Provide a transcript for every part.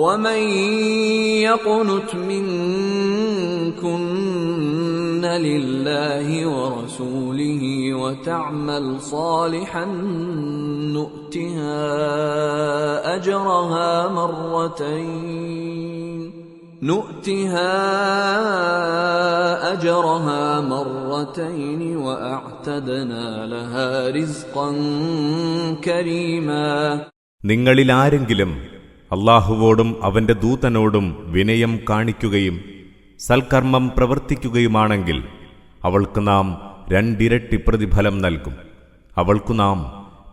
ومن يقنت منكن لله ورسوله وتعمل صالحا نؤتها أجرها مرتين وأعتدنا لها رزقا كريما. നിങ്ങളിൽ ആരെങ്കിലും അല്ലാഹുവോടും അവന്റെ ദൂതനോടും വിനയം കാണിക്കുകയും സൽക്കർമ്മം പ്രവർത്തിക്കുകയുമാണെങ്കിൽ അവൾക്ക് നാം 2 ഇരട്ടി പ്രതിഫലം നൽകും. അവൾക്കു നാം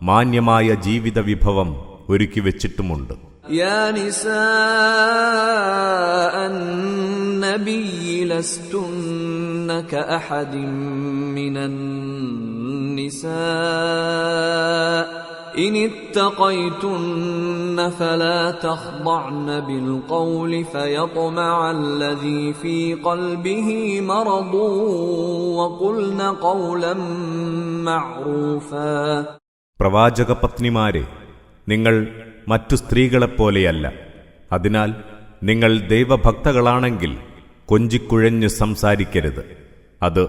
മാന്യമായ ജീവിത വിഭവം ഒരുക്കിവെച്ചിട്ടുമുണ്ട്. يا نساء النبي لستن كأحد من النساء إن اتقيتن فلا تخضعن بالقول فيطمع الذي في قلبه مرض وقلن قولا معروفا. പ്രവാചക പത്നിമാരെ, നിങ്ങൾ മറ്റു സ്ത്രീകളെപ്പോലെയല്ല. അതിനാൽ നിങ്ങൾ ദൈവഭക്തകളാണെങ്കിൽ കൊഞ്ചിക്കുഴഞ്ഞ് സംസാരിക്കരുത്. അത്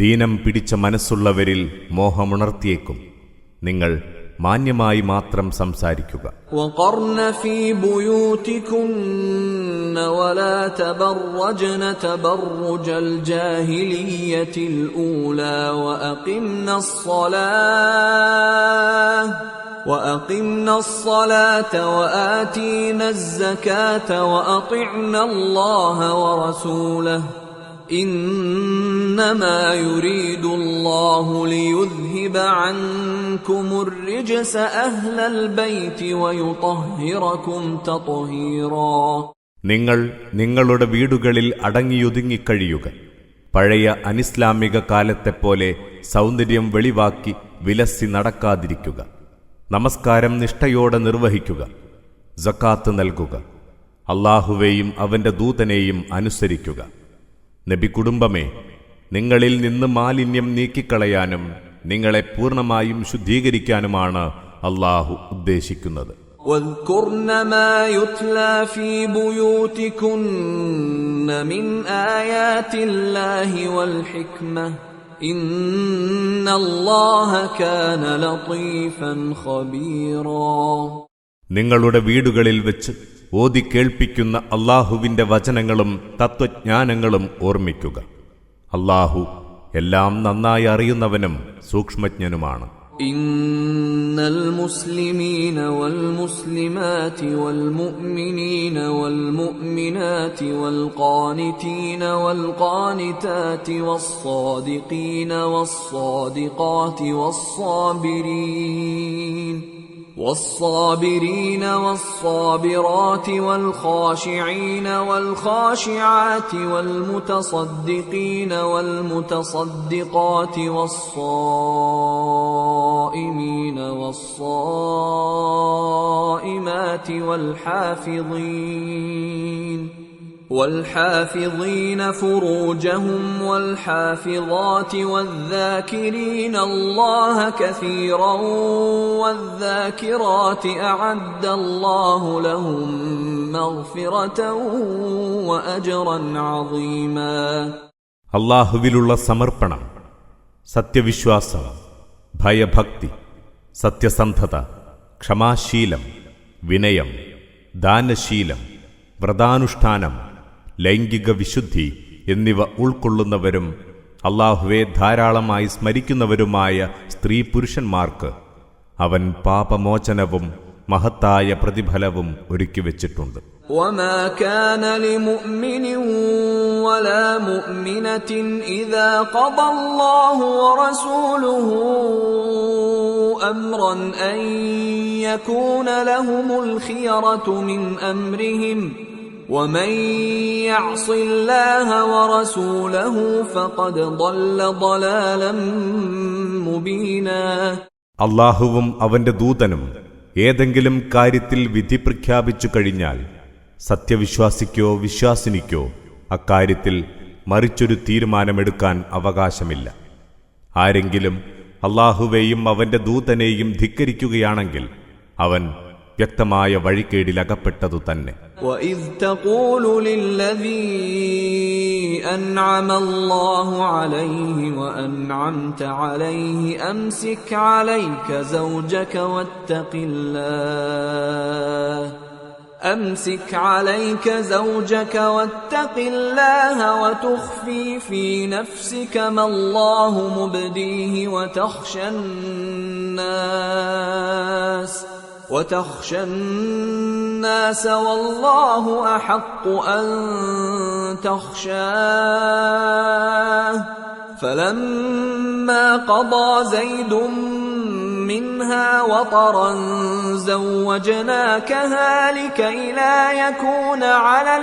ദീനം പിടിച്ച മനസ്സുള്ളവരിൽ മോഹമുണർത്തിയേക്കും. നിങ്ങൾ മാന്യമായി മാത്രം സംസാരിക്കുക. وقرن في بيوتكن ولا تبرجن تبرج الجاهلية الأولى وأقمنا الصلاة وآتينا الزكاة وأطعنا الله ورسوله إنما يريد الله ليذهب عنكم الرجس أهل البيت ويطهركم تطهيرا. നിങ്ങൾ നിങ്ങളുടെ വീടുകളിൽ അടങ്ങിയൊതുങ്ങിക്കഴിയുക. പഴയ അനിസ്ലാമിക കാലത്തെപ്പോലെ സൗന്ദര്യം വെളിവാക്കി വിലസി നടക്കാതിരിക്കുക. നമസ്കാരം നിഷ്ഠയോടെ നിർവഹിക്കുക. സക്കാത്ത് നൽകുക. അല്ലാഹുവേയും അവന്റെ ദൂതനെയും അനുസരിക്കുക. നബി കുടുംബമേ, നിങ്ങളിൽ നിന്ന് മാലിന്യം നീക്കിക്കളയാനും നിങ്ങളെ പൂർണ്ണമായും ശുദ്ധീകരിക്കാനുമാണ് അല്ലാഹു ഉദ്ദേശിക്കുന്നത്. واذكرن ما يتلى في بيوتكن من آيات الله والحكمة إن الله كان لطيفا خبيرا. നിങ്ങളുടെ വീടുകളിൽ വെച്ച് ഓതി കേൾപ്പിക്കുന്ന അല്ലാഹുവിന്റെ വചനങ്ങളും തത്വജ്ഞാനങ്ങളും ഓർമ്മിക്കുക. അല്ലാഹു എല്ലാം നന്നായി അറിയുന്നവനും സൂക്ഷ്മജ്ഞനുമാണ്. ഇന്നൽ മുസ്ലിമീന വൽ മുസ്ലിമാതി വൽ മുഅ്മിനീന വൽ മുഅ്മിനാതി വൽ ഖാനിതീന വൽ ഖാനിതാതി വസ്സാദിഖീന വസ്സാദിഖാതി والصابرين والصابرات والخاشعين والخاشعات والمتصدقين والمتصدقات والصائمين والصائمات والحافظين فروجهم والحافظات والذاكرين الله كثيرا والذاكرات أعد الله لهم مغفرة وأجرا عظيما. അല്ലാഹുവിലുള്ള സമർപ്പണം, സത്യവിശ്വാസം, ഭയഭക്തി, സത്യസന്ധത, ക്ഷമാശീലം, വിനയം, ദാനശീലം, വ്രതാനുഷ്ഠാനം, ലൈംഗിക വിശുദ്ധി എന്നിവ ഉൾക്കൊള്ളുന്നവരും അല്ലാഹുവെ ധാരാളമായി സ്മരിക്കുന്നവരുമായ സ്ത്രീ പുരുഷന്മാർക്ക് അവൻ പാപമോചനവും മഹത്തായ പ്രതിഫലവും ഒരുക്കിവെച്ചിട്ടുണ്ട്. وما كان لمؤمن ولا مؤمنة إذا قضى الله ورسوله أمرا أن يكون لهم الخيرة من أمرهم ومن يعص الله ورسوله فقد ضل ضلالا مبينا. അല്ലാഹുവും അവന്റെ ദൂതനും ഏതെങ്കിലും കാര്യത്തിൽ വിധി പ്രഖ്യാപിച്ചു കഴിഞ്ഞാൽ സത്യവിശ്വാസിക്കോ വിശ്വാസിനിക്കോ അക്കാര്യത്തിൽ മറിച്ചൊരു തീരുമാനമെടുക്കാൻ അവകാശമില്ല. ആരെങ്കിലും അല്ലാഹുവേയും അവന്റെ ദൂതനെയും ധിക്കരിക്കുകയാണെങ്കിൽ അവൻ വ്യക്തമായ വഴിക്കേടിലകപ്പെട്ടതു തന്നെ. وَإِذْ تَقُولُ لِلَّذِي أَنْعَمَ اللَّهُ عَلَيْهِ وَأَنْعَمْتَ عَلَيْهِ أَمْسِكْ عَلَيْكَ زَوْجَكَ وَاتَّقِ اللَّهَ وَتُخْفِي فِي نَفْسِكَ مَا اللَّهُ مُبْدِيهِ وتخشى الناس والله أحق أن تخشاه فلما قضى زيد منها وطرا زوجناكها لكي لا يكون على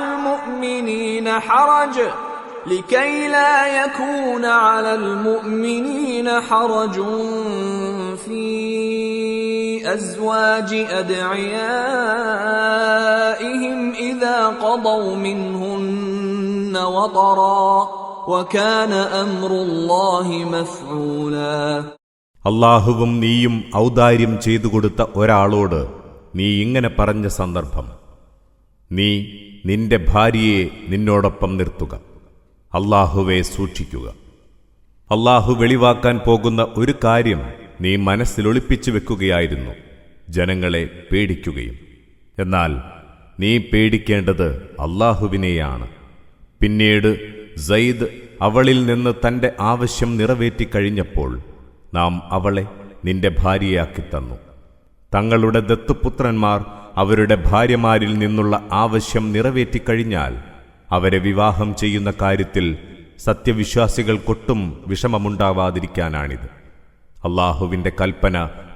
المؤمنين حرج في أزواج أدعيائهم إذا قضوا منهن وطرا وكان أمر الله مفعولا. അല്ലാഹുവും നീയും ഔദാര്യം ചെയ്തു കൊടുത്ത ഒരാളോട് നീ ഇങ്ങനെ പറഞ്ഞ സന്ദർഭം: നീ നിന്റെ ഭാര്യയെ നിന്നോടൊപ്പം നിർത്തുക, അല്ലാഹുവെ സൂക്ഷിക്കുക. അല്ലാഹു വെളിവാക്കാൻ പോകുന്ന ഒരു കാര്യം നീ മനസ്സിലൊളിപ്പിച്ചു വെക്കുകയായിരുന്നു, ജനങ്ങളെ പേടിക്കുകയും. എന്നാൽ നീ പേടിക്കേണ്ടത് അല്ലാഹുവിനെയാണ്. പിന്നീട് സയ്യിദ് അവളിൽ നിന്ന് തന്റെ ആവശ്യം നിറവേറ്റിക്കഴിഞ്ഞപ്പോൾ നാം അവളെ നിന്റെ ഭാര്യയാക്കിത്തന്നു. തങ്ങളുടെ ദത്തുപുത്രന്മാർ അവരുടെ ഭാര്യമാരിൽ നിന്നുള്ള ആവശ്യം നിറവേറ്റിക്കഴിഞ്ഞാൽ അവരെ വിവാഹം ചെയ്യുന്ന കാര്യത്തിൽ സത്യവിശ്വാസികൾക്കൊട്ടും വിഷമമുണ്ടാവാതിരിക്കാനാണിത്. അല്ലാഹുവിന്റെ കൽപ്പന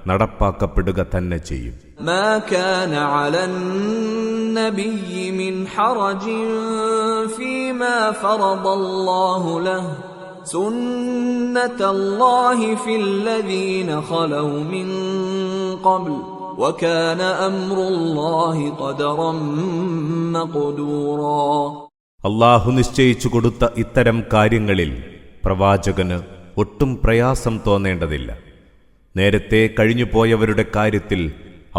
നടപ്പാക്കപ്പെടുക തന്നെ ചെയ്യും. മാ കാന അലൻ നബിയ്യി മിൻ ഹറജിൻ ഫീമാ ഫറദല്ലാഹു ലഹു സുന്നത്തല്ലാഹി ഫില്ലദീന ഖലൗ മിൻ ഖബ്ൽ വകാന അംറുല്ലാഹി ഖദറൻ മഖ്ദൂറാ. അല്ലാഹു നിശ്ചയിച്ചു കൊടുത്ത ഇത്തരം കാര്യങ്ങളിൽ പ്രവാചകന് ഒട്ടും പ്രയാസം തോന്നേണ്ടതില്ല. നേരത്തെ കഴിഞ്ഞുപോയവരുടെ കാര്യത്തിൽ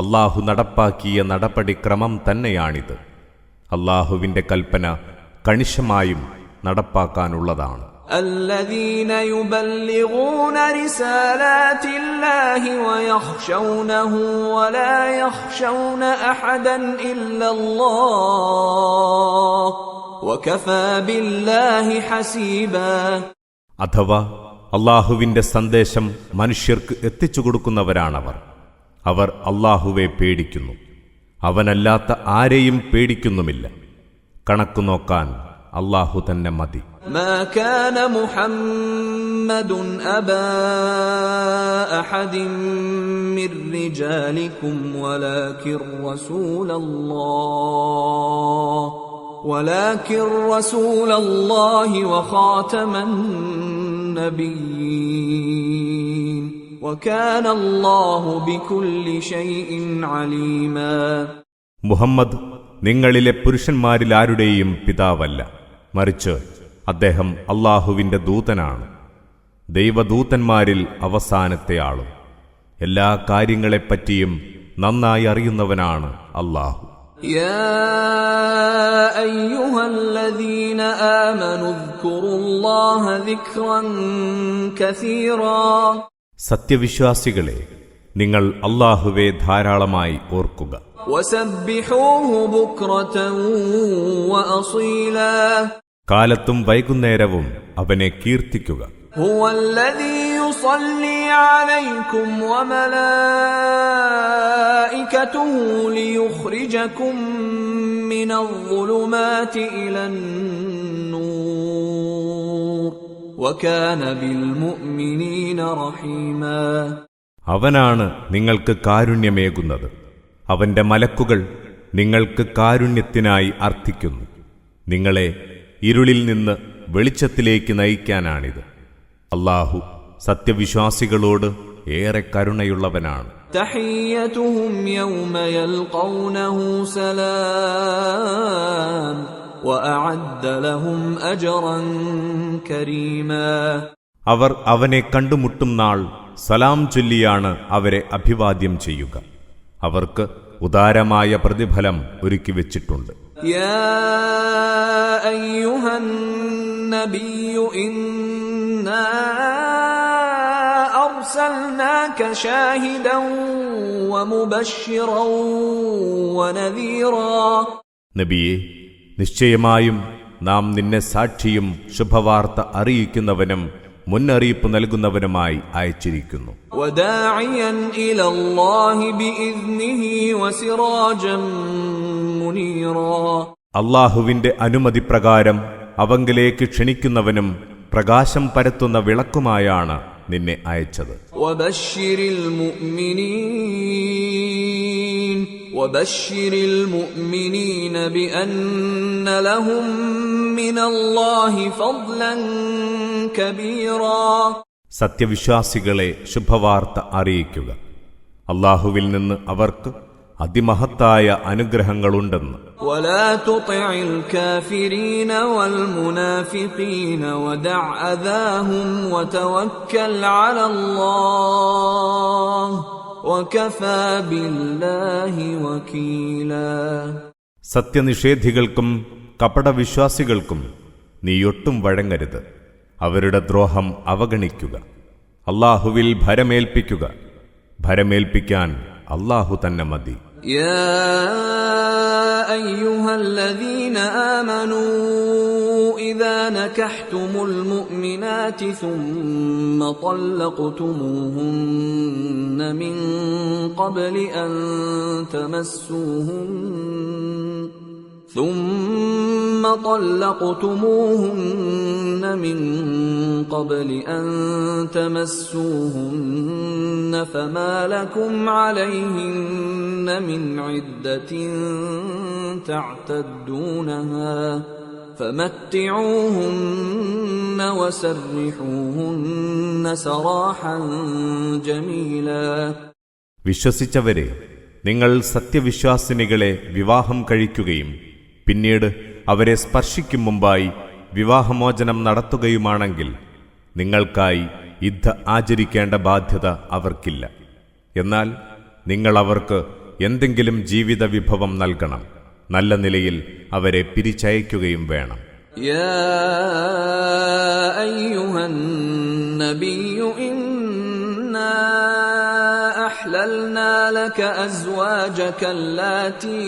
അല്ലാഹു നടപ്പാക്കിയ നടപടിക്രമം തന്നെയാണിത്. അല്ലാഹുവിന്റെ കൽപ്പന കണിശമായും നടപ്പാക്കാനുള്ളതാണ്. الذين يبلغون رسالات الله ويخشونه ولا يخشون أحدا إلا الله وكفى بالله حسيبا. അഥവാ അല്ലാഹുവിന്റെ സന്ദേശം മനുഷ്യർക്ക് എത്തിച്ചു കൊടുക്കുന്നവരാണവർ. അവർ അല്ലാഹുവെ പേടിക്കുന്നു, അവനല്ലാത്ത ആരെയും പേടിക്കുന്നുമില്ല. കണക്കു നോക്കാൻ അല്ലാഹു തന്നെ മതി. ما كان محمد أبا أحد من رجالكم ولكن رسول الله وخاتم النبيين وكان الله بكل شيء عليما. മുഹമ്മദ് നിങ്ങളിലെ പുരുഷന്മാരിലാരുടെയും പിതാവല്ല, മറിച്ച് അദ്ദേഹം അല്ലാഹുവിന്റെ ദൂതനാണ്, ദൈവദൂതന്മാരിൽ അവസാനത്തെ ആളും. എല്ലാ കാര്യങ്ങളെപ്പറ്റിയും നന്നായി അറിയുന്നവനാണ് അല്ലാഹു. യാ അയ്യുഹല്ലദീന ആമനൂ ഉദ്കുറുല്ലാഹ ദിക്റൻ കസീറാ. സത്യവിശ്വാസികളെ, നിങ്ങൾ അല്ലാഹുവെ ധാരാളമായി ഓർക്കുക. വസബ്ബിഹൂഹു ബുക്റതൻ വഅസീലാ. കാലത്തും വൈകുന്നേരവും അവനെ കീർത്തിക്കുക. ഹുവല്ലദീ യുസല്ലി അലൈക്കും വമലായികതുഹു ലിയുഖ്രിജകും മിനൽ-ളുലുമാതി ഇലൻ-നൂർ വകാന ബിൽ-മുഅ്മിനീന റഹീമാ. അവനാണ് നിങ്ങൾക്ക് കാരുണ്യമേകുന്നത്. അവന്റെ മലക്കുകൾ നിങ്ങൾക്ക് കാരുണ്യത്തിനായി അർത്ഥിക്കുന്നു. നിങ്ങളെ ഇരുളിൽ നിന്ന് വെളിച്ചത്തിലേക്ക് നയിക്കാനാണിത്. അല്ലാഹു സത്യവിശ്വാസികളോട് ഏറെ കരുണയുള്ളവനാണ്. തഹിയ്യതുഹും യൗമ യൽഖൗനഹു സലാം വഅഅദ്ദ ലഹും അജ്റൻ കരീമാ. അവർ അവനെ കണ്ടുമുട്ടും നാൾ സലാം ചൊല്ലിയാണ് അവരെ അഭിവാദ്യം ചെയ്യുക. അവർക്ക് ഉദാരമായ പ്രതിഫലം ഒരുക്കിവെച്ചിട്ടുണ്ട്. يا أيها النبي إنا أرسلناك شاهدا ومبشرا ونذيرا. നബിയെ, നിശ്ചയമായും നാം നിന്നെ സാക്ഷിയും ശുഭവാർത്ത അറിയിക്കുന്നവനും മുന്നറിയിപ്പ് നൽകുന്നവനുമായി അയച്ചിരിക്കുന്നു. വദാഇയൻ ഇലല്ലാഹി ബിഇദ്നിഹി വസിറാജൻ മുനീറാ. അല്ലാഹുവിന്റെ അനുമതി പ്രകാരം അവങ്കലേക്ക് ക്ഷണിക്കുന്നവനും പ്രകാശം പരത്തുന്ന വിളക്കുമായാണ് നിന്നെ അയച്ചത്. വബശ്ശിരിൽ മുഅ്മിനീന ബിഅന്ന ലഹും മിനല്ലാഹി ഫദ്ലൻ കബീറാ. സത്യവിശ്വാസികളെ ശുഭവാർത്ത അറിയിക്കുക, അല്ലാഹുവിൽ നിന്ന് അവർക്ക് അതിമഹത്തായ അനുഗ്രഹങ്ങളുണ്ടെന്ന്. വലാ തുതിഇൽ കാഫിരീന വൽ മുനാഫിഖീന വദഅ അദാഹും വതവക്കൽ അലല്ലാഹ് വകഫാ ബില്ലാഹി വകീലാ. സത്യനിഷേധികൾക്കും കപടവിശ്വാസികൾക്കും നീയൊട്ടും വഴങ്ങരുത്. അവരുടെ ദ്രോഹം അവഗണിക്കുക. അല്ലാഹുവിൽ ഭരമേൽപ്പിക്കുക. ഭരമേൽപ്പിക്കാൻ അല്ലാഹു തന്നെ മതി. യാ അയ്യുഹല്ലദീന ആമനൂ ഇദാ നകഹ്തുമുൽ മുഅ്മിനാതി സുമ്മ ത്വല്ലഖ്തുമൂഹുന്ന മിൻ ഖബ്ലി അൻ തമസ്സൂഹുന്ന ثم طلقتموهن من قبل أن تمسوهن فما لكم عليهن من عدة تعتدونها فمتعوهن وسرحوهن سراحا جميلا. വിശ്വസിച്ചവരെ, നിങ്ങൾ സത്യവിശ്വാസിനികളെ വിവാഹം കഴിക്കുകയും പിന്നീട് അവരെ സ്പർശിക്കും മുമ്പായി വിവാഹമോചനം നടത്തുകയുമാണെങ്കിൽ നിങ്ങൾക്കായി ഇദ്ദ ആചരിക്കേണ്ട ബാധ്യത അവർക്കില്ല. എന്നാൽ നിങ്ങൾ അവർക്ക് എന്തെങ്കിലും ജീവിത വിഭവം നൽകണം. നല്ല നിലയിൽ അവരെ പിരിച്ചയക്കുകയും വേണം. യാ അയ്യുഹൻ നബിയ്യു ഇന്നാ أحللنا لك أزواجك اللاتي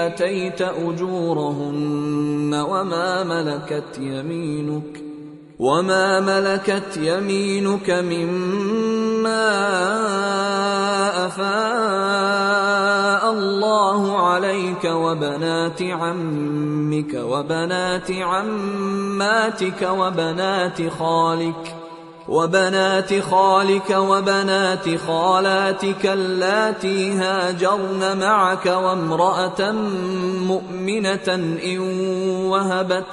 آتيت أجورهن وما ملكت يمينك مما أفاء الله عليك وبنات عمك وبنات عماتك وبنات خالك وبنات خالاتك اللاتي هاجرن معك وامرأة مؤمنة إن وهبت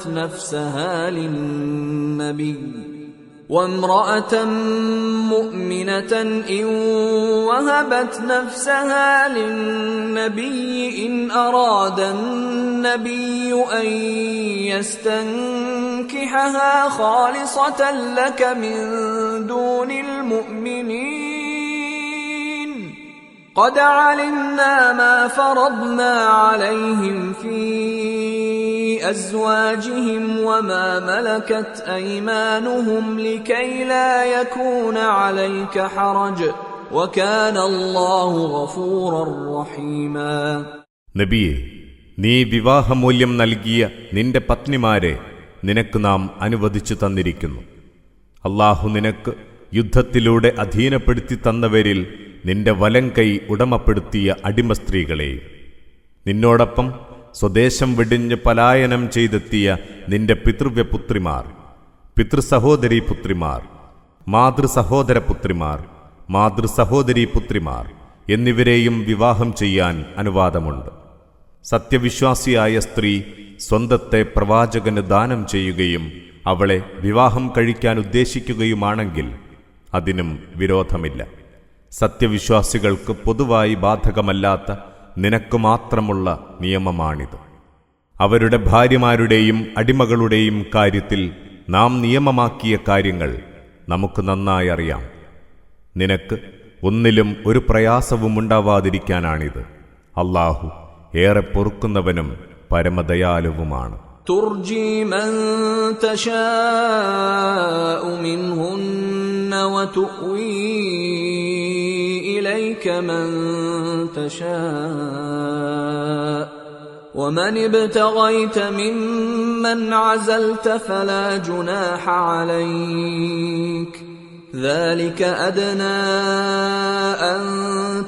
نفسها للنبي إن أراد النبي أن يستنكحها خالصة لك من دون المؤمنين قد علمنا ما فرضنا عليهم في أزواجهم وما ملكت أيمانهم لكي لا يكون عليك حرج وكان الله غفورا رحيما. നബിയെ, നീ വിവാഹമൂല്യം നൽകിയ നിന്റെ പത്നിമാരെ നിനക്ക് നാം അനുവദിച്ചു തന്നിരിക്കുന്നു. അല്ലാഹു നിനക്ക് യുദ്ധത്തിലൂടെ അധീനപ്പെടുത്തി തന്നവരിൽ നിന്റെ വലങ്കൈ ഉടമപ്പെടുത്തിയ അടിമസ്ത്രീകളെയും നിന്നോടൊപ്പം സ്വദേശം വെടിഞ്ഞ് പലായനം ചെയ്തെത്തിയ നിന്റെ പിതൃവ്യപുത്രിമാർ, പിതൃസഹോദരീ പുത്രിമാർ, മാതൃസഹോദരപുത്രിമാർ, മാതൃസഹോദരീ പുത്രിമാർ എന്നിവരെയും വിവാഹം ചെയ്യാൻ അനുവാദമുണ്ട്. സത്യവിശ്വാസിയായ സ്ത്രീ സ്വന്തത്തെ പ്രവാചകന് ദാനം ചെയ്യുകയും അവളെ വിവാഹം കഴിക്കാൻ ഉദ്ദേശിക്കുകയുമാണെങ്കിൽ അതിനും വിരോധമില്ല. സത്യവിശ്വാസികൾക്ക് പൊതുവായി ബാധകമല്ലാത്ത നിനക്ക് മാത്രമുള്ള നിയമമാണിത്. അവരുടെ ഭാര്യമാരുടെയും അടിമകളുടെയും കാര്യത്തിൽ നാം നിയമമാക്കിയ കാര്യങ്ങൾ നമുക്ക് നന്നായി അറിയാം. നിനക്ക് ഒന്നിലും ഒരു പ്രയാസവും ഉണ്ടാവാതിരിക്കാനാണിത്. അല്ലാഹു ഏറെ പൊറുക്കുന്നവനും പരമദയാലുവുമാണ്. ترجي من تشاء منهن وتؤوي إليك من تشاء ومن ابتغيت ممن عزلت فلا جناح عليك ذلك أدنى أن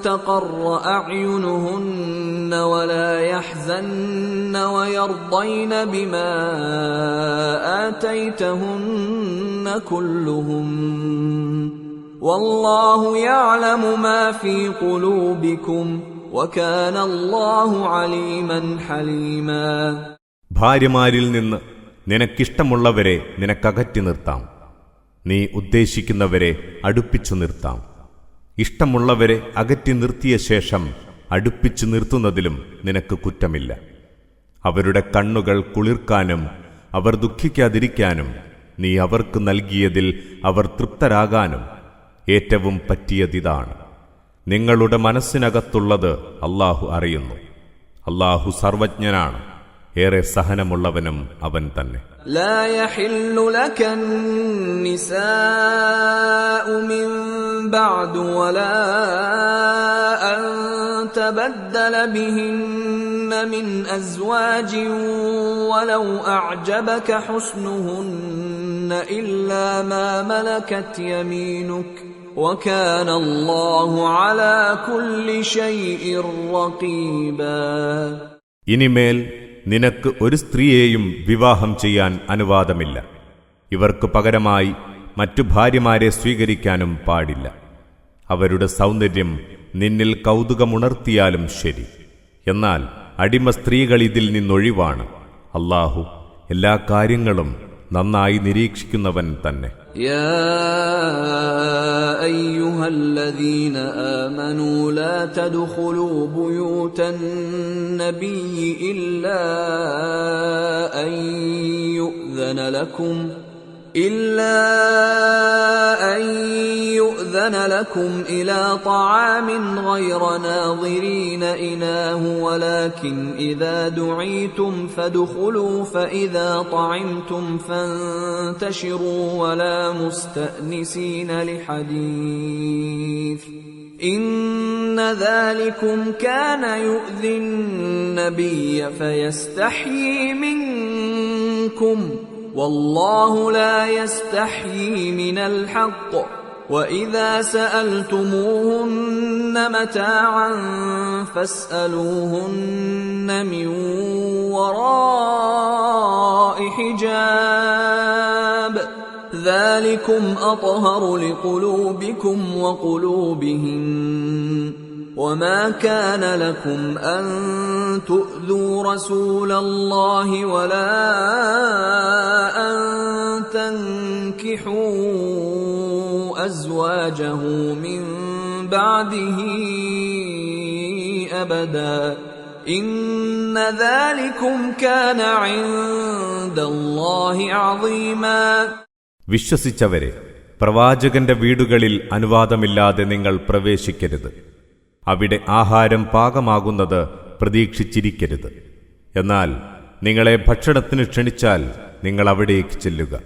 تقر أعينهن ولا يحزن ويرضين بما آتيتهن كلهم والله يعلم ما في قلوبكم وكان الله عليما حليما. ഭാര്യമാരിൽ നിന്ന് നിനക്കിഷ്ടമുള്ളവരെ നിനക്കകറ്റി നിർത്താം. നീ ഉദ്ദേശിക്കുന്നവരെ അടുപ്പിച്ചു നിർത്താം. ഇഷ്ടമുള്ളവരെ അകറ്റി നിർത്തിയ ശേഷം അടുപ്പിച്ചു നിർത്തുന്നതിലും നിനക്ക് കുറ്റമില്ല. അവരുടെ കണ്ണുകൾ കുളിർക്കാനും അവർ ദുഃഖിക്കാതിരിക്കാനും നീ അവർക്ക് നൽകിയതിൽ അവർ തൃപ്തരാകാനും ഏറ്റവും പറ്റിയതിതാണ്. നിങ്ങളുടെ മനസ്സിനകത്തുള്ളത് അല്ലാഹു അറിയുന്നു. അല്ലാഹു സർവജ്ഞനാണ്, ഏറെ സഹനമുള്ളവനും അവൻ തന്നെ. لا يحل لك النساء من بعد ولا أن تبدل بهن من أزواج ولو أعجبك حسنهن إلا ما ملكت يمينك وكان الله على كل شيء رقيبا. ഇനിമേൽ നിനക്ക് ഒരു സ്ത്രീയെയും വിവാഹം ചെയ്യാൻ അനുവാദമില്ല. ഇവർക്ക് പകരമായി മറ്റു ഭാര്യമാരെ സ്വീകരിക്കാനും പാടില്ല. അവരുടെ സൗന്ദര്യം നിന്നിൽ കൗതുകമുണർത്തിയാലും ശരി. എന്നാൽ അടിമ സ്ത്രീകൾ ഇതിൽ നിന്നൊഴിവാണ്. അല്ലാഹു എല്ലാ കാര്യങ്ങളും നന്നായി നിരീക്ഷിക്കുന്നവൻ തന്നെ. يا أيها الذين آمنوا لا تدخلوا بيوت النبي إلا أن يؤذن لكم إلى طعام غير ناظرين إناه ولكن إذا دعيتم فادخلوا فإذا طعمتم فانتشروا ولا مستأنسين لحديث إن ذلكم كان يؤذي النبي فيستحيي منكم والله لا يستحيي من الحق وإذا سألتموهن متاعا فاسألوهن من وراء حجاب ذلكم أطهر لقلوبكم وقلوبهم وما كان لكم أن تؤذوا رسول الله ولا أن تنكحوا أزواجه من بعده أبدا إن ذلكم كان عند الله عظيما. വിശ്വസിച്ചവരെ, പ്രവാചകന്റെ വീടുകളിൽ അനുവാദമില്ലാതെ നിങ്ങൾ പ്രവേശിക്കരുത്. അവിടെ ആഹാരം പാകമാകുന്നത് പ്രതീക്ഷിച്ചിരിക്കരുത്. എന്നാൽ നിങ്ങളെ ഭക്ഷണത്തിന് ക്ഷണിച്ചാൽ നിങ്ങൾ അവിടേക്ക് ചെല്ലുക.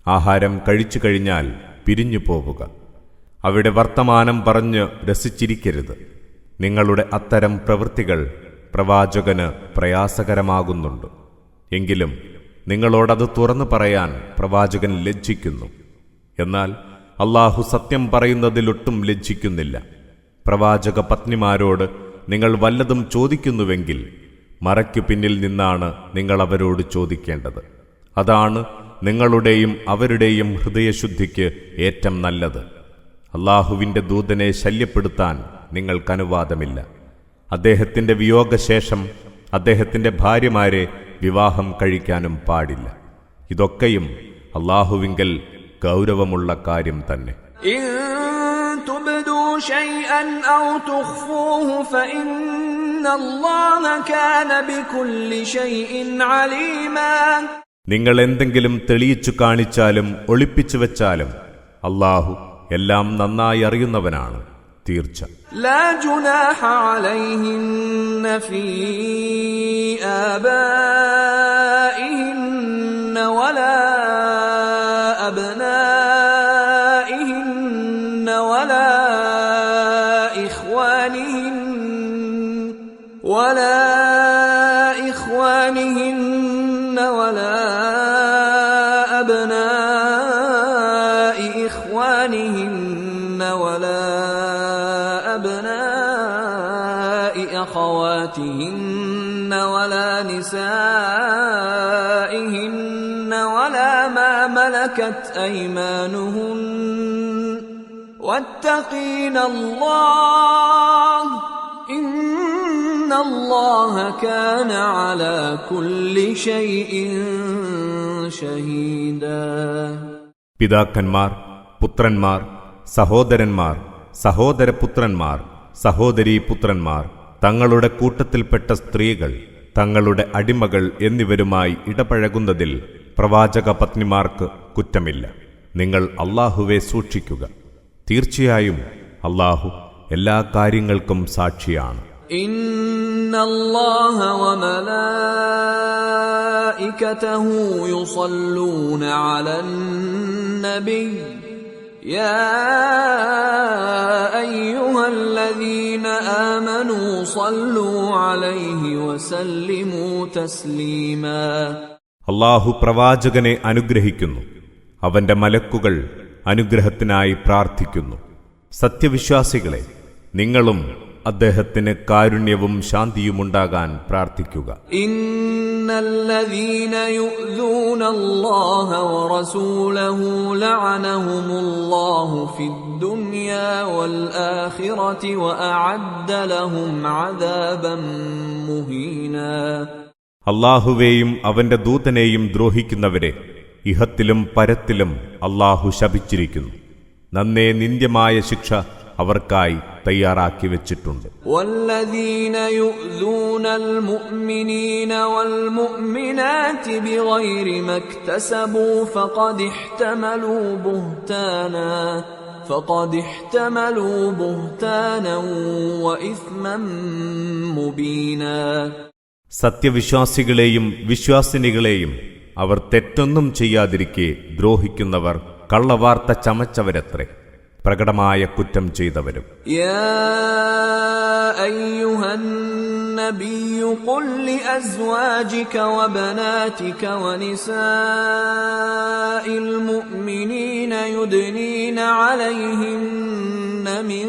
ആഹാരം കഴിച്ചു കഴിഞ്ഞാൽ പിരിഞ്ഞു പോവുക. അവിടെ വർത്തമാനം പറഞ്ഞ് രസിച്ചിരിക്കരുത്. നിങ്ങളുടെ അത്തരം പ്രവൃത്തികൾ പ്രവാചകന് പ്രയാസകരമാകുന്നുണ്ട്. എങ്കിലും നിങ്ങളോടത് തുറന്നു പറയാൻ പ്രവാചകൻ ലജ്ജിക്കുന്നു. എന്നാൽ അല്ലാഹു സത്യം പറയുന്നതിലൊട്ടും ലജ്ജിക്കുന്നില്ല. പ്രവാചക പത്നിമാരോട് നിങ്ങൾ വല്ലതും ചോദിക്കുന്നുവെങ്കിൽ മറയ്ക്കു പിന്നിൽ നിന്നാണ് നിങ്ങൾ അവരോട് ചോദിക്കേണ്ടത്. അതാണ് നിങ്ങളുടെയും അവരുടെയും ഹൃദയശുദ്ധിക്ക് ഏറ്റവും നല്ലത്. അല്ലാഹുവിന്റെ ദൂതനെ ശല്യപ്പെടുത്താൻ നിങ്ങൾക്കനുവാദമില്ല. അദ്ദേഹത്തിന്റെ വിയോഗശേഷം അദ്ദേഹത്തിന്റെ ഭാര്യമാരെ വിവാഹം കഴിക്കാനും പാടില്ല. ഇതൊക്കെയും അല്ലാഹുവിങ്കൽ ഗൗരവമുള്ള കാര്യം തന്നെ. تبدوا شيئا أو تخفوه فإن الله كان بكل شيء عليما. നിങ്ങൾ എന്തെങ്കിലും തെളിയിച്ചു കാണിച്ചാലും ഒളിപ്പിച്ചു വെച്ചാലും അല്ലാഹു എല്ലാം നന്നായി അറിയുന്നവനാണ്, തീർച്ച. لا جناح عليهن في آبائهن ولا أبنائهن ولا إخوانهن ولا أبناء إخوانهن ولا أبناء أخواتهن ولا نسائهن ولا ما ملكت أيمانهن واتقين الله إن الله كان على كل شيء شهيدا. പിതാക്കന്മാർ, പുത്രന്മാർ, സഹോദരന്മാർ, സഹോദരപുത്രന്മാർ, സഹോദരീപുത്രന്മാർ, തങ്ങളുടെ കൂട്ടത്തിൽപ്പെട്ട സ്ത്രീകൾ, തങ്ങളുടെ അടിമകൾ എന്നിവരുമായി ഇടപഴകുന്നതിൽ പ്രവാചക പത്നിമാർക്ക് കുറ്റമില്ല. നിങ്ങൾ അല്ലാഹുവെ സൂക്ഷിക്കുക. തീർച്ചയായും അല്ലാഹു എല്ലാ കാര്യങ്ങൾക്കും സാക്ഷിയാണ്. ഇന്നല്ലാഹ വമലായികതഹു യുസല്ലൂന അലൻ നബിയ്യ യാ അയ്യുഹല്ലദീന ആമനൂ സല്ലൂ അലൈഹി വസല്ലിമൂ തസ്ലീമാ. അല്ലാഹു പ്രവാചകനെ അനുഗ്രഹിക്കുന്നു. അവന്റെ മലക്കുകൾ അനുഗ്രഹത്തിനായി പ്രാർത്ഥിക്കുന്നു. സത്യവിശ്വാസികളെ, നിങ്ങളും അദ്ദേഹത്തിന് കാരുണ്യവും ശാന്തിയുമുണ്ടാകാൻ പ്രാർത്ഥിക്കുക. ഇന്നല്ലദീന യുഅ്ദൂനല്ലാഹ വറസൂലഹു ലഅനഹുമുല്ലാഹു ഫിദ്ദുനിയാ വൽ ആഖിറതി വഅഅദ്ദ ലഹും അദാബൻ മുഹീനാ. അല്ലാഹുവേയും അവന്റെ ദൂതനെയും ദ്രോഹിക്കുന്നവരെ ഇഹത്തിലും പരത്തിലും അല്ലാഹു ശപിച്ചിരിക്കുന്നു. നന്നേ നിന്ദ്യമായ ശിക്ഷ അവർക്കായി തയ്യാറാക്കി വെച്ചിട്ടുണ്ട്. വല്ലദീന യുഅ്ദൂനൽ മുഅ്മിനീന വൽ മുഅ്മിനാതി ബിഗൈരി മക്തസബൂ ഫഖദ് ഇഹ്തമലൂ ബുഹ്താനൻ വഇസ്മൻ മുബീനാ. സത്യവിശ്വാസികളെയും വിശ്വാസിനികളെയും അവർ തെറ്റൊന്നും ചെയ്യാതിരിക്കെ ദ്രോഹിക്കുന്നവർ കള്ളവാർത്ത ചമച്ചവരത്രേ, പ്രകടമായ കുറ്റം ചെയ്തവരും. യാ അയ്യുഹൻ നബിയ്യു ഖുൽ ലിഅസ്വാജിക വബനാതിക വനിസാഇൽ മുഅ്മിനീന യുദ്നീന അലൈഹിന്ന മിൻ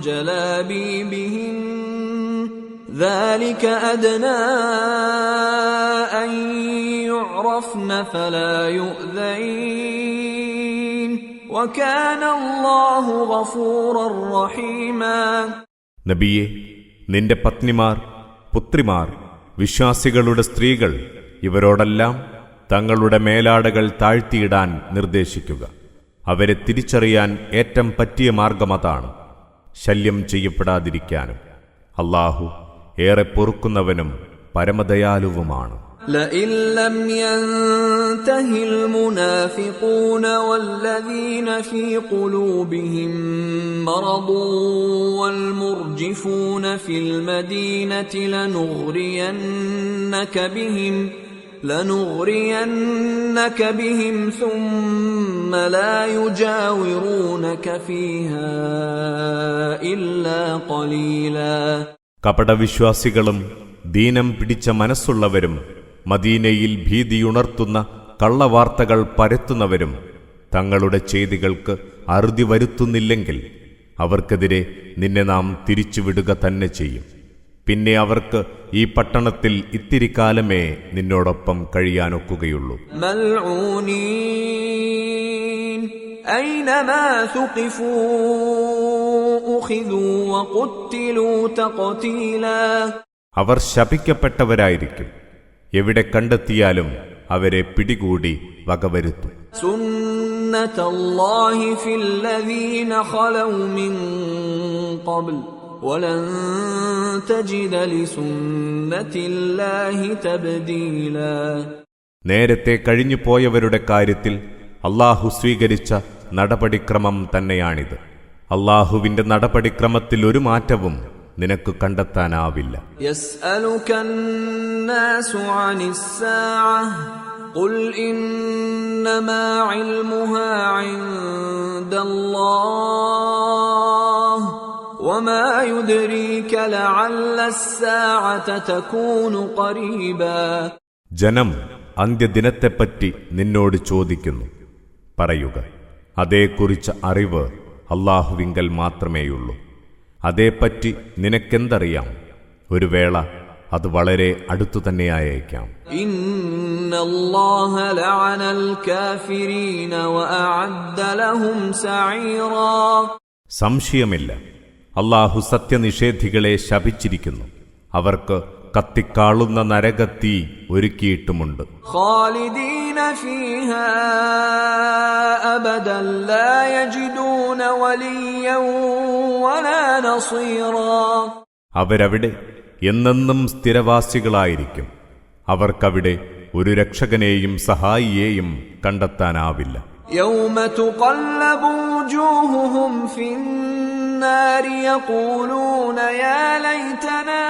ജലാബീബിഹിൻ ذلك أدنى أن يعرفن فلا يؤذين وكان الله غفورا رحيما. നബിയെ, നിന്റെ പത്നിമാർ, പുത്രിമാർ, വിശ്വാസികളുടെ സ്ത്രീകൾ ഇവരോടെല്ലാം തങ്ങളുടെ മേലാടകൾ താഴ്ത്തിയിടാൻ നിർദ്ദേശിക്കുക. അവരെ തിരിച്ചറിയാൻ ഏറ്റം പറ്റിയ മാർഗമതാണ്, ശല്യം ചെയ്യപ്പെടാതിരിക്കാനും. അല്ലാഹു ഏറെ പൊറുക്കുന്നവനും പരമദയാലുവുമാണ്. لئن لم ينته المنافقون والذين في قلوبهم مرض والمرجفون في المدينة لنغرينك بهم ثم لا يجاورونك فيها إلا قليلا. കപടവിശ്വാസികളും ദീനം പിടിച്ച മനസ്സുള്ളവരും മദീനയിൽ ഭീതിയുണർത്തുന്ന കള്ളവാർത്തകൾ പരത്തുന്നവരും തങ്ങളുടെ ചെയ്തികൾക്ക് അറുതി വരുത്തുന്നില്ലെങ്കിൽ അവർക്കെതിരെ നിന്നെ നാം തിരിച്ചുവിടുക തന്നെ ചെയ്യും. പിന്നെ അവർക്ക് ഈ പട്ടണത്തിൽ ഇത്തിരി കാലമേ നിന്നോടൊപ്പം കഴിയാനൊക്കുകയുള്ളൂ. മൽഊനീൻ ഐനമാ സുഖിഫൂ ഉഖിദൂ വഖുത്തിലൂ തഖ്തീലാ. അവർ ശപിക്കപ്പെട്ടവരായിരിക്കും. എവിടെ കണ്ടെത്തിയാലും അവരെ പിടികൂടി വകവരുത്തും. സുന്നത്തല്ലാഹി ഫില്ലദീന ഖലൗ മിൻ ഖബ്ൽ വലൻ തജിദ ലിസുന്നത്തില്ലാഹി തബ്ദീലാ. നേരത്തെ കഴിഞ്ഞു പോയവരുടെ കാര്യത്തിൽ അല്ലാഹു സ്വീകരിച്ച നടപടിക്രമം തന്നെയാണിത്. അള്ളാഹുവിന്റെ നടപടിക്രമത്തിൽ ഒരു മാറ്റവും നിനക്ക് കണ്ടെത്താനാവില്ല. يسألك الناس عن الساعة قل إنما علمها عند الله وما يدريك لعل الساعة تكون قريبا. ജനം അന്ത്യദിനത്തെപ്പറ്റി നിന്നോട് ചോദിക്കുന്നു. പറയുക, അതേക്കുറിച്ച് അറിവ് അള്ളാഹുവിങ്കൽ മാത്രമേയുള്ളൂ. അതേപ്പറ്റി നിനക്കെന്തറിയാം? ഒരു വേള അത് വളരെ അടുത്തു തന്നെയായേക്കാം. ഇന്നല്ലാഹ ലഅനൽ കാഫിരീന വഅഅദ്ദ ലഹും സഈറാ. സംശയമില്ല, അള്ളാഹു സത്യനിഷേധികളെ ശപിച്ചിരിക്കുന്നു. അവർക്ക് കത്തിക്കാളുന്ന നരകത്തീ ഒരുക്കിയിട്ടുമുണ്ട്. ഖാലിദീന ഫീഹാ അബദൻ ലാ യജിദൂന വലിയ്യൻ വലാ നസീറാ. അവരവിടെ എന്നെന്നും സ്ഥിരവാസികളായിരിക്കും. അവർക്കവിടെ ഒരു രക്ഷകനെയും സഹായിയെയും കണ്ടെത്താനാവില്ല. യൗമ തുഖല്ലബു വജൂഹുഹും ഫിന്നാരി യഖൂലൂന യാ ലൈതനാ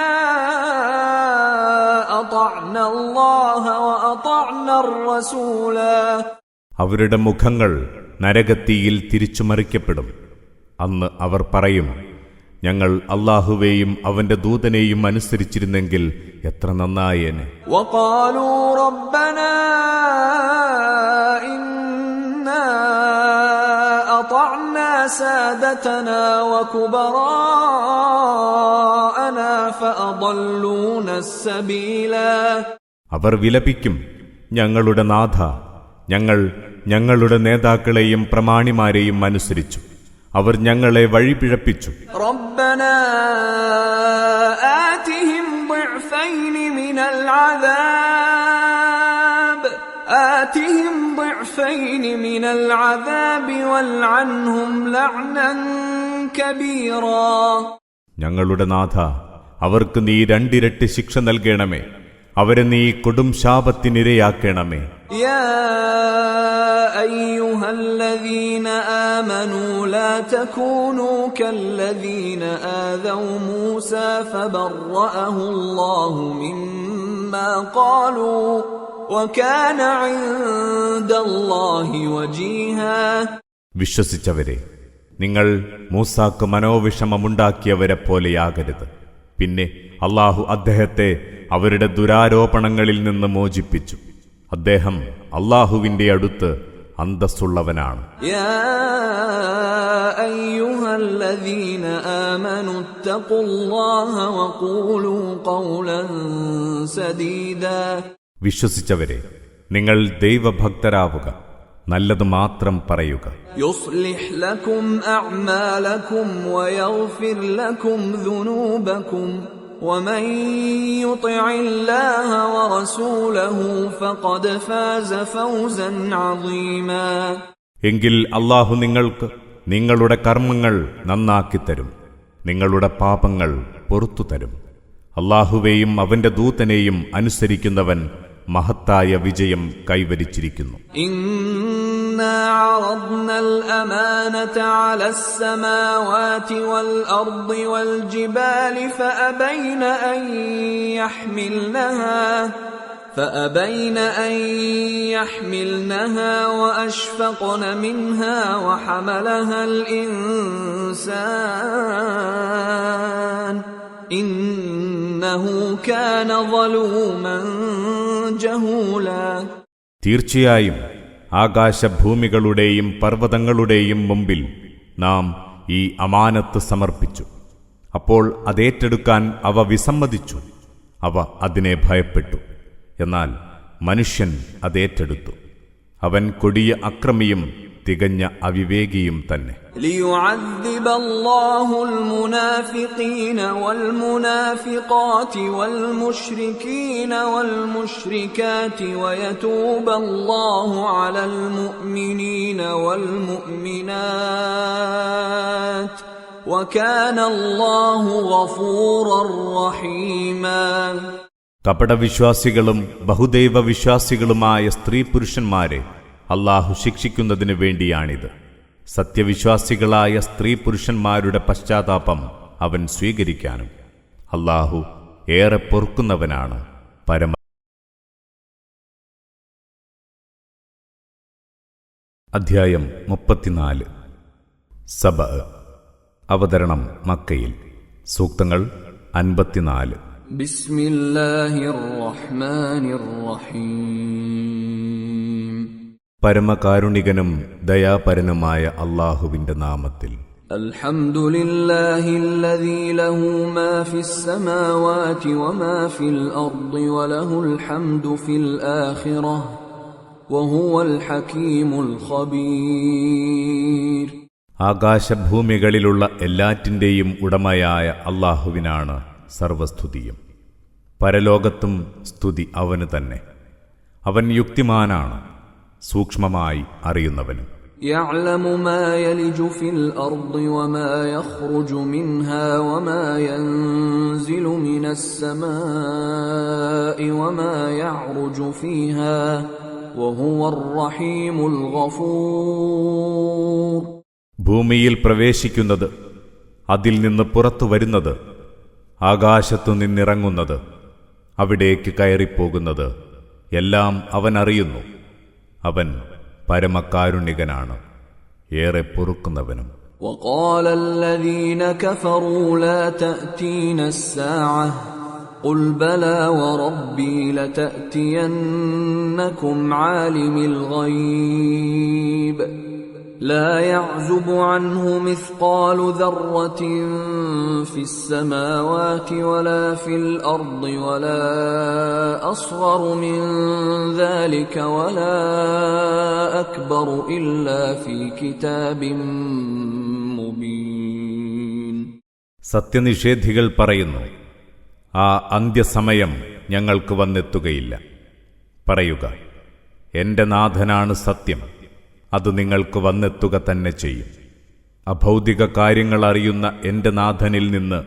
അതഅന അല്ലാഹ വഅതഅന അർ-റസൂലാ. അവരുടെ മുഖങ്ങൾ നരകത്തീയിൽ തിരിച്ചുമറിക്കപ്പെടും. അന്ന് അവർ പറയും, ഞങ്ങൾ അല്ലാഹുവേയും അവന്റെ ദൂതനെയും അനുസരിച്ചിരുന്നെങ്കിൽ എത്ര നന്നായേനെ. വഖാലൂ റബ്ബനാ ഇന്നാ അതഅനാ സാദതനാ വകുബറാഅനാ ഫഅദല്ലൂന അസ്സബീലാ. അവർ വിലപിക്കും, ഞങ്ങളുടെ നാഥ, ഞങ്ങൾ ഞങ്ങളുടെ നേതാക്കളെയും പ്രമാണിമാരെയും അനുസരിച്ചു, അവർ ഞങ്ങളെ വഴിപിഴപ്പിച്ചു. റബ്ബനാ ആതിഹിം ضعفين من العذاب والعنهم لعنا كبيرا. ഞങ്ങളുടെ നാഥ, അവർക്ക് നീ രണ്ടിരട്ടി ശിക്ഷ നൽകണമേ, അവരെ നീ കൊടും ശാപത്തിനിരയാക്കണമേ. യാ അയ്യുഹല്ലദീന ആമനൂ ലാ തകൂനൂ കല്ലദീന ആദൗ മൂസാ ഫബറഅഹു അല്ലാഹു മിമ്മാ ഖാലൂ വകാന ഇൻദല്ലാഹി വജീഹാ. വിശ്വസിച്ചവരെ, നിങ്ങൾ മൂസാക്ക് മനോവിഷമമുണ്ടാക്കിയവരെ പോലെയാകരുത്. പിന്നെ അല്ലാഹു അദ്ദേഹത്തെ അവരുടെ ദുരാരോപണങ്ങളിൽ നിന്ന് മോചിപ്പിച്ചു. അദ്ദേഹം അല്ലാഹുവിന്റെ അടുത്ത് അന്തസ്സുള്ളവനാണ്. യാ അയ്യുഹല്ലദീന ആമനൂ തഖുല്ലാഹ വഖൂലൂ ഖൗലൻ സദീദാ. വിശ്വസിച്ചവരെ, നിങ്ങൾ ദൈവഭക്തരാവുക, നല്ലത് മാത്രം പറയുക. യുസ്ലിഹ് ലക്കും അഅ്മാലക്കും വയഗ്ഫിർ ലക്കും ദുനൂബക്കും ومن يطع الله ورسوله فقد فاز فوزا عظيما. എങ്കിൽ അല്ലാഹു നിങ്ങൾക്ക് നിങ്ങളുടെ കർമ്മങ്ങൾ നന്നാക്കിത്തരും, നിങ്ങളുടെ പാപങ്ങൾ പൊറുത്തുതരും. അല്ലാഹുവേയും അവന്റെ ദൂതനെയും അനുസരിക്കുന്നവൻ മഹത്തായ വിജയം കൈവരിച്ചിരിക്കുന്നു. إنا عرضنا الأمانة على السماوات والأرض والجبال فأبين أن يحملنها وأشفقن منها وحملها الإنسان إنه كان ظلوما جهولا. തീർച്ചയായും ആകാശഭൂമികളുടെയും പർവ്വതങ്ങളുടെയും മുമ്പിൽ നാം ഈ അമാനത്ത് സമർപ്പിച്ചു. അപ്പോൾ അതേറ്റെടുക്കാൻ അവ വിസമ്മതിച്ചു. അവ അതിനെ ഭയപ്പെട്ടു. എന്നാൽ മനുഷ്യൻ അതേറ്റെടുത്തു. അവൻ കൊടിയ അക്രമിയും തികഞ്ഞ അവിവേകിയും തന്നെ. ليعذب الله المنافقين والمنافقات والمشركين والمشركات ويتوب الله على المؤمنين والمؤمنات وكان الله غفورا رحيما. കപടവിശ്വാസികളും ബഹുദൈവ വിശ്വാസികളുമായ സ്ത്രീ പുരുഷന്മാരെ അല്ലാഹു ശിക്ഷിക്കുന്നതിനു വേണ്ടിയാണിത്. സത്യവിശ്വാസികളായ സ്ത്രീ പുരുഷന്മാരുടെ പശ്ചാത്താപം അവൻ സ്വീകരിക്കാനും അല്ലാഹു ഏറെ പൊറുക്കുന്നവനാണ്, പരമ. അധ്യായം 34. സബ. അവതരണം മക്കയിൽ. സൂക്തങ്ങൾ 54. ബിസ്മില്ലാഹിർ റഹ്മാനിർ റഹീം. പരമകാരുണികനും ദയാപരനുമായ അല്ലാഹുവിന്റെ നാമത്തിൽ. അൽഹംദുലില്ലാഹില്ലദീ ലഹു മാ ഫിസ് സമാവാതി വമാ ഫിൽ അർദി വലഹുൽ ഹംദു ഫിൽ ആഖിറഹ് വഹുവൽ ഹകീമുൽ ഖബീർ. ആകാശഭൂമികളിലുള്ള എല്ലാറ്റിൻ്റെയും ഉടമയായ അല്ലാഹുവിനാണ് സർവസ്തുതിയും. പരലോകത്തും സ്തുതി അവന് തന്നെ. അവൻ യുക്തിമാനാണ്, സൂക്ഷ്മമായി അറിയുന്നവനും. യഅലമു മാ യലിജു ഫിൽ അർദി വമാ യഖ്റുജു മിൻഹാ വമാ യൻസിലു മിനസ് സമാഇ വമാ യഅ്റുജു ഫീഹാ വഹുവർ റഹീമുൽ ഗഫൂർ. ഭൂമിയിൽ പ്രവേശിക്കുന്നത്, അതിൽ നിന്ന് പുറത്തു വരുന്നത്, ആകാശത്തു നിന്നിറങ്ങുന്നത്, അവിടേക്ക് കയറിപ്പോകുന്നത് എല്ലാം അവൻ അറിയുന്നു. അവൻ പരമകാരുണികനാണ്, ഏറെ പൊറുക്കുന്നവനും. وقال الذين كفروا لا تأتينا الساعة قل بلى وربي لتأتينكم عالم الغيب لا يعزب عنه مثقال ذرة في السماوات ولا في الأرض ولا أصغر من ذلك ولا أكبر إلا في كتاب مبين. സത്യനിഷേധികൾ പറയുന്നു, ആ അന്ത്യസമയം ഞങ്ങൾക്ക് വന്നെത്തുകയില്ല. പറയുക, എന്റെ നാഥനാണ് സത്യം, അത് നിങ്ങൾക്ക് വന്നെത്തുക തന്നെ ചെയ്യും. അഭൗതിക കാര്യങ്ങൾ അറിയുന്ന എന്റെ നാഥനിൽ നിന്ന്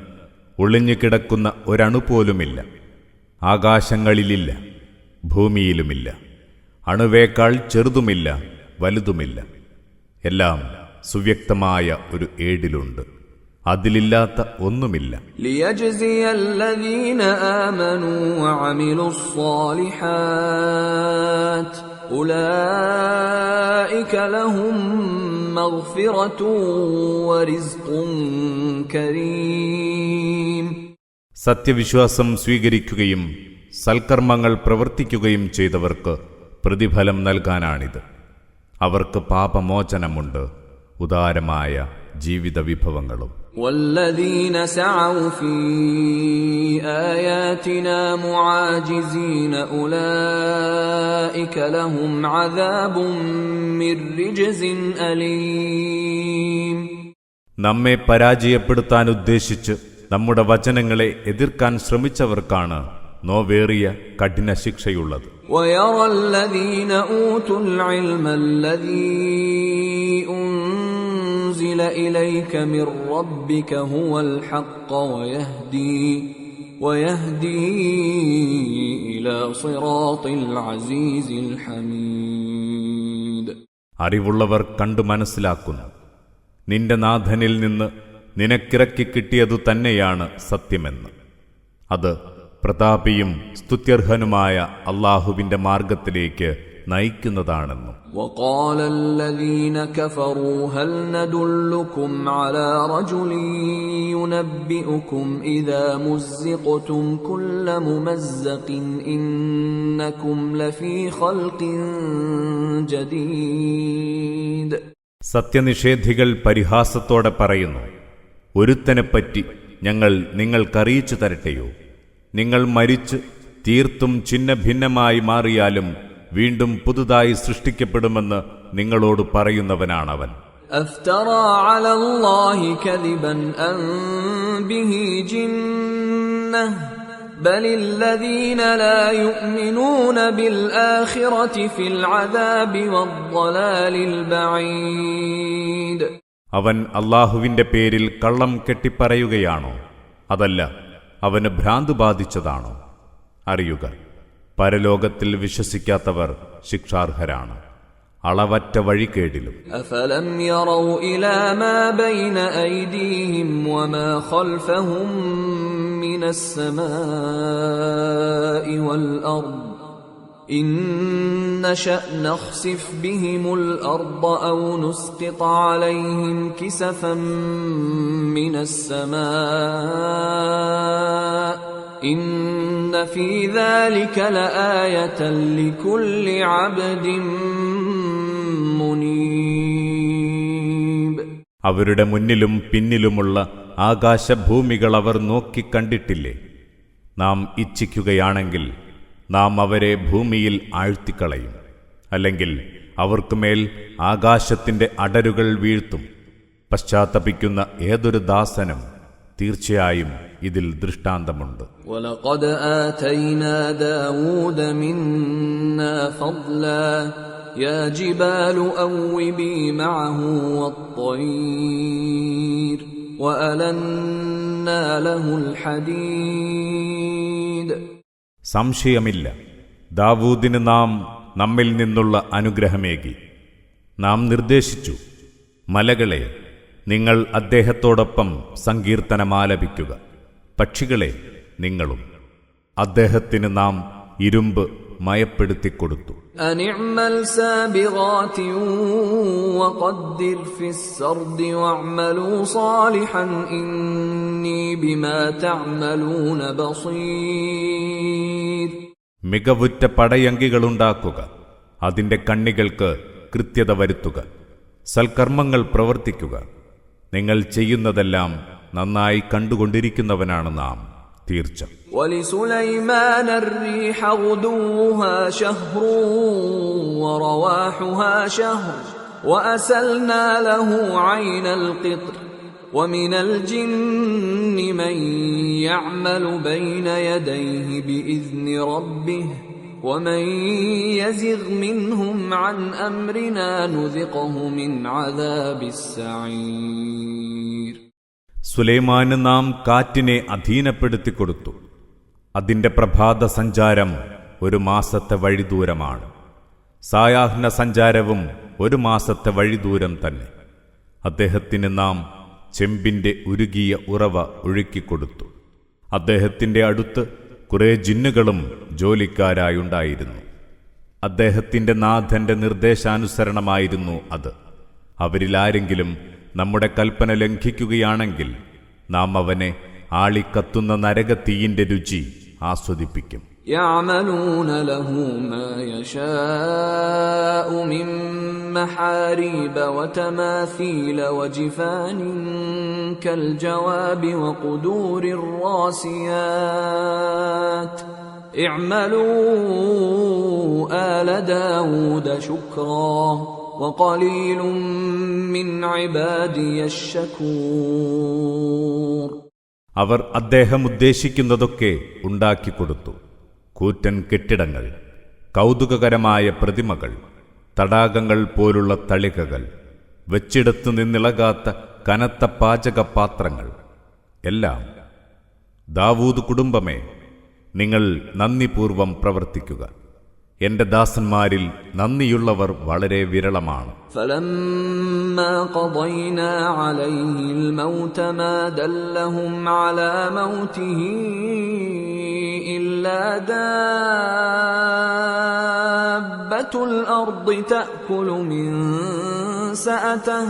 ഒളിഞ്ഞുകിടക്കുന്ന ഒരണുപോലുമില്ല. ആകാശങ്ങളിലില്ല, ഭൂമിയിലുമില്ല. അണുവേക്കാൾ ചെറുതുമില്ല, വലുതുമില്ല. എല്ലാം സുവ്യക്തമായ ഒരു ഏടിലുണ്ട്, അതിലില്ലാത്ത ഒന്നുമില്ല. ലിയജ്സിയല്ലദീന ആമനൂ വഅമിലുസ് സ്വാലിഹാത്ത് ഉലൈക ലഹും മഗ്ഫിറത്തുൻ വറിസ്ഖുൻ കരീം. സത്യവിശ്വാസം സ്വീകരിക്കുകയും സൽക്കർമ്മങ്ങൾ പ്രവർത്തിക്കുകയും ചെയ്തവർക്ക് പ്രതിഫലം നൽകാനാണിത്. അവർക്ക് പാപമോചനമുണ്ട്, ഉദാരമായ ജീവിത വിഭവങ്ങളും. വല്ലദീന സഅഉ ഫീ ആയാതിനാ മുആജിസീന ഉലൈക ലഹും അദാബും മിർ റിജ്സിൻ അലീം. നമ്മെ പരാജയപ്പെടുത്താൻ ഉദ്ദേശിച്ച് നമ്മുടെ വചനങ്ങളെ എതിർക്കാൻ ശ്രമിച്ചവർക്കാണ് നോവേറിയ കഠിന ശിക്ഷയുള്ളത്. വയറല്ലദീന ഊതുൽ ഇൽമല്ലദീ أنزل إليك من ربك هو الحق ويهدي إلى صراط العزيز الحميد. അറിവുള്ളവർ കണ്ടു മനസ്സിലാക്കുന്നു, നിന്റെ നാഥനിൽ നിന്ന് നിനക്കിറക്കി കിട്ടിയതു തന്നെയാണ് സത്യമെന്ന്. അത് പ്രതാപിയും സ്തുത്യർഹനുമായ അല്ലാഹുവിന്റെ മാർഗത്തിലേക്ക് നയിക്കുന്നതാണെന്നും. وقال الذين كفروا هل ندلكم على رجل ينبئكم إذا مزقتم كل ممزق إنكم لفي خلق جديد. സത്യനിഷേധികൾ പരിഹാസത്തോടെ പറയുന്നു, ഒരുത്തനെപ്പറ്റി ഞങ്ങൾ നിങ്ങൾക്കറിയിച്ചു തരട്ടെയോ? നിങ്ങൾ മരിച്ച് തീർത്തും ഛിന്ന ഭിന്നമായി മാറിയാലും വീണ്ടും പുതുതായി സൃഷ്ടിക്കപ്പെടുമെന്ന് നിങ്ങളോട് പറയുന്നവനാണവൻ. അഫ്തറാ അലല്ലാഹി കദിബൻ അൻ ബിഹി ജിന്നഹ് ബലില്ലദീന ലാ യുഅ്മിനൂന ബിൽ ആഖിറതി ഫിൽ അദാബി വദ്ദലാലിൽ ബഈദ്. അവൻ അല്ലാഹുവിന്റെ പേരിൽ കള്ളം കെട്ടിപ്പറയുകയാണോ? അതല്ല, അവന് ഭ്രാന്ത് ബാധിച്ചതാണോ? അറിയുക, പരലോകത്തിൽ വിശ്വസിക്കാത്തവർ ശിക്ഷാർഹരാണ്. അളവറ്റ വഴികേടിലും. أفلم يروا إلى ما بين أيديهم وما خلفهم من السماء والأرض إن نشأ نخسف بهم الأرض أو نسقط عليهم كسفا من السماء إن في ذلك لآية لكل عبد منيب. അവരുടെ മുന്നിലും പിന്നിലുമുള്ള ആകാശഭൂമികൾ അവർ നോക്കിക്കണ്ടിട്ടില്ലേ? നാം ഇച്ഛിക്കുകയാണെങ്കിൽ നാം അവരെ ഭൂമിയിൽ ആഴ്ത്തിക്കളയും, അല്ലെങ്കിൽ അവർക്കുമേൽ ആകാശത്തിന്റെ അടരുകൾ വീഴ്ത്തും. പശ്ചാത്തപിക്കുന്ന ഏതൊരു ദാസനും തീർച്ചയായും ഇതിൽ ദൃഷ്ടാന്തമുണ്ട്. وَلَقَدْ آتَيْنَا دَاوُودَ مِنَّا فَضْلًا يَا جِبَالُ أَوِّبِي مَعَهُ وَالطَّيْرَ وَأَلَنَّا لَهُ الْحَدِيدَ. സംശയമില്ല, ദാവൂദിന് നാം നമ്മിൽ നിന്നുള്ള അനുഗ്രഹമേകി. നാം നിർദ്ദേശിച്ചു, മലകളെ നിങ്ങൾ അദ്ദേഹത്തോടൊപ്പം സങ്കീർത്തനമാലപിക്കുക, പക്ഷികളെ നിങ്ങളും. അദ്ദേഹത്തിന് നാം ഇരുമ്പ് മയപ്പെടുത്തിക്കൊടുത്തു. അനിഅ്മൽ സാബിഗാതി വഖദ്ദിർ ഫിസ്സർദി വഅ്മലൂ സാലിഹൻ ഇന്നി ബിമാ തഅ്മലൂന ബസീർ. മികവുറ്റ പടയങ്കികളുണ്ടാക്കുക, അതിന്റെ കണ്ണികൾക്ക് കൃത്യത വരുത്തുക, സൽക്കർമ്മങ്ങൾ പ്രവർത്തിക്കുക. നിങ്ങൾ ചെയ്യുന്നതെല്ലാം നന്നായി കണ്ടുകൊണ്ടിരിക്കുന്നവനാണ് നാം, തീർച്ച. وَلِسُلَيْمَانَ الرِّيحَ غُدُوُّهَا شَهْرٌ وَرَوَاحُهَا شَهْرٌ وَأَسَلْنَا لَهُ عَيْنَ الْقِطْرِ وَمِنَ الْجِنِّ مَن يَعْمَلُ بَيْنَ يَدَيْهِ بِإِذْنِ رَبِّهِ وَمَن يَزِغْ مِنْهُمْ عَنْ أَمْرِنَا نُذِقْهُ مِنْ عَذَابِ السَّعِيرِ. സുലൈമാന് നാം കാറ്റിനെ അധീനപ്പെടുത്തിക്കൊടുത്തു. അതിന്റെ പ്രഭാത സഞ്ചാരം 1 മാസത്തെ വഴിദൂരമാണ്. സായാഹ്ന സഞ്ചാരവും 1 മാസത്തെ വഴിദൂരം തന്നെ. അദ്ദേഹത്തിന് നാം ചെമ്പിന്റെ ഉരുകിയ ഉറവ ഒഴുക്കിക്കൊടുത്തു. അദ്ദേഹത്തിന്റെ അടുത്ത് കുറെ ജിന്നുകളും ജോലിക്കാരായുണ്ടായിരുന്നു. അദ്ദേഹത്തിന്റെ നാഥന്റെ നിർദ്ദേശാനുസരണമായിരുന്നു അത്. അവരിലാരെങ്കിലും നമ്മുടെ കൽപ്പന ലംഘിക്കുകയാണെങ്കിൽ നാം അവനെ ആളിക്കത്തുന്ന നരകത്തീയിന്റെ രുചി ആസ്വദിപ്പിക്കും. يعملون له ما يشاء من محاريب وتماثيل وجفان كالجواب وقدور الراسيات اعملوا آل داود شكرا وقليل من عبادي الشكور. അവർ അദ്ദേഹം ഉദ്ദേശിക്കുന്നതൊക്കെ ഉണ്ടാക്കിക്കൊടുത്തു. കൂറ്റൻ കെട്ടിടങ്ങൾ, കൗതുകകരമായ പ്രതിമകൾ, തടാകങ്ങൾ പോലുള്ള തളികകൾ, വെച്ചിടത്തു നിന്നിളകാത്ത കനത്ത പാചകപാത്രങ്ങൾ എല്ലാം. ദാവൂദ് കുടുംബമേ, നിങ്ങൾ നന്ദിപൂർവം പ്രവർത്തിക്കുക. എന്റെ ദാസന്മാരിൽ നന്ദിയുള്ളവർ വളരെ വിരളമാണ്. فَلَمَّا قَضَيْنَا عَلَيْهِ الْمَوْتَ مَا دَلَّهُمْ عَلَى مَوْتِهِ إِلَّا دَابَّةُ الْأَرْضِ تَأْكُلُ مِنْ سَأَتَهُ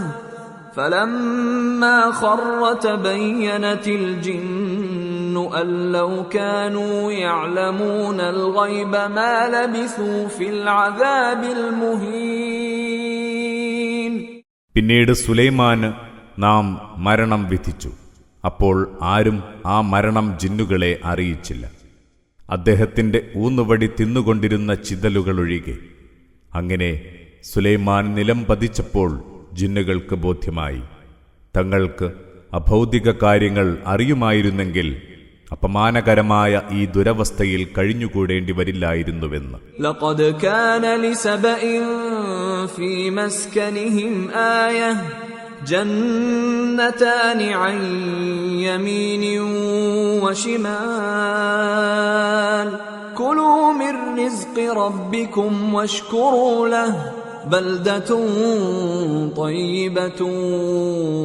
فَلَمَّا خَرَّ تَبَيَّنَتِ الْجِنُّ أَن لَّوْ كَانُوا يَعْلَمُونَ الْغَيْبَ مَا لَبِثُوا فِي الْعَذَابِ الْمُهِينِ. പിന്നീട് സുലൈമാന് നാം മരണം വിധിച്ചു. അപ്പോൾ ആരും ആ മരണം ജിന്നുകളെ അറിയിച്ചില്ല, അദ്ദേഹത്തിന്റെ ഊന്നുവടി തിന്നുകൊണ്ടിരുന്ന ചിതലുകളൊഴികെ. അങ്ങനെ സുലൈമാൻ നിലം പതിച്ചപ്പോൾ ജിന്നുകൾക്ക് ബോധ്യമായി, തങ്ങൾക്ക് അഭൗതിക കാര്യങ്ങൾ അറിയുമായിരുന്നെങ്കിൽ അപമാനകരമായ ഈ ദുരവസ്ഥയിൽ കഴിഞ്ഞുകൂടേണ്ടി വരില്ലായിരുന്നുവെന്ന്. لقد كان لسبإ في مسكنهم آية جنتان عن يمين وشمال كلوا من رزق ربكم واشكروا له بلدة طيبة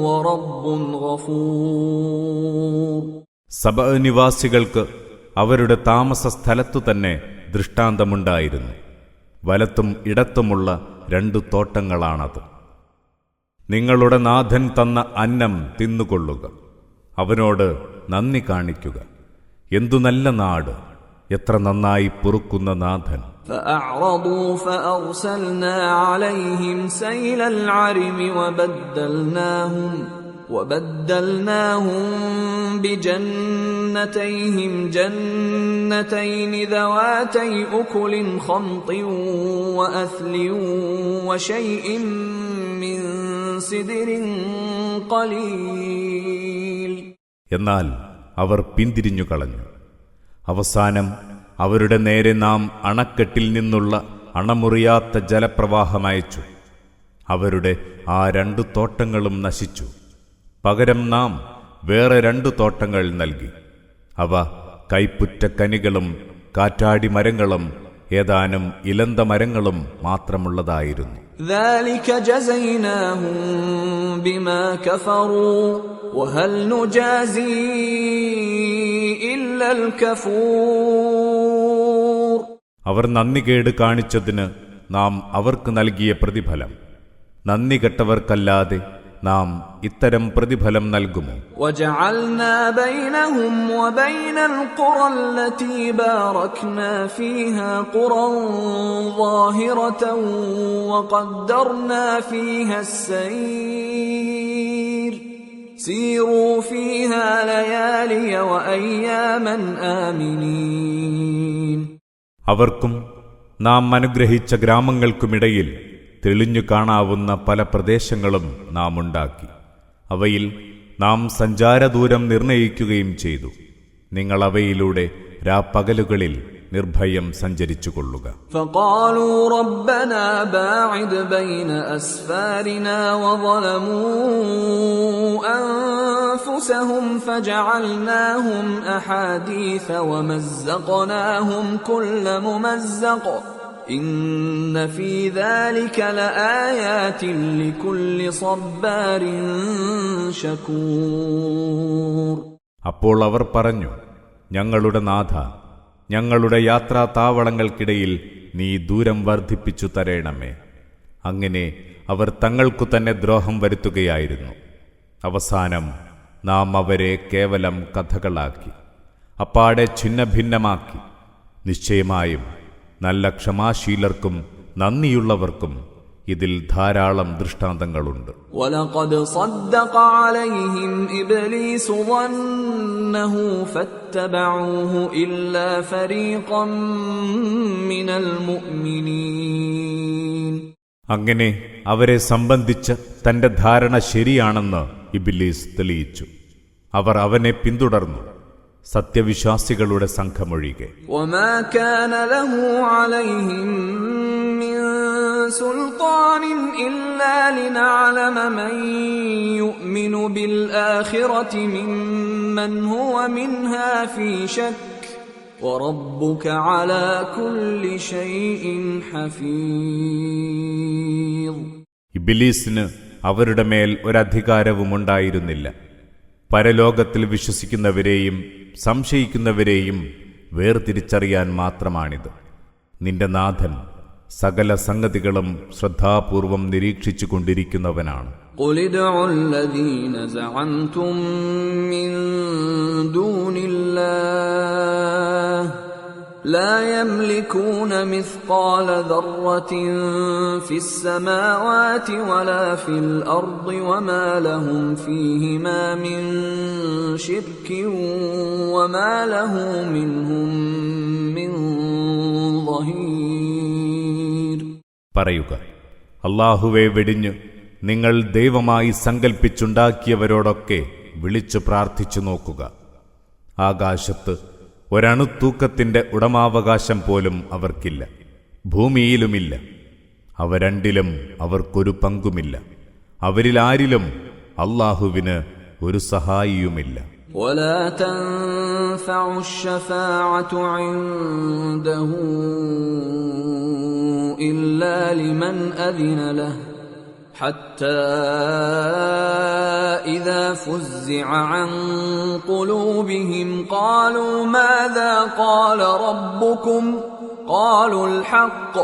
ورب غفور. സബഅ നിവാസികൾക്ക് അവരുടെ താമസ സ്ഥലത്തു തന്നെ ദൃഷ്ടാന്തമുണ്ടായിരുന്നു. വലത്തും ഇടത്തുമുള്ള 2 തോട്ടങ്ങളാണത്. നിങ്ങളുടെ നാഥൻ തന്ന അന്നം തിന്നുകൊള്ളുക, അവനോട് നന്ദി കാണിക്കുക. എന്തു നല്ല നാട്, എത്ര നന്നായി പൊറുക്കുന്ന നാഥൻ. فأعرضوا فأرسلنا عليهم سيل العرم وبدلناهم بجنتيهم جنتين ذواتي أكل خمط وأثل وشيء من സിദ്ർ ഖലീൽ. എന്നാൽ അവർ പിന്തിരിഞ്ഞു കളഞ്ഞു. അവസാനം അവരുടെ നേരെ നാം അണക്കെട്ടിൽ നിന്നുള്ള അണമുറിയാത്ത ജലപ്രവാഹമയച്ചു. അവരുടെ ആ 2 തോട്ടങ്ങളും നശിച്ചു. പകരം നാം വേറെ 2 തോട്ടങ്ങൾ നൽകി. അവ കൈപ്പുറ്റ കനികളും കാറ്റാടി മരങ്ങളും ഏതാനും ഇലന്ത മരങ്ങളും മാത്രമുള്ളതായിരുന്നു. ذلك جزيناهم بما كفروا وهل نجازي إلا الكفور. അവർ നന്ദികേട് കാണിച്ചതിന് നാം അവർക്ക് നൽകിയ പ്രതിഫലം. നന്ദി കെട്ടവർക്കല്ലാതെ നാം ഇത്തരം പ്രതിഫലം നൽകുമോ? وجعلنا بينهم وبين القرى التي باركنا فيها قرى ظاهرة وقدرنا فيها السير سيروا فيها ليالي وأياما آمنين. അവർക്കും നാം അനുഗ്രഹിച്ച ഗ്രാമങ്ങൾക്കുമിടയിൽ തെളിഞ്ഞു കാണാവുന്ന പല പ്രദേശങ്ങളും നാം ഉണ്ടാക്കി. അവയിൽ നാം സഞ്ചാരദൂരം നിർണയിക്കുകയും ചെയ്തു. നിങ്ങൾ അവയിലൂടെ രാപ്പകലുകളിൽ നിർഭയം സഞ്ചരിച്ചുകൊള്ളുക. فقالوا ربنا باعد بين أسفارنا وظلموا أنفسهم فجعلناهم أحاديث ومزقناهم كل ممزق إن في ذلك لآيات لكل صبار شكور. അപ്പോൾ അവർ പറഞ്ഞു, ഞങ്ങളുടെ നാഥ, ഞങ്ങളുടെ യാത്രാ താവളങ്ങൾക്കിടയിൽ നീ ദൂരം വർദ്ധിപ്പിച്ചു തരേണമേ. അങ്ങനെ അവർ തങ്ങൾക്കു തന്നെ ദ്രോഹം വരുത്തുകയായിരുന്നു. അവസാനം നാം അവരെ കേവലം കഥകളാക്കി, അപ്പാടെ ഛിന്നഭിന്നമാക്കി. നിശ്ചയമായും നല്ല ക്ഷമാശീലർക്കും നന്ദിയുള്ളവർക്കും ഇതിൽ ധാരാളം ദൃഷ്ടാന്തങ്ങളുണ്ട്. وَلَقَدْ صَدَّقَ عَلَيْهِمْ إِبْلِيسُ ظَنَّهُ فَاتَّبَعُوهُ إِلَّا فَرِيقًا مِنَ الْمُؤْمِنِينَ. അങ്ങനെ അവരെ സംബന്ധിച്ച് തന്റെ ധാരണ ശരിയാണെന്ന് ഇബ്ലീസ് തെളിയിച്ചു. അവർ അവനെ പിന്തുടർന്നു, സത്യവിശ്വാസികളുടെ സംഘമൊഴികെ. وَمَا كَانَ لَهُ عَلَيْهِمْ مِنْ سُلْطَانٍ إِلَّا لِنَعْلَمَ مَنْ يُؤْمِنُ بِالْآخِرَةِ مِمَّنْ هُوَ مِنْهَا فِي شَكٍّ وَرَبُّكَ عَلَى كُلِّ شَيْءٍ حَفِيظٌ. ഇബ്ലീസിന് അവരുടെ മേൽ ഒരധികാരവുമുണ്ടായിരുന്നില്ല. പരലോകത്തിൽ വിശ്വസിക്കുന്നവരെയും സംശയിക്കുന്നവരെയും വേർതിരിച്ചറിയാൻ മാത്രമാണിത്. നിന്റെ നാഥൻ സകല സംഗതികളും ശ്രദ്ധാപൂർവം നിരീക്ഷിച്ചു കൊണ്ടിരിക്കുന്നവനാണ്. قُلِ ادْعُوا الَّذِينَ زَعَمْتُم مِّن دُونِ اللَّهِ لَا يَمْلِكُونَ مِثْقَالَ ذَرَّةٍ فِي السَّمَاوَاتِ وَلَا فِي الْأَرْضِ وَمَا لَهُمْ فِيهِمَا مِن شِرْكٍ وَمَا لَهُ مِنْهُم مِّن ظَهِيرٍ. പറയുക, അല്ലാഹുവേ വെടിഞ്ഞ് നിങ്ങൾ ദൈവമായി സങ്കൽപ്പിച്ചുണ്ടാക്കിയവരോടൊക്കെ വിളിച്ചു പ്രാർത്ഥിച്ചു നോക്കുക. ആകാശത്ത് ഒരണുത്തൂക്കത്തിന്റെ ഉടമാവകാശം പോലും അവർക്കില്ല, ഭൂമിയിലുമില്ല. അവ രണ്ടിലും അവർക്കൊരു പങ്കുമില്ല. അവരിലാരിലും അല്ലാഹുവിന് ഒരു സഹായിയുമില്ല. ولا تنفع الشفاعة عنده إلا إلا لمن أذن له حتى إذا فزع عن قلوبهم قالوا ماذا قال ربكم قالوا الحق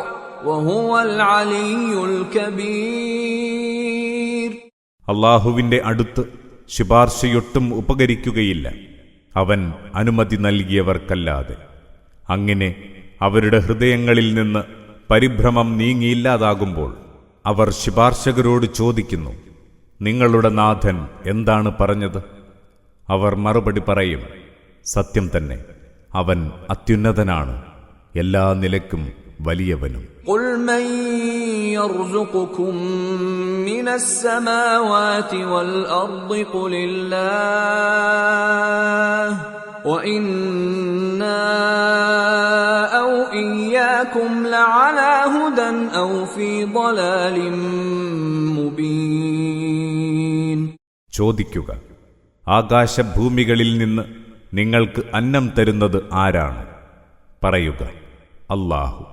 وهو العلي الكبير. അല്ലാഹുവിന്റെ അടുത്ത് ശുപാർശയൊട്ടും ഉപകരിക്കുകയില്ല അവൻ അനുമതി നൽകിയവർക്കല്ലാതെ. അങ്ങനെ അവരുടെ ഹൃദയങ്ങളിൽ നിന്ന് പരിഭ്രമം നീങ്ങിയില്ലാതാകുമ്പോൾ അവർ ശുപാർശകരോട് ചോദിക്കുന്നു, നിങ്ങളുടെ നാഥൻ എന്താണ് പറഞ്ഞത്? അവർ മറുപടി പറയും, സത്യം തന്നെ, അവൻ അത്യുന്നതനാണ്, എല്ലാ നിലക്കും വലിയവനും. قُلْ مَن يَرْزُقُكُم مِّنَ السَّمَاوَاتِ وَالْأَرْضِ قُلِ اللَّهُ وَإِنَّا أَوْ إِيَّاكُمْ لَعَلَى هُدًى أَوْ فِي ضَلَالٍ مُبِينٍ. ചോദിക്കുക, ആകാശഭൂമികളിൽ നിന്ന് നിങ്ങൾക്ക് അന്നം തരുന്നത് ആരാണ്? പറയുക, അല്ലാഹു.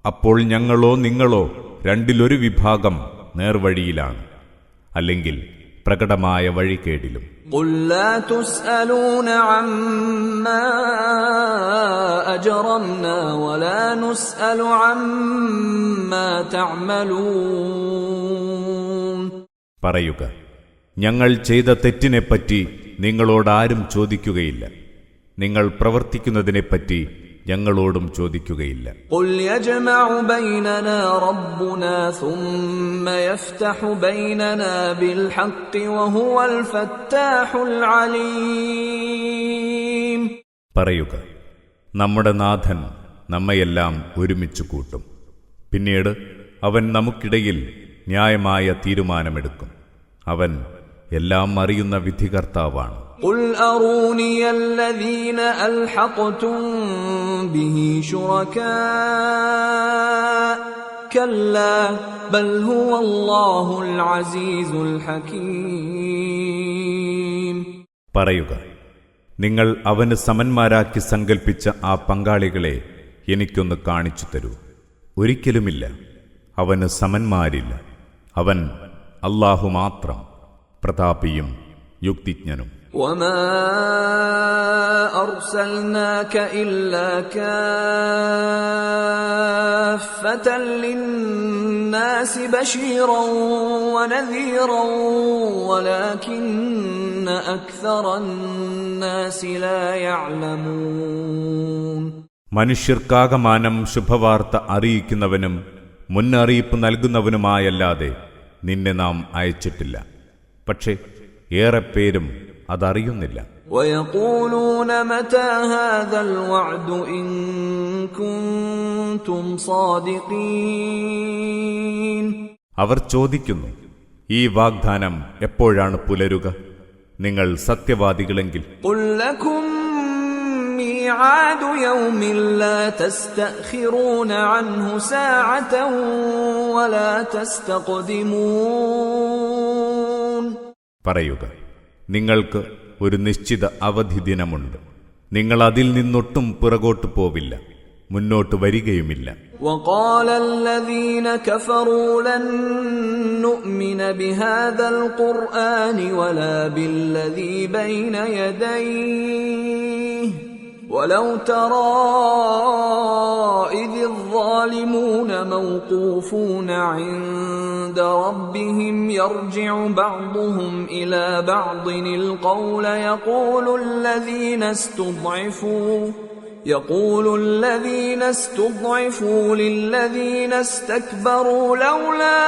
അപ്പോൾ ഞങ്ങളോ നിങ്ങളോ രണ്ടിലൊരു വിഭാഗം നേർവഴിയിലാണ്, അല്ലെങ്കിൽ പ്രകടമായ വഴികേടിലും. قُل لَّا تُسْأَلُونَ عَمَّا أَجْرَمْنَا وَلَا نُسْأَلُ عَمَّا تَعْمَلُونَ. പറയുക, ഞങ്ങൾ ചെയ്ത തെറ്റിനെപ്പറ്റി നിങ്ങളോടാരും ചോദിക്കുകയില്ല, നിങ്ങൾ പ്രവർത്തിക്കുന്നതിനെപ്പറ്റി ഞങ്ങളോടും ചോദിക്കുകയില്ല. قُلْ يَجْمَعُ بَيْنَنَا رَبُّنَا ثُمَّ يَفْتَحُ بَيْنَنَا بِالْحَقِّ وَهُوَ الْفَتَّاحُ الْعَلِيمُ. പറയുക, നമ്മുടെ നാഥൻ നമ്മയെല്ലാം ഒരുമിച്ചു കൂട്ടും, പിന്നീട് അവൻ നമുക്കിടയിൽ ന്യായമായ തീരുമാനമെടുക്കും, അവൻ എല്ലാം അറിയുന്ന വിധികർത്താവാണ്. قُلْ أَرُونِيَ الَّذِينَ أَلْحَقْتُم بِهِ شُرَكَاءَ كَلَّا بَلْ هُوَ اللَّهُ الْعَزِيزُ الْحَكِيمُ. പറയുക, നിങ്ങൾ അവന് സമന്മാരാക്കി സങ്കൽപ്പിച്ച ആ പങ്കാളികളെ എനിക്കൊന്ന് കാണിച്ചു തരൂ. ഒരിക്കലുമില്ല, അവന് സമന്മാരില്ല, അവൻ അല്ലാഹു മാത്രം, പ്രതാപിയും യുക്തിജ്ഞനും. وَمَا أَرْسَلْنَاكَ إِلَّا كَافَّةً لِلنَّاسِ بَشِيرًا وَنَذِيرًا وَلَكِنَّ أَكْثَرَ النَّاسِ لَا يَعْلَمُونَ. മനുഷ്യർക്കാകമാനം ശുഭവാർത്ത അറിയിക്കുന്നവനും മുന്നറിയിപ്പ് നൽകുന്നവനുമായല്ലാതെ നിന്നെ നാം അയച്ചിട്ടില്ല, പക്ഷേ ഏറെ പേരും അതറിയുന്നില്ല. وَيَقُولُونَ مَتَى هَذَا الْوَعْدُ إِن كُنتُمْ صَادِقِينَ. അവർ ചോദിക്കുന്നു, ഈ വാഗ്ദാനം എപ്പോഴാണ് പുലരുക? നിങ്ങൾ സത്യവാദികളെങ്കിൽ. قُل لَّكُم مِّيعَادُ يَوْمٍ لَّا تَسْتَأْخِرُونَ عَنْهُ سَاعَةً وَلَا تَسْتَقْدِمُونَ. പറയുക, നിങ്ങൾക്ക് ഒരു നിശ്ചിത അവധി ദിനമുണ്ട്, നിങ്ങൾ അതിൽ നിന്നൊട്ടും പുറകോട്ട് പോവില്ല, മുന്നോട്ട് വരികയുമില്ല. وقال الذين كفروا لن نؤمن بهذا القرآن ولا بالذي بين يديه ولو ترى إذ الظالمون موقوفون عند ربهم يرجع بعضهم إلى بعض القول يقول الذين استضعفوا للذين استكبروا لولا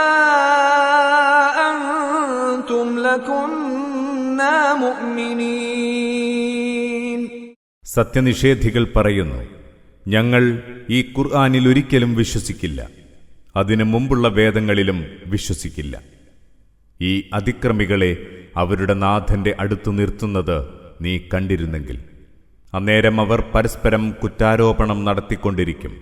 أنتم لكنا مؤمنين. സത്യനിഷേധികൾ പറയുന്നു, ഞങ്ങൾ ഈ ഖുർആനിൽ ഒരിക്കലും വിശ്വസിക്കില്ല, അതിനു മുമ്പുള്ള വേദങ്ങളിലും വിശ്വസിക്കില്ല. ഈ അതിക്രമികളെ അവരുടെ നാഥന്റെ അടുത്തു നിർത്തുന്നത് നീ കണ്ടിരുന്നെങ്കിൽ, അന്നേരം അവർ പരസ്പരം കുറ്റാരോപണം നടത്തിക്കൊണ്ടിരിക്കും.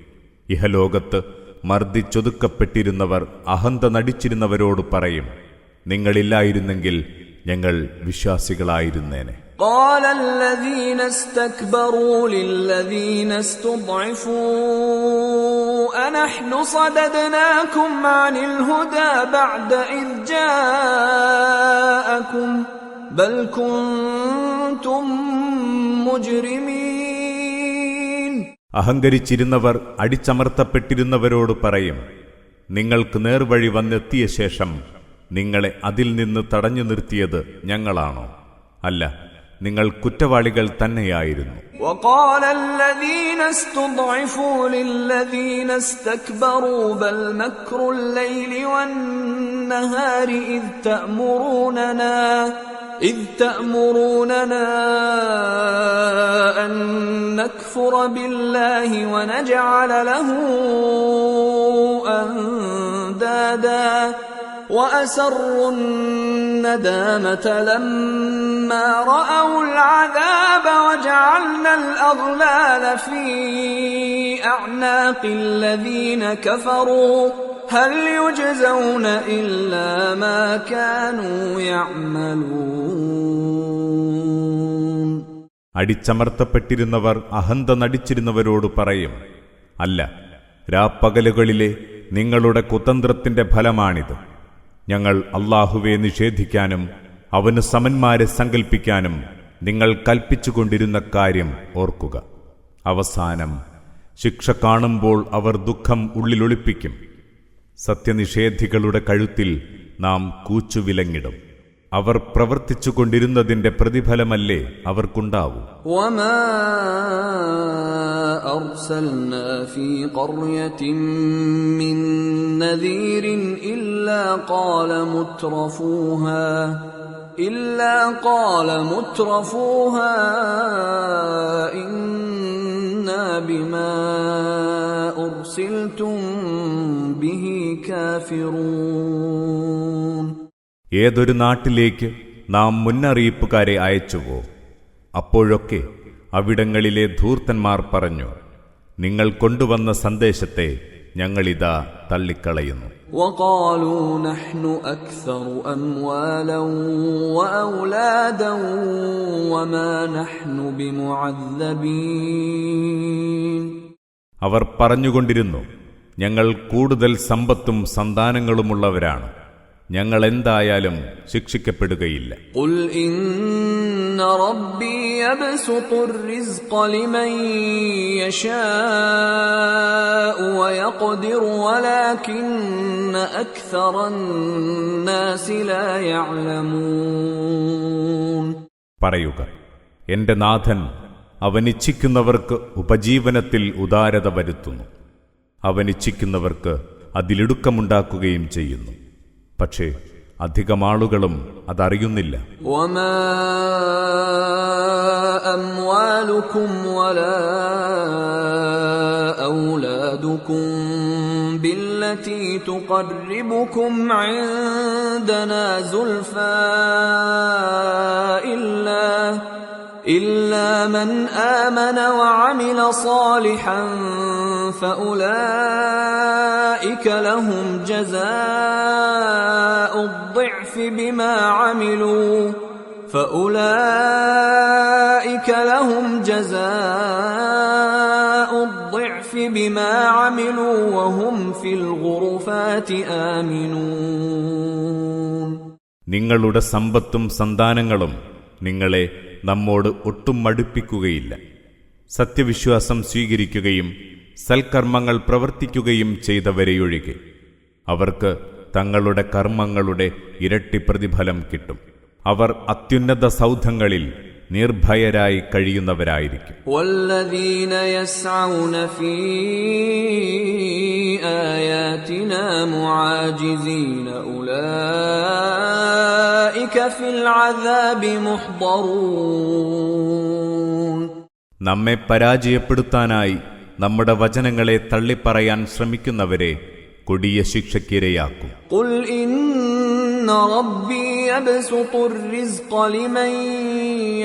ഇഹലോകത്ത് മർദ്ദിച്ചൊതുക്കപ്പെട്ടിരുന്നവർ അഹന്ത നടിച്ചിരുന്നവരോട് പറയും, നിങ്ങളില്ലായിരുന്നെങ്കിൽ ഞങ്ങൾ വിശ്വാസികളായിരുന്നേനെ. قال الذين استكبروا للذين استضعفوا أنحن صددناكم عن الهدى بعد إذ جاءكم بل كنتم مجرمين. അഹങ്കരിച്ചിരുന്നവർ അടിച്ചമർത്തപ്പെട്ടിരുന്നവരോട് പറയും, നിങ്ങൾക്ക് നേർവഴി വന്നെത്തിയ ശേഷം നിങ്ങളെ അതിൽ നിന്ന് തടഞ്ഞു നിർത്തിയത് ഞങ്ങളാണോ? അല്ല, നിങ്ങൾ കുറ്റവാളികൾ തന്നെയായിരുന്നു. وقال الذين استضعفوا للذين استكبروا بل مكر الليل والنهار إذ تأمروننا أن نكفر بالله ونجعل له أندادا وأسروا الندامة لما رأوا العذاب وجعلنا الأغلال في أعناق الذين كفروا هل يجزون إلا ما كانوا يعملون. അടിച്ചമർത്തപ്പെട്ടിരുന്നവർ അഹന്ത നടിച്ചിരുന്നവരോട് പറയും, അല്ല, രാപ്പകലുകളിലെ നിങ്ങളുടെ കുതന്ത്രത്തിന്റെ ഫലമാണിത്. ഞങ്ങൾ അല്ലാഹുവെ നിഷേധിക്കാനും അവന് സമന്മാരെ സങ്കൽപ്പിക്കാനും നിങ്ങൾ കൽപ്പിച്ചുകൊണ്ടിരുന്ന കാര്യം ഓർക്കുക. അവസാനം ശിക്ഷ കാണുമ്പോൾ അവർ ദുഃഖം ഉള്ളിലൊളിപ്പിക്കും. സത്യനിഷേധികളുടെ കഴുത്തിൽ നാം കൂച്ചുവിലങ്ങിടും. അവർ പ്രവർത്തിച്ചുകൊണ്ടിരുന്നതിന്റെ പ്രതിഫലമല്ലേ അവർക്കുണ്ടാവൂ. وما أرسلنا في قرية من نذير إلا قال مترفوها إنا بما أرسلتم به كافرون. ഏതൊരു നാട്ടിലേക്ക് നാം മുന്നറിയിപ്പുകാരെ അയച്ചുവോ, അപ്പോഴൊക്കെ അവിടങ്ങളിലെ ധൂർത്തന്മാർ പറഞ്ഞു, നിങ്ങൾ കൊണ്ടുവന്ന സന്ദേശത്തെ ഞങ്ങളിതാ തള്ളിക്കളയുന്നു. وقالوا نحن أكثر أموالا وأولادا وما نحن بمعذبين. അവർ പറഞ്ഞുകൊണ്ടിരുന്നു, ഞങ്ങൾ കൂടുതൽ സമ്പത്തും സന്താനങ്ങളുമുള്ളവരാണ്, ഞങ്ങൾ എന്തായാലും ശിക്ഷിക്കപ്പെടുകയില്ല. ഖുൽ ഇന്ന റബ്ബി യബ്സുതു الرزق لمن يشاء ويقدر ولكن أكثر الناس لا يعلمون. പറയുക, എന്റെ നാഥൻ അവനിച്ഛിക്കുന്നവർക്ക് ഉപജീവനത്തിൽ ഉദാരത വരുത്തുന്നു, അവനിച്ഛിക്കുന്നവർക്ക് അതിലിടുക്കമുണ്ടാക്കുകയും ചെയ്യുന്നു. പക്ഷേ അധികമാളുകളും അതറിയുന്നില്ല. വമാ അംവാലുകും വലാ ഔലാദുകും ബില്ലതി തുഖർരിബുകും ഇൻദനാ സുൽഫാ إلا من آمن وعمل صالحا فأولئك لهم جزاء الضعف بما عملوا وهم في الغرفات آمنون. നിങ്ങളുടെ സമ്പത്തും സന്താനങ്ങളും നിങ്ങളെ നമ്മോട് ഒട്ടും മടുപ്പിക്കുകയില്ല. സത്യവിശ്വാസം സ്വീകരിക്കുകയും സൽക്കർമ്മങ്ങൾ പ്രവർത്തിക്കുകയും ചെയ്തവരെയൊഴികെ അവർക്ക് തങ്ങളുടെ കർമ്മങ്ങളുടെ ഇരട്ടി പ്രതിഫലം കിട്ടും. അവർ അത്യുന്നത സൗധങ്ങളിൽ നിർഭയരായി കഴിയുന്നവരായിരിക്കും. വല്ലദീന യസ്ഔന ഫീ ആയാതിനാ മുആജിസീന ഉലൈക ഫിൽ അദാബി മുഹ്ദറൂൻ. നമ്മെ പരാജയപ്പെടുത്താനായി നമ്മുടെ വചനങ്ങളെ തള്ളിപ്പറയാൻ ശ്രമിക്കുന്നവരെ കൊടിയ ശിക്ഷയ്ക്കിരയാക്കും. ഖുൽ ഇന്ന റബ്ബി യബ്സുതു الرزق لمن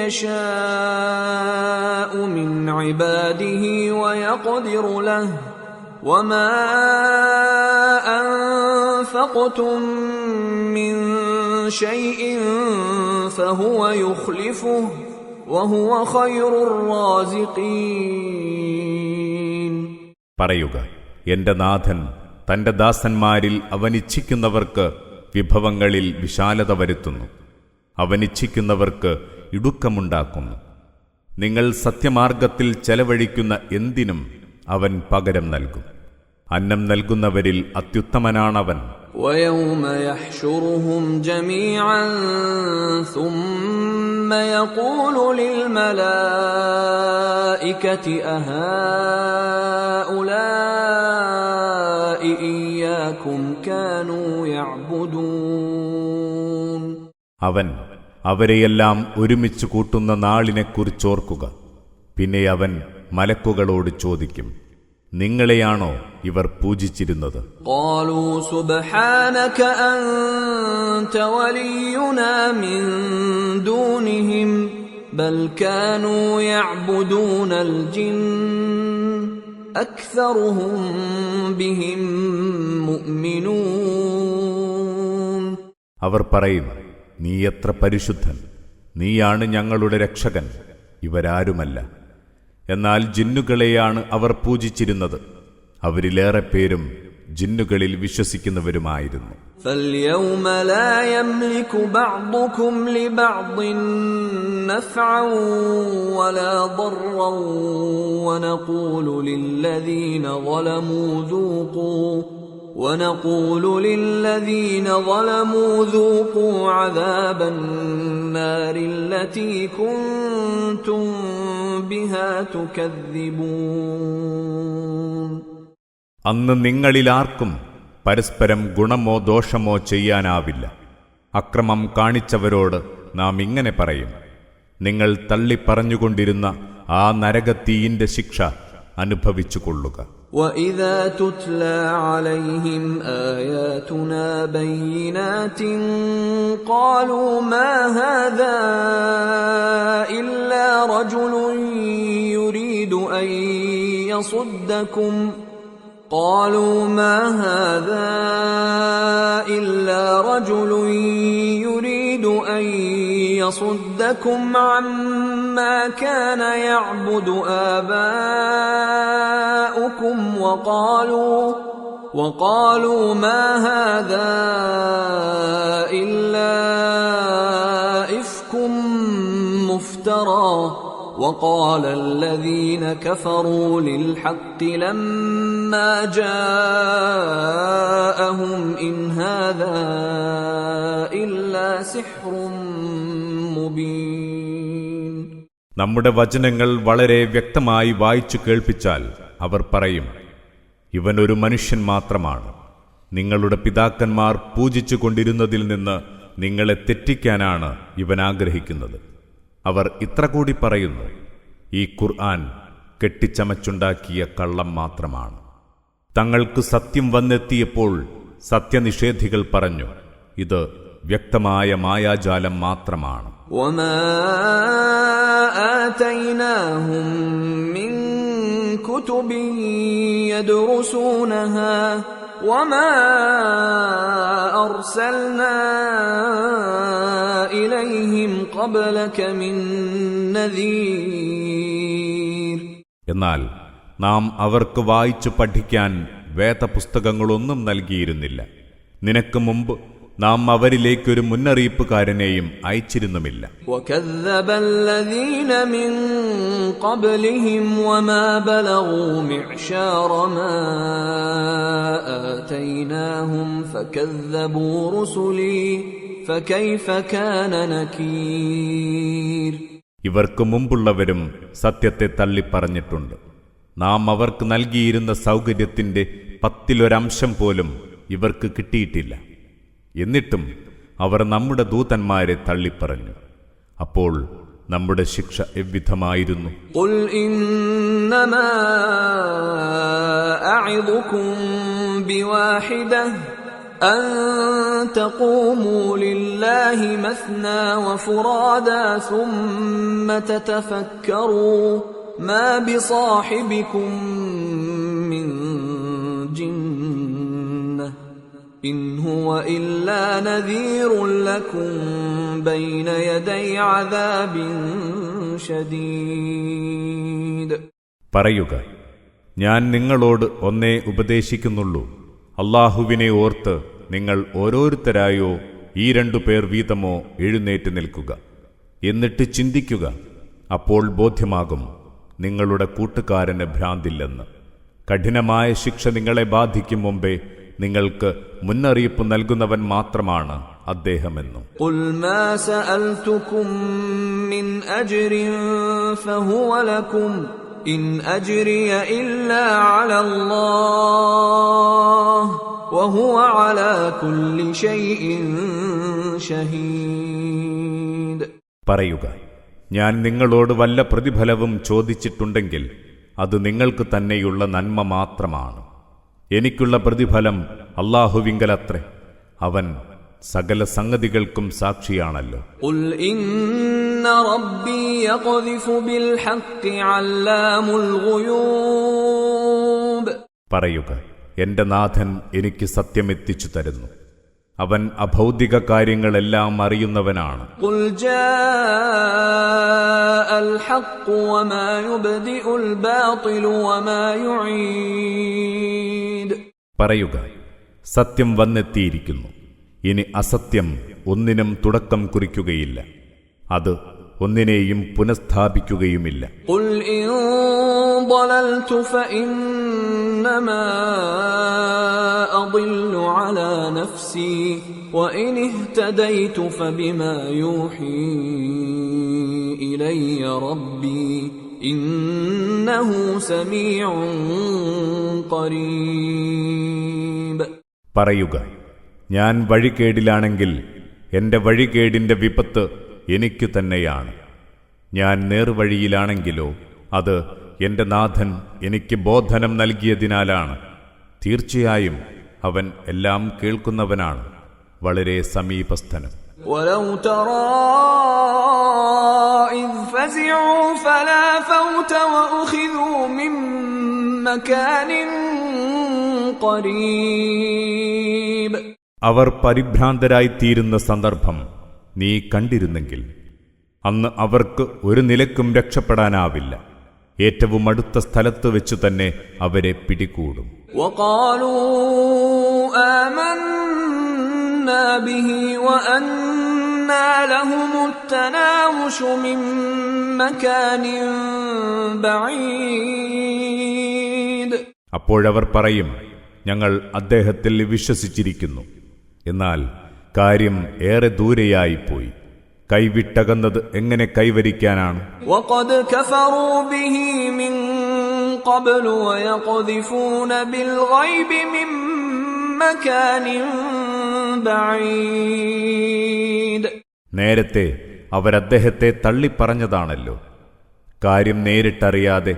يشاء من عباده ويقدر له وما أنفقتم من شيء فهو يخلفه وهو خير الرازقين. പറയുക, എന്റെ നാഥൻ തന്റെ ദാസന്മാരിൽ അവനിച്ഛിക്കുന്നവർക്ക് വിഭവങ്ങളിൽ വിശാലത വരുത്തുന്നു, അവനിച്ഛിക്കുന്നവർക്ക് ഇടുക്കമുണ്ടാക്കുന്നു. നിങ്ങൾ സത്യമാർഗത്തിൽ ചെലവഴിക്കുന്ന എന്തിനും അവൻ പകരം നൽകും. അന്നം നൽകുന്നവരിൽ അത്യുത്തമനാണവൻ. وَيَوْمَ يَحْشُرُهُمْ جَمِيعًا ثُمَّ يَقُولُ لِلْمَلَائِكَةِ أَهَؤُلَاءِ إِيَّاكُمْ كَانُوا يَعْبُدُونَ അവൻ അവരെയെല്ലാം ഒരുമിച്ച് കൂട്ടുന്ന നാളിനെക്കുറിച്ചോർക്കുക. പിന്നെ അവൻ മലക്കുകളോട് ചോദിക്കും, നിങ്ങളെയാണോ ഇവർ പൂജിച്ചിരുന്നത്? قالوا سبحانك أنت ولينا من دونهم بل كانوا يعبدون الجن أكثرهم بهم مؤمنون. അവർ പറയും, നീ എത്ര പരിശുദ്ധൻ, നീയാണ് ഞങ്ങളുടെ രക്ഷകൻ, ഇവരാരുമല്ല. എന്നാൽ ജിന്നുകളെയാണ് അവർ പൂജിച്ചിരുന്നത്, അവരിലേറെ പേരും ജിന്നുകളിൽ വിശ്വസിക്കുന്നവരുമായിരുന്നു. فاليوم لا يملك بعضكم لبعض نفعا ولا ضرا ونقول للذين ظلموا ذوقوا عذاب النار التي كنتم بها تكذبون. അന്ന് നിങ്ങളിലാർക്കും പരസ്പരം ഗുണമോ ദോഷമോ ചെയ്യാനാവില്ല. അക്രമം കാണിച്ചവരോട് നാം ഇങ്ങനെ പറയും, നിങ്ങൾ തള്ളിപ്പറഞ്ഞുകൊണ്ടിരുന്ന ആ നരകത്തീയിന്റെ ശിക്ഷ അനുഭവിച്ചുകൊള്ളുക. وَإِذَا تُتْلَى عَلَيْهِمْ آيَاتُنَا بَيِّنَاتٍ قَالُوا مَا هَذَا إِلَّا رَجُلٌ يُرِيدُ أن يصدكم عما كان يعبد آباؤكم وقالوا ما هذا إلا إفك مفترى وقال الذين كفروا للحق لما جاءهم إن هذا إلا سحر مبين. നമ്മുടെ വചനങ്ങൾ വളരെ വ്യക്തമായി വായിച്ചു കേൾപ്പിച്ചാൽ അവർ പറയും, ഇവനൊരു മനുഷ്യൻ മാത്രമാണ്. നിങ്ങളുടെ പിതാക്കന്മാർ പൂജിച്ചു കൊണ്ടിരുന്നതിൽ നിന്ന് നിങ്ങളെ തെറ്റിക്കാനാണ് ഇവൻ ആഗ്രഹിക്കുന്നത്. അവർ ഇത്ര കൂടി പറയുന്നു, ഈ ഖുർആൻ കെട്ടിച്ചമച്ചുണ്ടാക്കിയ കള്ളം മാത്രമാണ്. തങ്ങൾക്ക് സത്യം വന്നെത്തിയപ്പോൾ സത്യനിഷേധികൾ പറഞ്ഞു, ഇത് വ്യക്തമായ മായാജാലം മാത്രമാണ്. وَمَا آتَيْنَاهُمْ مِنْ كُتُبٍ يَدْرُسُونَهَا وَمَا أَرْسَلْنَا إِلَيْهِمْ قَبْلَكَ مِنْ نَذِيرٍ. എന്നാൽ നാം അവർക്ക് വായിച്ചു പഠിക്കാൻ വേദപുസ്തകങ്ങളൊന്നും നൽകിയിരുന്നില്ല. നിനക്ക് മുമ്പ് നാം അവരിലേക്കൊരു മുന്നറിയിപ്പുകാരനെയും അയച്ചിരുന്നുമില്ല. وَكَذَّبَ الَّذِينَ مِنْ قَبْلِهِمْ وَمَا بَلَغُوا مِعْشَارَ مَا آتَيْنَاهُمْ فَكَذَّبُوا رُسُلِي فَكَيْفَ كَانَ نَكِيرِ. ഇവർക്ക് മുമ്പുള്ളവരും സത്യത്തെ തള്ളിപ്പറഞ്ഞിട്ടുണ്ട്. നാം അവർക്ക് നൽകിയിരുന്ന സൗകര്യത്തിന്റെ 10% പോലും ഇവർക്ക് കിട്ടിയിട്ടില്ല. എന്നിട്ടും അവർ നമ്മുടെ ദൂതന്മാരെ തള്ളിപ്പറഞ്ഞു. അപ്പോൾ നമ്മുടെ ശിക്ഷ എവ്വിധമായിരുന്നു. ഖുൽ ഇന്നമാ അഇദുകും ബിവാഹിദഹ് അൻ തഖൂമൂ ലില്ലാഹി മസ്നാ വഫുറാദാ സുമ്മ തതഫക്കറൂ മാ ബിസാഹിബികും മിൻ ജിന്നഹ് ഇൻ ഹുവ ഇല്ലാ നദീറുൻ ലക്കും ബൈന യദൈ അദാബിൻ ശദീദ്. പറയുക, ഞാൻ നിങ്ങളോട് ഒന്നേ ഉപദേശിക്കുന്നുള്ളൂ. അല്ലാഹുവിനെ ഓർത്ത് നിങ്ങൾ ഓരോരുത്തരായോ ഈ 2 പേർ വീതമോ എഴുന്നേറ്റ് നിൽക്കുക. എന്നിട്ട് ചിന്തിക്കുക. അപ്പോൾ ബോധ്യമാകും നിങ്ങളുടെ കൂട്ടുകാരന് ഭ്രാന്തില്ലെന്ന്. കഠിനമായ ശിക്ഷ നിങ്ങളെ ബാധിക്കും മുമ്പേ നിങ്ങൾക്ക് മുന്നറിയിപ്പ് നൽകുന്നവൻ മാത്രമാണ് അദ്ദേഹമെന്നും. ഖുൽ മാ സഅൽതുകും മിൻ അജ്രിൻ ഫഹുവ ലകും ഇൻ അജ്രിയ ഇല്ലാ അലല്ലാഹ് വഹുവ അലാ കുല്ലി ശൈഇൻ ഷഹീദ്. പറയുക, ഞാൻ നിങ്ങളോട് വല്ല പ്രതിഫലവും ചോദിച്ചിട്ടുണ്ടെങ്കിൽ അത് നിങ്ങൾക്ക് തന്നെയുള്ള നന്മ മാത്രമാണ്. എനിക്കുള്ള പ്രതിഫലം അല്ലാഹുവിങ്കലത്രേ. അവൻ സകല സംഗതികൾക്കും സാക്ഷിയാണല്ലോ. ഖുൽ ഇന്ന റബ്ബി യഖ്ദിഫു ബിൽ ഹഖ് അല്ലാമുൽ ഗുയൂബ്. പറയുക, എന്റെ നാഥൻ എനിക്ക് സത്യമെത്തിച്ചു തരുന്നു. അവൻ അഭൗതിക കാര്യങ്ങളെല്ലാം അറിയുന്നവനാണ്. ഖുൽ ജാഅൽ ഹഖ് വമാ യുബ്ദിഉൽ ബാതിലു വമാ യുഈദ്. പറയുക, സത്യം വന്നെത്തിയിരിക്കുന്നു. ഇനി അസത്യം ഒന്നിനും തുടക്കം കുറിക്കുകയില്ല. അത് ഒന്നിനെയും പുനഃസ്ഥാപിക്കുകയുമില്ല. ഖുൽ ഇൻ ضللت فإنما أضل على نفسي وإن اهتديت فبما يوحي إلي ربي إنه سميع قريب. പറയുക, ഞാൻ വഴികേടിലാണെങ്കിൽ എന്റെ വഴികേടിന്റെ വിപത്ത് എനിക്കു തന്നെയാണ്. ഞാൻ നേർവഴിയിലാണെങ്കിലോ അത് എന്റെ നാഥൻ എനിക്ക് ബോധനം നൽകിയതിനാലാണ്. തീർച്ചയായും അവൻ എല്ലാം കേൾക്കുന്നവനാണ്, വളരെ സമീപസ്ഥനും. ولو ترى إذ فزعوا فلا فوت وأخذوا من مكان قريب. അവർ പരിഭ്രാന്തരായിത്തീരുന്ന സന്ദർഭം നീ കണ്ടിരുന്നെങ്കിൽ അന്ന് അവർക്ക് ഒരു നിലക്കും രക്ഷപ്പെടാനാവില്ല. ഏറ്റവും അടുത്ത സ്ഥലത്ത് വെച്ചു തന്നെ അവരെ പിടികൂടും. وقالوا آمنا به وأنى لهم التناوش من مكان بعيد. അപ്പോഴവർ പറയും, ഞങ്ങൾ അദ്ദേഹത്തിൽ വിശ്വസിച്ചിരിക്കുന്നു, എന്നാൽ കാര്യം ഏറെ ദൂരെയായിപ്പോയി. കൈവിട്ടകന്നത് എങ്ങനെ കൈവരിക്കാനാണ്? وقد كفروا به من قبل ويقذفون بالغيب من مكان بعيد. നേരത്തെ അവരദ്ദേഹത്തെ തള്ളിപ്പറഞ്ഞതാണല്ലോ. കാര്യം നേരിട്ടറിയാതെ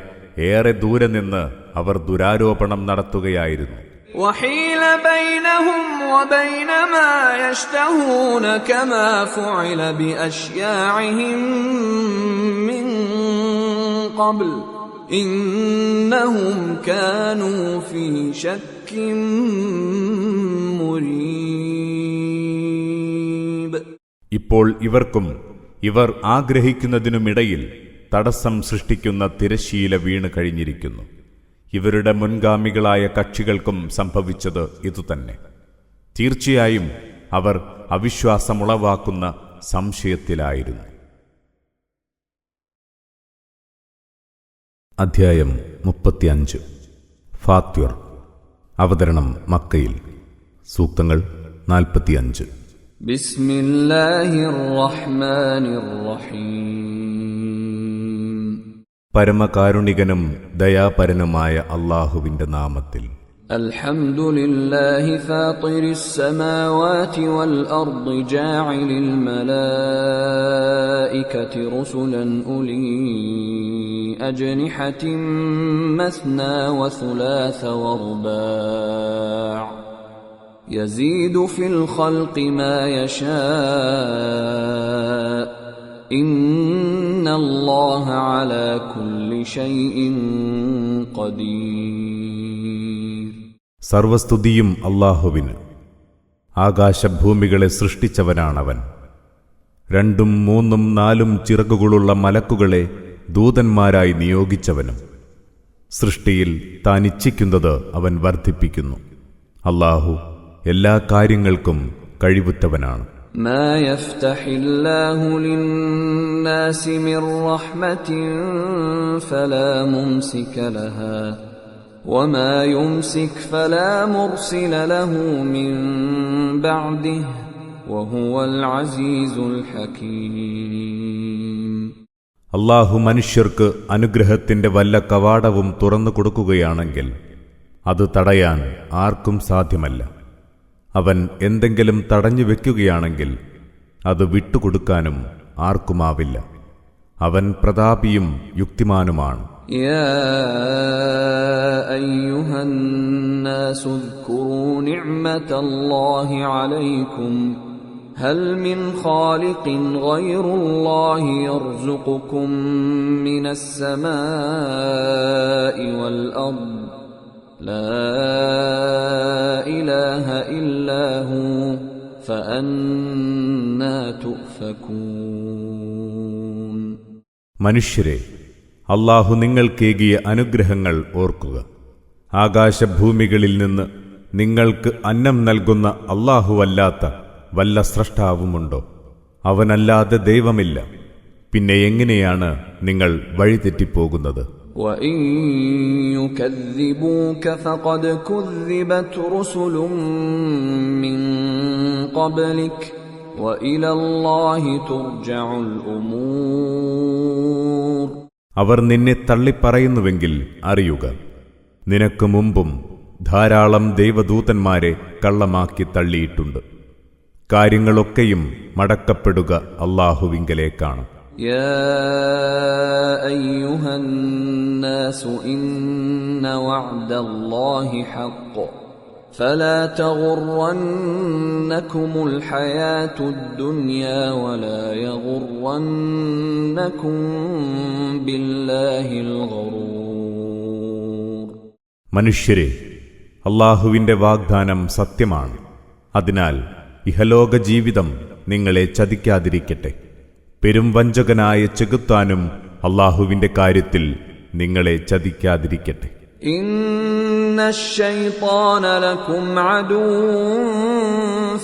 ഏറെ ദൂരെ നിന്ന് അവർ ദുരാരോപണം നടത്തുകയായിരുന്നു. وحيل بينهم وبين ما يشتهون كما فعل بأشياعهم من قبل إنهم كانوا في شك مريب. ഇപ്പോൾ ഇവർക്കും ഇവർ ആഗ്രഹിക്കുന്നതിനുമിടയിൽ തടസ്സം സൃഷ്ടിക്കുന്ന തിരശ്ശീല വീണ് കഴിഞ്ഞിരിക്കുന്നു. ഇവരുടെ മുൻഗാമികളായ കക്ഷികൾക്കും സംഭവിച്ചത് ഇതുതന്നെ. തീർച്ചയായും അവർ അവിശ്വാസമുളവാക്കുന്ന സംശയത്തിലായിരുന്നു. അധ്യായം 35. ഫാത്വർ. അവതരണം മക്കയിൽ. സൂക്തങ്ങൾ 45. ബിസ്മില്ലാഹിർ റഹ്മാനിർ റഹീം. പരമകാരുണികനും ദയാപരനുമായ അല്ലാഹുവിന്റെ നാമത്തിൽ. അൽഹംദുലില്ലാഹി ഫാത്തിറിസ് സമാവാതി വൽ അർദി ജാഇലിൽ മലായികതി റുസുലൻ ഉലീ അജ്നിഹതിൻ മസ്നാ വസുലാസ വറുബാ യസീദു ഫിൽ ഖൽഖി മാ യശാ ഇന്നല്ലാഹ അലാ കുല്ലി ശൈഇൻ ഖദീർ. സർവസ്തുതിയും അല്ലാഹുവിന്. ആകാശഭൂമികളെ സൃഷ്ടിച്ചവനാണവൻ. 2, 3, 4 ചിറകുകളുള്ള മലക്കുകളെ ദൂതന്മാരായി നിയോഗിച്ചവനും. സൃഷ്ടിയിൽ താൻ ഇച്ഛിക്കുന്നത് അവൻ വർദ്ധിപ്പിക്കുന്നു. അല്ലാഹു എല്ലാ കാര്യങ്ങൾക്കും കഴിവുറ്റവനാണ്. ما يفتح الله للناس من رحمة فلا ممسك لها وما يمسك فلا مرسل له من بعده وهو العزيز الحكيم. അല്ലാഹു മനുഷ്യർക്ക് അനുഗ്രഹത്തിന്റെ വല്ല കവാടവും തുറന്നു കൊടുക്കുകയാണെങ്കിൽ അത് തടയാൻ ആർക്കും സാധ്യമല്ല. അവൻ എന്തെങ്കിലും തടഞ്ഞു വെക്കുകയാണെങ്കിൽ അത് വിട്ടുകൊടുക്കാനും ആർക്കുമാവില്ല. അവൻ പ്രതാപിയും യുക്തിമാനുമാണ്. യാ അയ്യുഹന്നാസു ഉദ്കുറൂ നിഅമതല്ലാഹി അലൈക്കും ഹൽ മിൻ ഖാലിഖിൻ ഗൈറുല്ലാഹി യർസുഖുകും മിനസ് സമാഇ വൽ അർദ് لا إله إلا هو فأنى تؤفكون. മനുഷ്യരെ, അല്ലാഹു നിങ്ങൾക്കേകിയ അനുഗ്രഹങ്ങൾ ഓർക്കുക. ആകാശഭൂമികളിൽ നിന്ന് നിങ്ങൾക്ക് അന്നം നൽകുന്ന അല്ലാഹുവല്ലാത്ത വല്ല സ്രഷ്ടാവുമുണ്ടോ? അവനല്ലാതെ ദൈവമില്ല. പിന്നെ എങ്ങനെയാണ് നിങ്ങൾ വഴിതെറ്റിപ്പോകുന്നത്? وَإِن يُكَذِّبُوكَ فَقَدْ كُذِّبَتْ رُسُلٌ مِّن قَبْلِكَ وَإِلَى اللَّهِ تُرْجَعُ الْأُمُورُ. അവർ നിന്നെ തള്ളിപ്പറയുന്നുവെങ്കിൽ അറിയുക, നിനക്ക് മുമ്പും ധാരാളം ദൈവദൂതന്മാരെ കള്ളമാക്കി തള്ളിയിട്ടുണ്ട്. കാര്യങ്ങളൊക്കെയും മടക്കപ്പെടുക അല്ലാഹുവിങ്കലേക്കാണ്. يا أيها الناس إن وعد الله حق فلا تغرنكم الحياة الدنيا ولا يغرنكم بالله الغرور. മനുഷ്യരെ, അല്ലാഹുവിന്റെ വാഗ്ദാനം സത്യമാണ്. അതിനാൽ ഇഹലോക ജീവിതം നിങ്ങളെ ചതിക്കാതിരിക്കട്ടെ. പെരുംവഞ്ചകനായ ചെകുത്താനും അല്ലാഹുവിന്റെ കാര്യത്തിൽ നിങ്ങളെ ചതിക്കാതിരിക്കട്ടെ. ഇന്നശ്ശൈത്വാന ലകും അദുവ്വൻ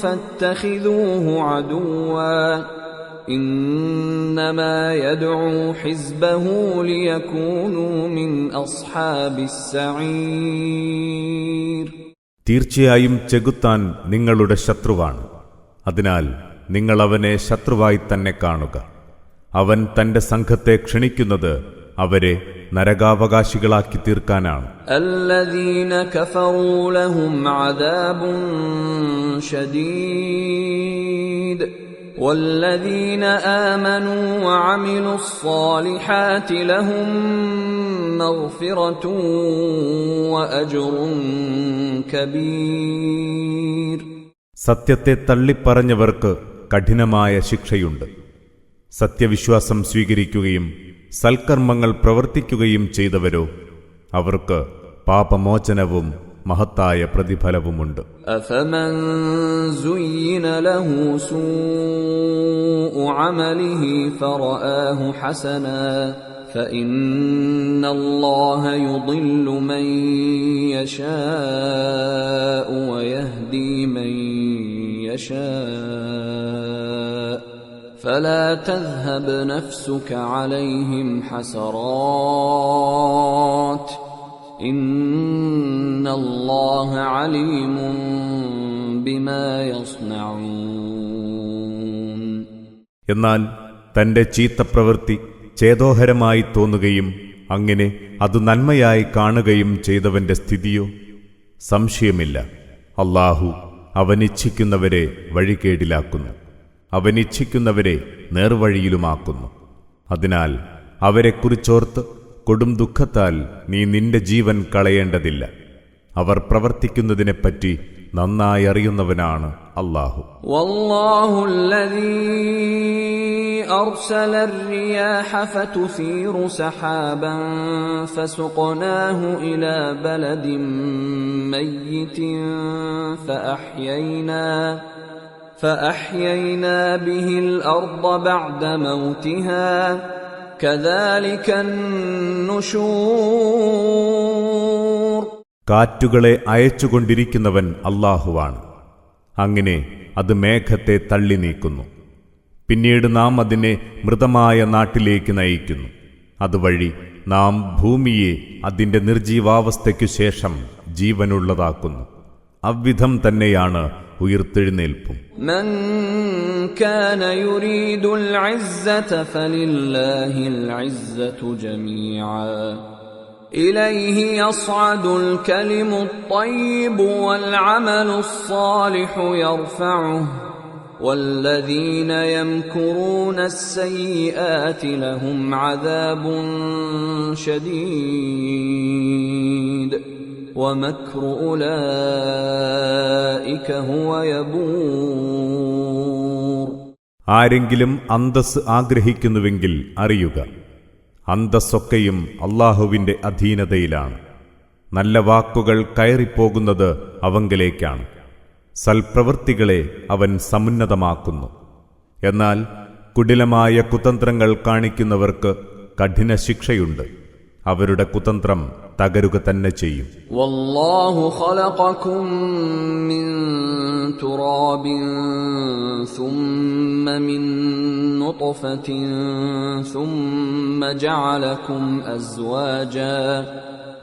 ഫത്തഖിദൂഹു അദുവ്വാ ഇന്നമാ യദ്ഉ ഹിസ്ബഹു ലിയകൂനൂ മിൻ അസ്ഹാബിസ് സഈർ. തീർച്ചയായും ചെകുത്താൻ നിങ്ങളുടെ ശത്രുവാണ്. അതിനാൽ നിങ്ങൾ അവനെ ശത്രുവായി തന്നെ കാണുക. അവൻ തന്റെ സംഘത്തെ ക്ഷണിക്കുന്നത് അവരെ നരകാവകാശികളാക്കി തീർക്കാനാണ്. അല്ലദീന കഫറൂ ലഹും അദാബുൻ ശദീദ് വല്ലദീന ആമനൂ വഅമിലുസ് സ്വാലിഹാതി ലഹും മഗ്ഫിറതുൻ വഅജ്റുൻ കബീർ. സത്യത്തെ തള്ളിപ്പറഞ്ഞവർക്ക് കഠിനമായ ശിക്ഷയുണ്ട്. സത്യവിശ്വാസം സ്വീകരിക്കുകയും സൽക്കർമ്മങ്ങൾ പ്രവർത്തിക്കുകയും ചെയ്തവരോ അവർക്ക് പാപമോചനവും മഹത്തായ പ്രതിഫലവുമുണ്ട്. അഫമൻ സുയ്യിന ലഹു സൂഉ അമലിഹി ഫറആഹു ഹസനാ فإن الله يضل من يشاء ويهدي من يشاء فلا تذهب نفسك عليهم حسرات إن الله عليم بما يصنعون. എന്നാൽ തന്റെ ചീത്തപ്രവൃത്തി ചേതോഹരമായി തോന്നുകയും അങ്ങനെ അത് നന്മയായി കാണുകയും ചെയ്തവന്റെ സ്ഥിതിയോ? സംശയമില്ല, അല്ലാഹു അവനിച്ഛിക്കുന്നവരെ വഴികേടിലാക്കുന്നു, അവനിച്ഛിക്കുന്നവരെ നേർവഴിയിലുമാക്കുന്നു. അതിനാൽ അവരെക്കുറിച്ചോർത്ത് കൊടും ദുഃഖത്താൽ നീ നിന്റെ ജീവൻ കളയേണ്ടതില്ല. അവർ പ്രവർത്തിക്കുന്നതിനെപ്പറ്റി നന്നായി അറിയുന്നവനാണ് അല്ലാഹു. വല്ലാഹു അല്ലദീ അർസല الرياح فتثير سحابا فسقناه إلى بلد ميت فأحيينا به الأرض بعد موتها كذلك النشور. കാറ്റുകളെ അയച്ചുകൊണ്ടിരിക്കുന്നവൻ അല്ലാഹുവാണ്. അങ്ങനെ അത് മേഘത്തെ തള്ളി നീക്കുന്നു. പിന്നീട് നാം അതിനെ മൃതമായ നാട്ടിലേക്ക് നയിക്കുന്നു. അതുവഴി നാം ഭൂമിയെ അതിന്റെ നിർജീവാവസ്ഥയ്ക്കു ശേഷം ജീവനുള്ളതാക്കുന്നു. അവ്വിധം തന്നെയാണ് ഉയിർത്തെഴുന്നേൽപ്പും. മൻ കാന യുരീദുൽ ഇസ്സത ഫലില്ലാഹിൽ ഇസ്സതു ജമീഅ ഇലൈഹി യസ്അദുൽ കലിമുത് ത്വയ്യിബു വൽ അമലുസ് സാലിഹു യർഫഉഹു والذين يمكرون السيئات لهم عذاب شديد ومكر أولئك هو يبور. ആരെങ്കിലും അന്തസ് ആഗ്രഹിക്കുന്നുവെങ്കിൽ അറിയുക, അന്തസ്സൊക്കെയും അല്ലാഹുവിന്റെ അധീനതയിലാണ്. നല്ല വാക്കുകൾ കയറിപ്പോകുന്നത് അവങ്കലേക്കാണ്. സൽപ്രവൃത്തികളെ അവൻ സമുന്നതമാക്കുന്നു. എന്നാൽ കുടിലമായ കുതന്ത്രങ്ങൾ കാണിക്കുന്നവർക്ക് കഠിന ശിക്ഷയുണ്ട്. അവരുടെ കുതന്ത്രം തകരുക തന്നെ ചെയ്യും. വല്ലാഹു ഖലഖകും മിൻ തുറാബിൻ സുമ്മ മിൻ നുത്ഫത്തിൻ സുമ്മ ജഅലകും അസ്വാജാ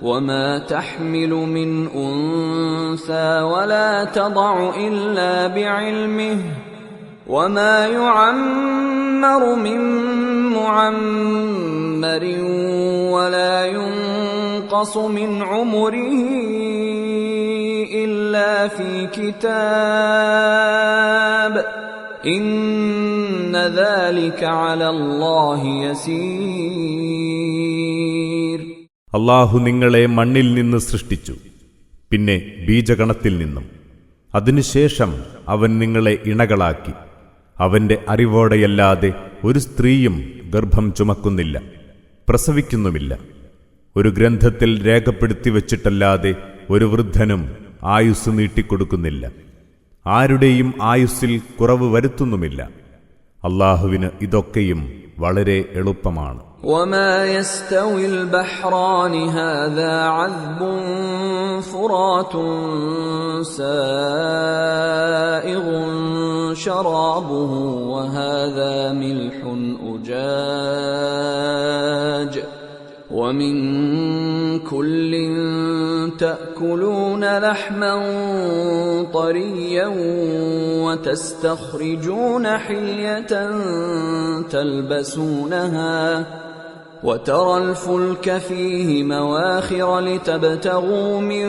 وما تحمل من أنثى ولا تضع إلا بعلمه وما يعمر من معمر ولا ينقص من عمره إلا في كتاب إن ذلك على الله يسير. അല്ലാഹു നിങ്ങളെ മണ്ണിൽ നിന്ന് സൃഷ്ടിച്ചു, പിന്നെ ബീജഗണത്തിൽ നിന്നും. അതിനുശേഷം അവൻ നിങ്ങളെ ഇണകളാക്കി. അവന്റെ അറിവോടെയല്ലാതെ ഒരു സ്ത്രീയും ഗർഭം ചുമക്കുന്നില്ല, പ്രസവിക്കുന്നുമില്ല. ഒരു ഗ്രന്ഥത്തിൽ രേഖപ്പെടുത്തി വച്ചിട്ടല്ലാതെ ഒരു വൃദ്ധനും ആയുസ് നീട്ടിക്കൊടുക്കുന്നില്ല. ആരുടെയും ആയുസ്സിൽ കുറവ് വരുത്തുന്നുമില്ല. അല്ലാഹുവിന് ഇതൊക്കെയും വളരെ എളുപ്പമാണ്. وما يستوي البحران هذا عذب فرات سائغ شرابه وهذا ملح أجاج ومن كل تأكلون لحما طريا وتستخرجون حلية تلبسونها وترى الفلك فيه مواخر لتبتغوا من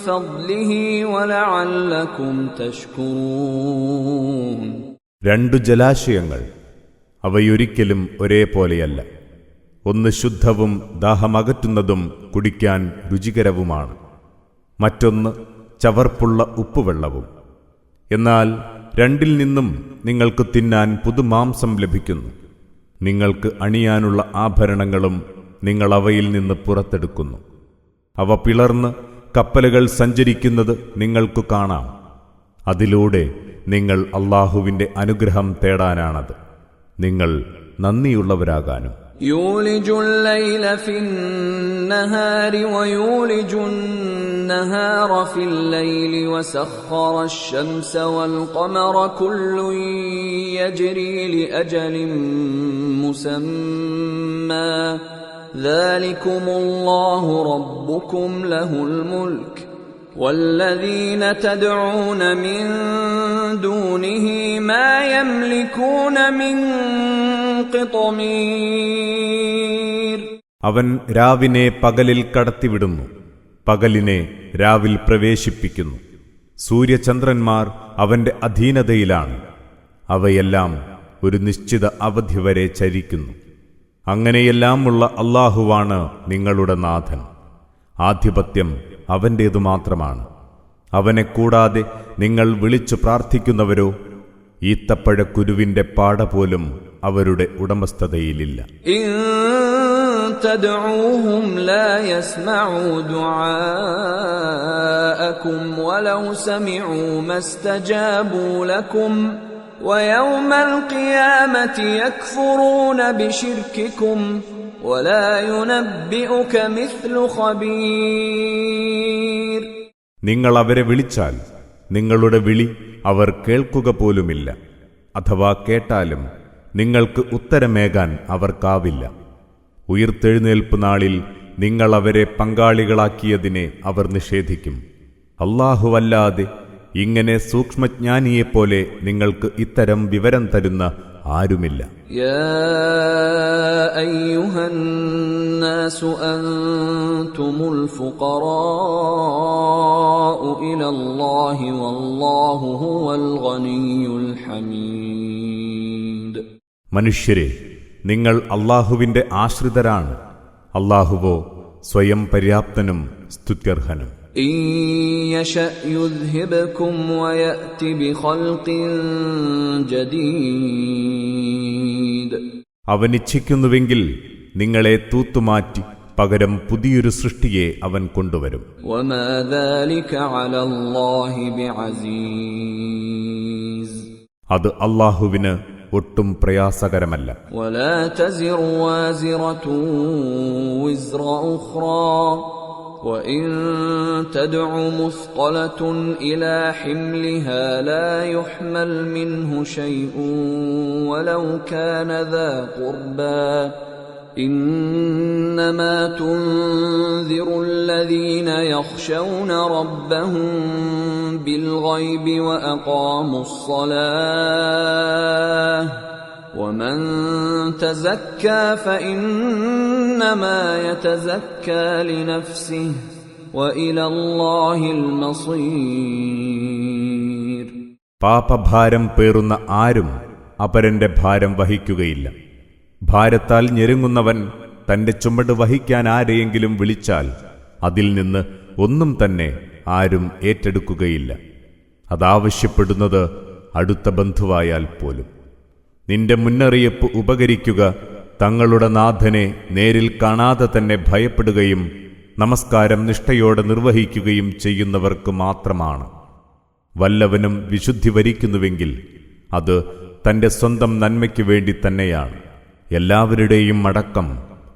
فضله ولعلكم تشكرون. രണ്ടു ജലാശയങ്ങൾ, അവയൊരിക്കലും ഒരേപോലെയല്ല. ഒന്ന് ശുദ്ധവും ദാഹമകറ്റുന്നതും കുടിക്കാൻ രുചികരവുമാണ്. മറ്റൊന്ന് ചവർപ്പുള്ള ഉപ്പുവെള്ളവും. എന്നാൽ രണ്ടിൽ നിന്നും നിങ്ങൾക്ക് തിന്നാൻ പുതുമാംസം ലഭിക്കുന്നു. നിങ്ങൾക്ക് അണിയാനുള്ള ആഭരണങ്ങളും നിങ്ങൾ അവയിൽ നിന്ന് പുറത്തെടുക്കുന്നു. അവ പിളർന്ന് കപ്പലുകൾ സഞ്ചരിക്കുന്നത് നിങ്ങൾക്ക് കാണാം. അതിലൂടെ നിങ്ങൾ അല്ലാഹുവിന്റെ അനുഗ്രഹം തേടാനാണത്. നിങ്ങൾ നന്ദിയുള്ളവരാകാനും. يولج الليل في النهار ويولج النهار في الليل وسخر الشمس والقمر كل يجري لأجل مسمى ذلكم الله ربكم له الملك والذين تدعون من دونه ما يملكون من قطمير. അവൻ രാവിനെ പകലിൽ കടത്തിവിടുന്നു, പകലിനെ രാവിൽ പ്രവേശിപ്പിക്കുന്നു. സൂര്യചന്ദ്രന്മാർ അവന്റെ അധീനതയിലാണ്. അവയെല്ലാം ഒരു നിശ്ചിത അവധി വരെ ചരിക്കുന്നു. അങ്ങനെയെല്ലാമുള്ള അല്ലാഹുവാണ് നിങ്ങളുടെ നാഥൻ. ആധിപത്യം അവന്റേതു മാത്രമാണ്. അവനെ കൂടാതെ നിങ്ങൾ വിളിച്ചു പ്രാർത്ഥിക്കുന്നവരോ ഈത്തപ്പഴക്കുരുവിന്റെ പാട പോലും അവരുടെ ഉടമസ്ഥതയിലില്ല. تدعوهم لا يسمعوا دعاءكم ولو سمعوا ما استجابوا لكم ويوم القيامة يكفرون بشرككم ولا ينبئك مثل خبير. നിങ്ങൾ അവരെ വിളിച്ചാൽ നിങ്ങളുടെ വിളി അവർ കേൾക്കുക പോലുമില്ല, അഥവാ കേട്ടാലും നിങ്ങൾക്ക് ഉത്തരമേകാൻ അവർക്കാവില്ല. ഉയിർത്തെഴുന്നേൽപ്പ് നാളിൽ നിങ്ങൾ അവരെ പങ്കാളികളാക്കിയതിനെ അവർ നിഷേധിക്കും. അല്ലാഹുവല്ലാതെ ഇങ്ങനെ സൂക്ഷ്മജ്ഞാനിയെപ്പോലെ നിങ്ങൾക്ക് ഇത്തരം വിവരം തരുന്ന ആരുമില്ല. യാ അയ്യുഹന്നാസു അൻതുമുൽ ഫുഖറാഉ ഇലല്ലാഹി വല്ലാഹു ഹുവൽ ഗനിയ്യുൽ ഹമീദ്. മനുഷ്യരെ, നിങ്ങൾ അല്ലാഹുവിന്റെ ആശ്രിതരാണ്. അല്ലാഹുവോ സ്വയം പര്യാപ്തനും സ്തുത്യർഹനും. ഇൻ യശഅ യുദ്ഹിബകും വയഅതി ബിഖൽഖിൻ ജദീദ്. അവൻ ഇച്ഛിക്കുന്നുവെങ്കിൽ നിങ്ങളെ തൂത്തുമാറ്റി പകരം പുതിയൊരു സൃഷ്ടിയെ അവൻ കൊണ്ടുവരും. വമാ ദാലിക അലല്ലാഹി ബിഅസീസ്. അത് അല്ലാഹുവിന് ഒട്ടും പ്രയാസകരമല്ല. വലാ തസിറു വാസിറതു വിസ്റ ഉഖ്റാ وإن تدع مثقلة إلى حملها لا يحمل منه شيء ولو كان ذا قربى إنما تنذر الذين يخشون ربهم بالغيب وأقاموا الصلاة ومن تزكى فإنما يتزكى لنفسه وإلى الله المصير. പാപഭാരം പേറുന്ന ആരും അപരന്റെ ഭാരം വഹിക്കുകയില്ല. ഭാരത്താൽ ഞെരുങ്ങുന്നവൻ തന്റെ ചുമട് വഹിക്കാൻ ആരെയെങ്കിലും വിളിച്ചാൽ അതിൽ നിന്ന് ഒന്നും തന്നെ ആരും ഏറ്റെടുക്കുകയില്ല, അതാവശ്യപ്പെടുന്നത് അടുത്ത ബന്ധുവായാൽ പോലും. നിന്റെ മുന്നറിയിപ്പ് ഉപകരിക്കുക തങ്ങളുടെ നാഥനെ നേരിൽ കാണാതെ തന്നെ ഭയപ്പെടുകയും നമസ്കാരം നിഷ്ഠയോടെ നിർവഹിക്കുകയും ചെയ്യുന്നവർക്ക് മാത്രമാണ്. വല്ലവനും വിശുദ്ധി വരിക്കുന്നുവെങ്കിൽ അത് തന്റെ സ്വന്തം നന്മയ്ക്കു വേണ്ടി തന്നെയാണ്. എല്ലാവരുടെയും മടക്കം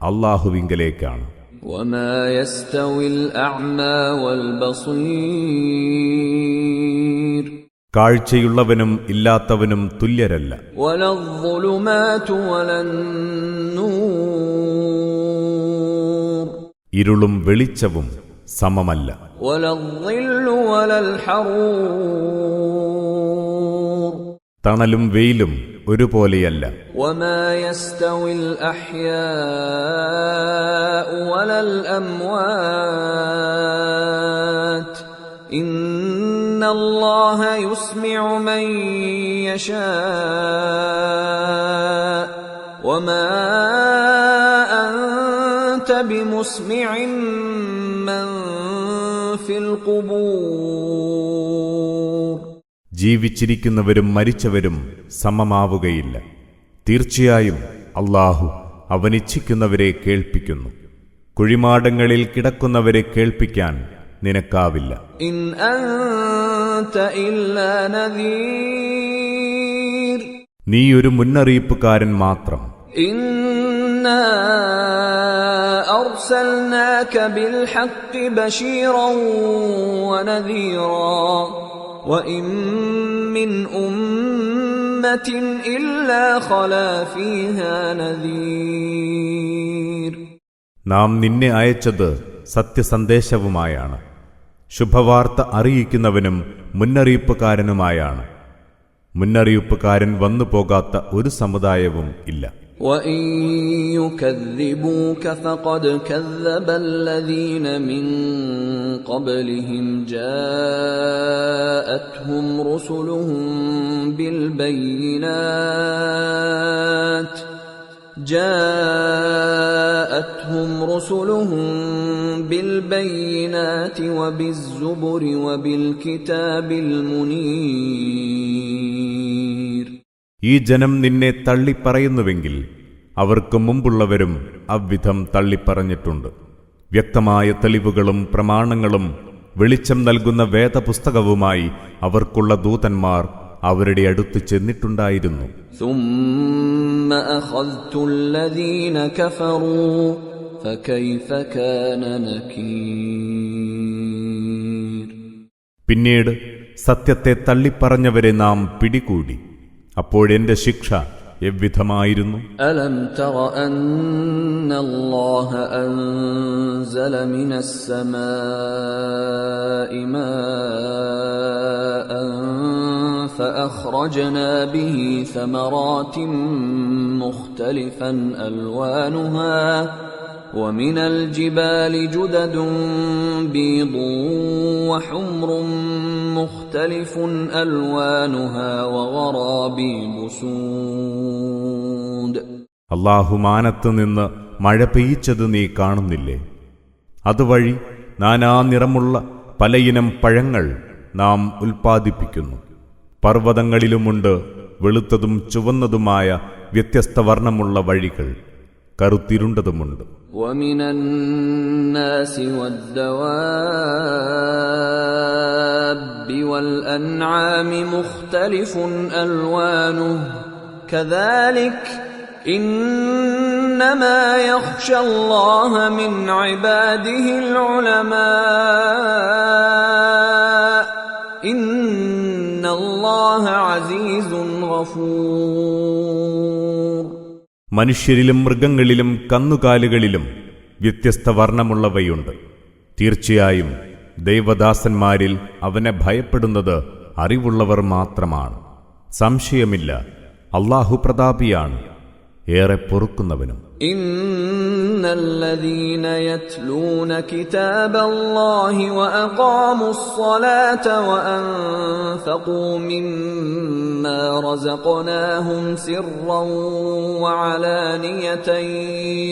അല്ലാഹുവിങ്കലേക്കാണ്. വമാ യസ്തവിൽ അഅ്മാ വൽ ബസീർ. കാഴ്ചയുള്ളവനും ഇല്ലാത്തവനും തുല്യരല്ല. വലദ്ദുലുമാതു വലന്നൂർ. ഇരുളും വെളിച്ചവും സമമല്ല. വലദ്ദില്ലു വലൽ ഹറൂർ. തണലും വെയിലും ഒരുപോലെയല്ല. വമാ യസ്തവിൽ അഹ്യാഉ വലൽ അംവാത്. ഇന്നല്ലാഹ യുസ്മിഉ മൻ യശാഅ വമാ അൻത ബിമുസ്മിഇൻ മൻ ഫിൽ ഖുബൂർ. ജീവിച്ചിരിക്കുന്നവരും മരിച്ചവരും സമമാവുകയില്ല. തീർച്ചയായും അല്ലാഹു അവനിച്ഛിക്കുന്നവരെ കേൾപ്പിക്കുന്നു. കുഴിമാടങ്ങളിൽ കിടക്കുന്നവരെ കേൾപ്പിക്കാൻ നിനക്കാവില്ല. ഇൻ അൻത ഇല്ലാ നദീർ. നീ ഒരു മുന്നറിയിപ്പുകാരൻ മാത്രം. ഇന്നാ അർസൽനാക ബിൽ ഹഖ് ബശീറൻ വനദീറാ വഇൻ മിൻ ഉമ്മത്തിൻ ഇല്ലാ ഖലാ ഫീഹാ നദീർ. നാം നിന്നെ അയച്ചത് സത്യസന്ദേശവുമായാണ്, ശുഭവാർത്ത അറിയിക്കുന്നവനും മുന്നറിയിപ്പുകാരനുമായാണ്. മുന്നറിയിപ്പുകാരൻ വന്നു പോകാത്ത ഒരു സമുദായവും ഇല്ല. وَإِن يُكَذِّبُوكَ فَقَدْ كَذَّبَ الَّذِينَ مِن قَبْلِهِمْ جَاءَتْهُمْ رُسُلُهُم بِالْبَيِّنَاتِ وَبِالزُّبُرِ وَبِالْكِتَابِ الْمُنِيرِ. ഈ ജനം നിന്നെ തള്ളിപ്പറയുന്നുവെങ്കിൽ അവർക്ക് മുമ്പുള്ളവരും അവ്വിധം തള്ളിപ്പറഞ്ഞിട്ടുണ്ട്. വ്യക്തമായ തെളിവുകളും പ്രമാണങ്ങളും വെളിച്ചം നൽകുന്ന വേദപുസ്തകവുമായി അവർക്കുള്ള ദൂതന്മാർ അവരുടെ അടുത്ത് ചെന്നിട്ടുണ്ടായിരുന്നു. ثم أخذت الذين كفروا فكيف كان نكير. പിന്നീട് സത്യത്തെ തള്ളിപ്പറഞ്ഞവരെ നാം പിടികൂടി. അപ്പോഴെന്റെ ശിക്ഷ എவ்விധമായിരുന്നു. ألم تر أن الله أنزل من السماء ماء فأخرجنا به ثمرات مختلفا ألوانها ومن الجبال جدد بيض وحمر مختلف ألوانها وغرابيب سود. അല്ലാഹു മാനത്ത് നിന്ന് മഴ പെയ്യിച്ചത് നീ കാണുന്നില്ലേ? അതുവഴി നാനാ നിറമുള്ള പലയിനം പഴങ്ങൾ നാം ഉൽപ്പാദിപ്പിക്കുന്നു. പർവ്വതങ്ങളിലുമുണ്ട് വെളുത്തതും ചുവന്നതുമായ വ്യത്യസ്ത വർണ്ണമുള്ള വഴികൾ, കറുത്തിരുണ്ടതുമുണ്ട്. ومن الناس والدواب والأنعام مختلف ألوانه كذلك إنما يخشى الله من عباده العلماء إن الله عزيز غفور. മനുഷ്യരിലും മൃഗങ്ങളിലും കന്നുകാലികളിലും വ്യത്യസ്ത വർണ്ണമുള്ളവയുണ്ട്. തീർച്ചയായും ദൈവദാസന്മാരിൽ അവനെ ഭയപ്പെടുന്നത് അറിവുള്ളവർ മാത്രമാണ്. സംശയമില്ല, അല്ലാഹു പ്രതാപിയാണ്, ഏറെ പൊറുക്കുന്നവനും. ഇന്നല്ലദീന യത്ലൂന കിതാബല്ലാഹി വഅഖാമുസ്സലാത വഅൻഫഖൂ മിമ്മാ റസഖ്നാഹും സിർറൻ വഅലാനിയതൻ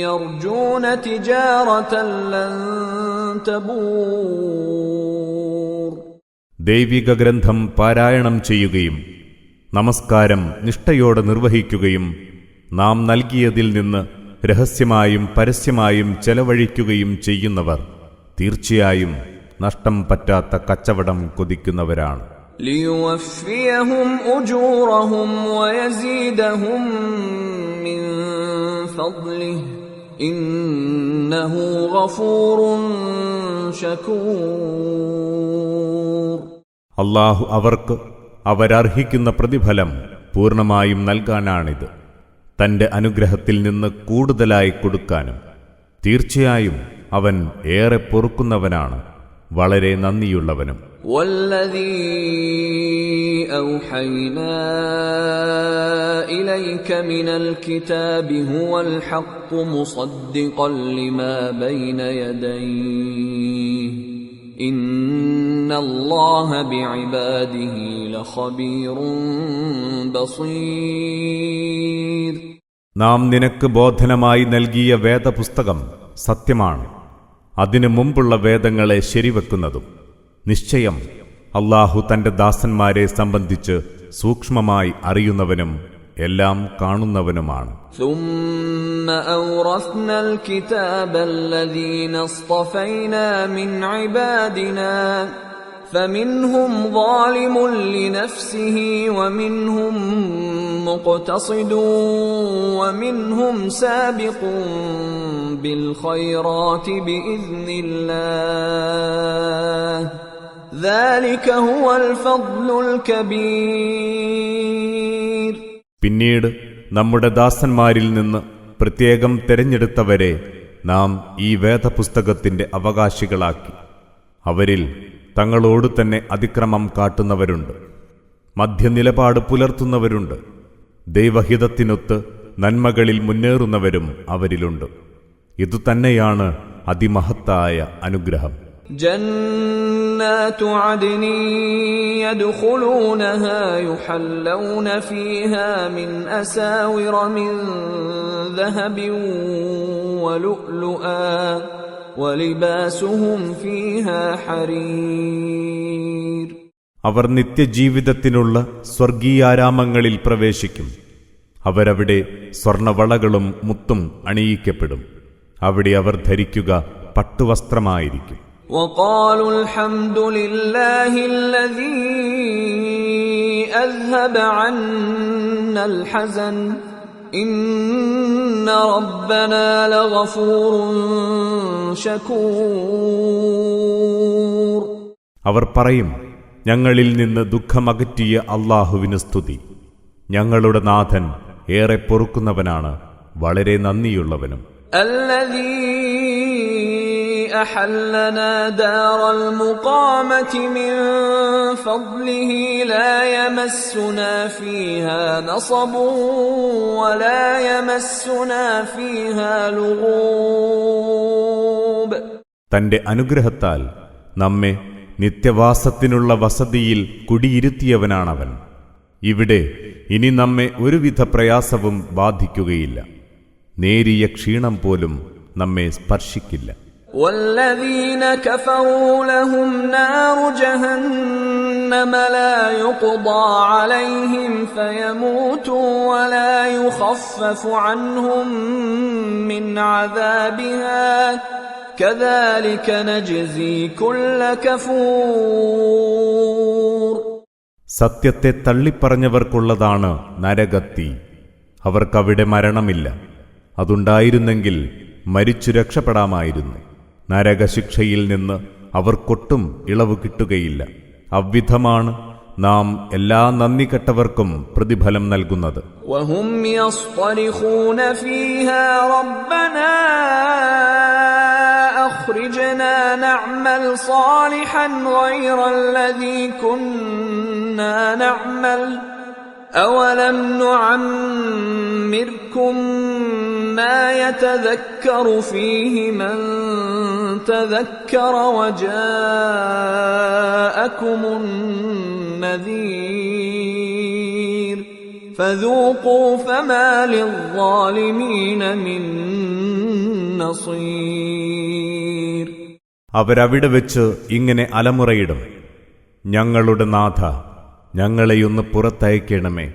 യർജൂന തിജാറതൻ ലൻ തബൂർ. ദൈവിക ഗ്രന്ഥം പാരായണം ചെയ്യുകയും നമസ്കാരം നിഷ്ഠയോടെ നിർവഹിക്കുകയും നാം നൽകിയതിൽ നിന്ന് രഹസ്യമായും പരസ്യമായും ചെലവഴിക്കുകയും ചെയ്യുന്നവർ തീർച്ചയായും നഷ്ടം പറ്റാത്ത കച്ചവടം കൊതിക്കുന്നവരാണ്. ലിയുവഫിയഹും ഉജൂറഹും വയസീദഹും മിൻ ഫദ്ലിഹി ഇന്നഹു ഗഫൂറുൻ ശകൂർ. അല്ലാഹു അവർക്ക് അവരർഹിക്കുന്ന പ്രതിഫലം പൂർണ്ണമായും നൽകാനാണിത്, തന്റെ അനുഗ്രഹത്തിൽ നിന്ന് കൂടുതലായി കൊടുക്കാനും. തീർച്ചയായും അവൻ ഏറെ പൊറുക്കുന്നവനാണ്, വളരെ നന്ദിയുള്ളവനും. വല്ലദീ ഔഹൈനാ ഇലൈക മിനൽ കിതാബി ഹുവൽ ഹഖ് മുസദ്ദിഖൻ ലിമാ ബൈന യദൈഹി ഇന്നല്ലാഹ ബിഇബാദിഹി ലഖബീറുൻ ബസീർ. നാം നിനക്ക് ബോധനമായി നൽകിയ വേദപുസ്തകം സത്യമാണ്, അതിനു മുമ്പുള്ള വേദങ്ങളെ ശരിവെക്കുന്നതും. നിശ്ചയം അല്ലാഹു തന്റെ ദാസന്മാരെ സംബന്ധിച്ച് സൂക്ഷ്മമായി അറിയുന്നവനും എല്ലാം കാണുന്നവനുമാണ്. ثم أورثنا الكتاب الذين اصطفينا من عبادنا فمنهم ظالم لنفسه ومنهم مقتصد ومنهم سابق بالخيرات بإذن الله ذلك هو الفضل الكبير. പിന്നീട് നമ്മുടെ ദാസന്മാരിൽ നിന്ന് പ്രത്യേകം തെരഞ്ഞെടുത്തവരെ നാം ഈ വേദപുസ്തകത്തിന്റെ അവകാശികളാക്കി. അവരിൽ തങ്ങളോട് തന്നെ അതിക്രമം കാട്ടുന്നവരുണ്ട്, മധ്യനിലപാട് പുലർത്തുന്നവരുണ്ട്, ദൈവഹിതത്തിനൊത്ത് നന്മകളിൽ മുന്നേറുന്നവരും അവരിലുണ്ട്. ഇതുതന്നെയാണ് അതിമഹത്തായ അനുഗ്രഹം. جنات عدن يدخلونها يحلون فيها من أساور من ذهب ولؤلؤا ولباسهم فيها حرير. അവർ നിത്യജീവിതത്തിനുള്ള സ്വർഗീയാരാമങ്ങളിൽ പ്രവേശിക്കും. അവരവിടെ സ്വർണവളകളും മുത്തും അണിയിക്കപ്പെടും. അവിടെ അവർ ധരിക്കുക പട്ടുവസ്ത്രമായിരിക്കും. وقالوا الحمد لله الذي أذهب عنا الحزن إن ربنا لغفور شكور. അവർ പറയും, ഞങ്ങളിൽ നിന്ന് ദുഃഖമകറ്റിയ അല്ലാഹുവിന് സ്തുതി. ഞങ്ങളുടെ നാഥൻ ഏറെ പൊറുക്കുന്നവനാണ്, വളരെ നന്ദിയുള്ളവനും. الذي أحلنا دار المقامة من فضله لا يمسنا فيها نصب ولا يمسنا فيها لغوب. തന്റെ അനുഗ്രഹത്താൽ നമ്മെ നിത്യവാസത്തിനുള്ള വസതിയിൽ കുടിയിരുത്തിയവനാണവൻ. ഇവിടെ ഇനി നമ്മെ ഒരുവിധ പ്രയാസവും ബാധിക്കുകയില്ല. നേരിയ ക്ഷീണം പോലും നമ്മെ സ്പർശിക്കില്ല. والذين كفروا لهم نار جهنم لا يقضى عليهم فيموتوا ولا يخفف عنهم من عذابها كذلك نجزي كل كفور. സത്യത്തെ തള്ളിപ്പറഞ്ഞവർക്കുള്ളതാണ് നരകത്തീ. അവർക്കവിടെ മരണമില്ല. അതുണ്ടായിരുന്നെങ്കിൽ മരിച്ചു രക്ഷപ്പെടാമായിരുന്നു. നരകശിക്ഷയിൽ നിന്ന് അവർക്കൊട്ടും ഇളവ് കിട്ടുകയില്ല. അവ്വിധമാണ് നാം എല്ലാ നന്ദികെട്ടവർക്കും പ്രതിഫലം നൽകുന്നത്. وهم يصطرخون فيها ربنا أخرجنا نعمل صالحا غير الذي كنا نعمل أولم نعمركم ما يتذكر فيه من تذكر وجاءكم النذير فذوقوا فما للظالمين من نصير. അവരവിടെ വെച്ച് ഇങ്ങനെ അലമുറയിടും, ഞങ്ങളുടെ നാഥ, ഞങ്ങളെയൊന്ന് പുറത്തയക്കണമേ.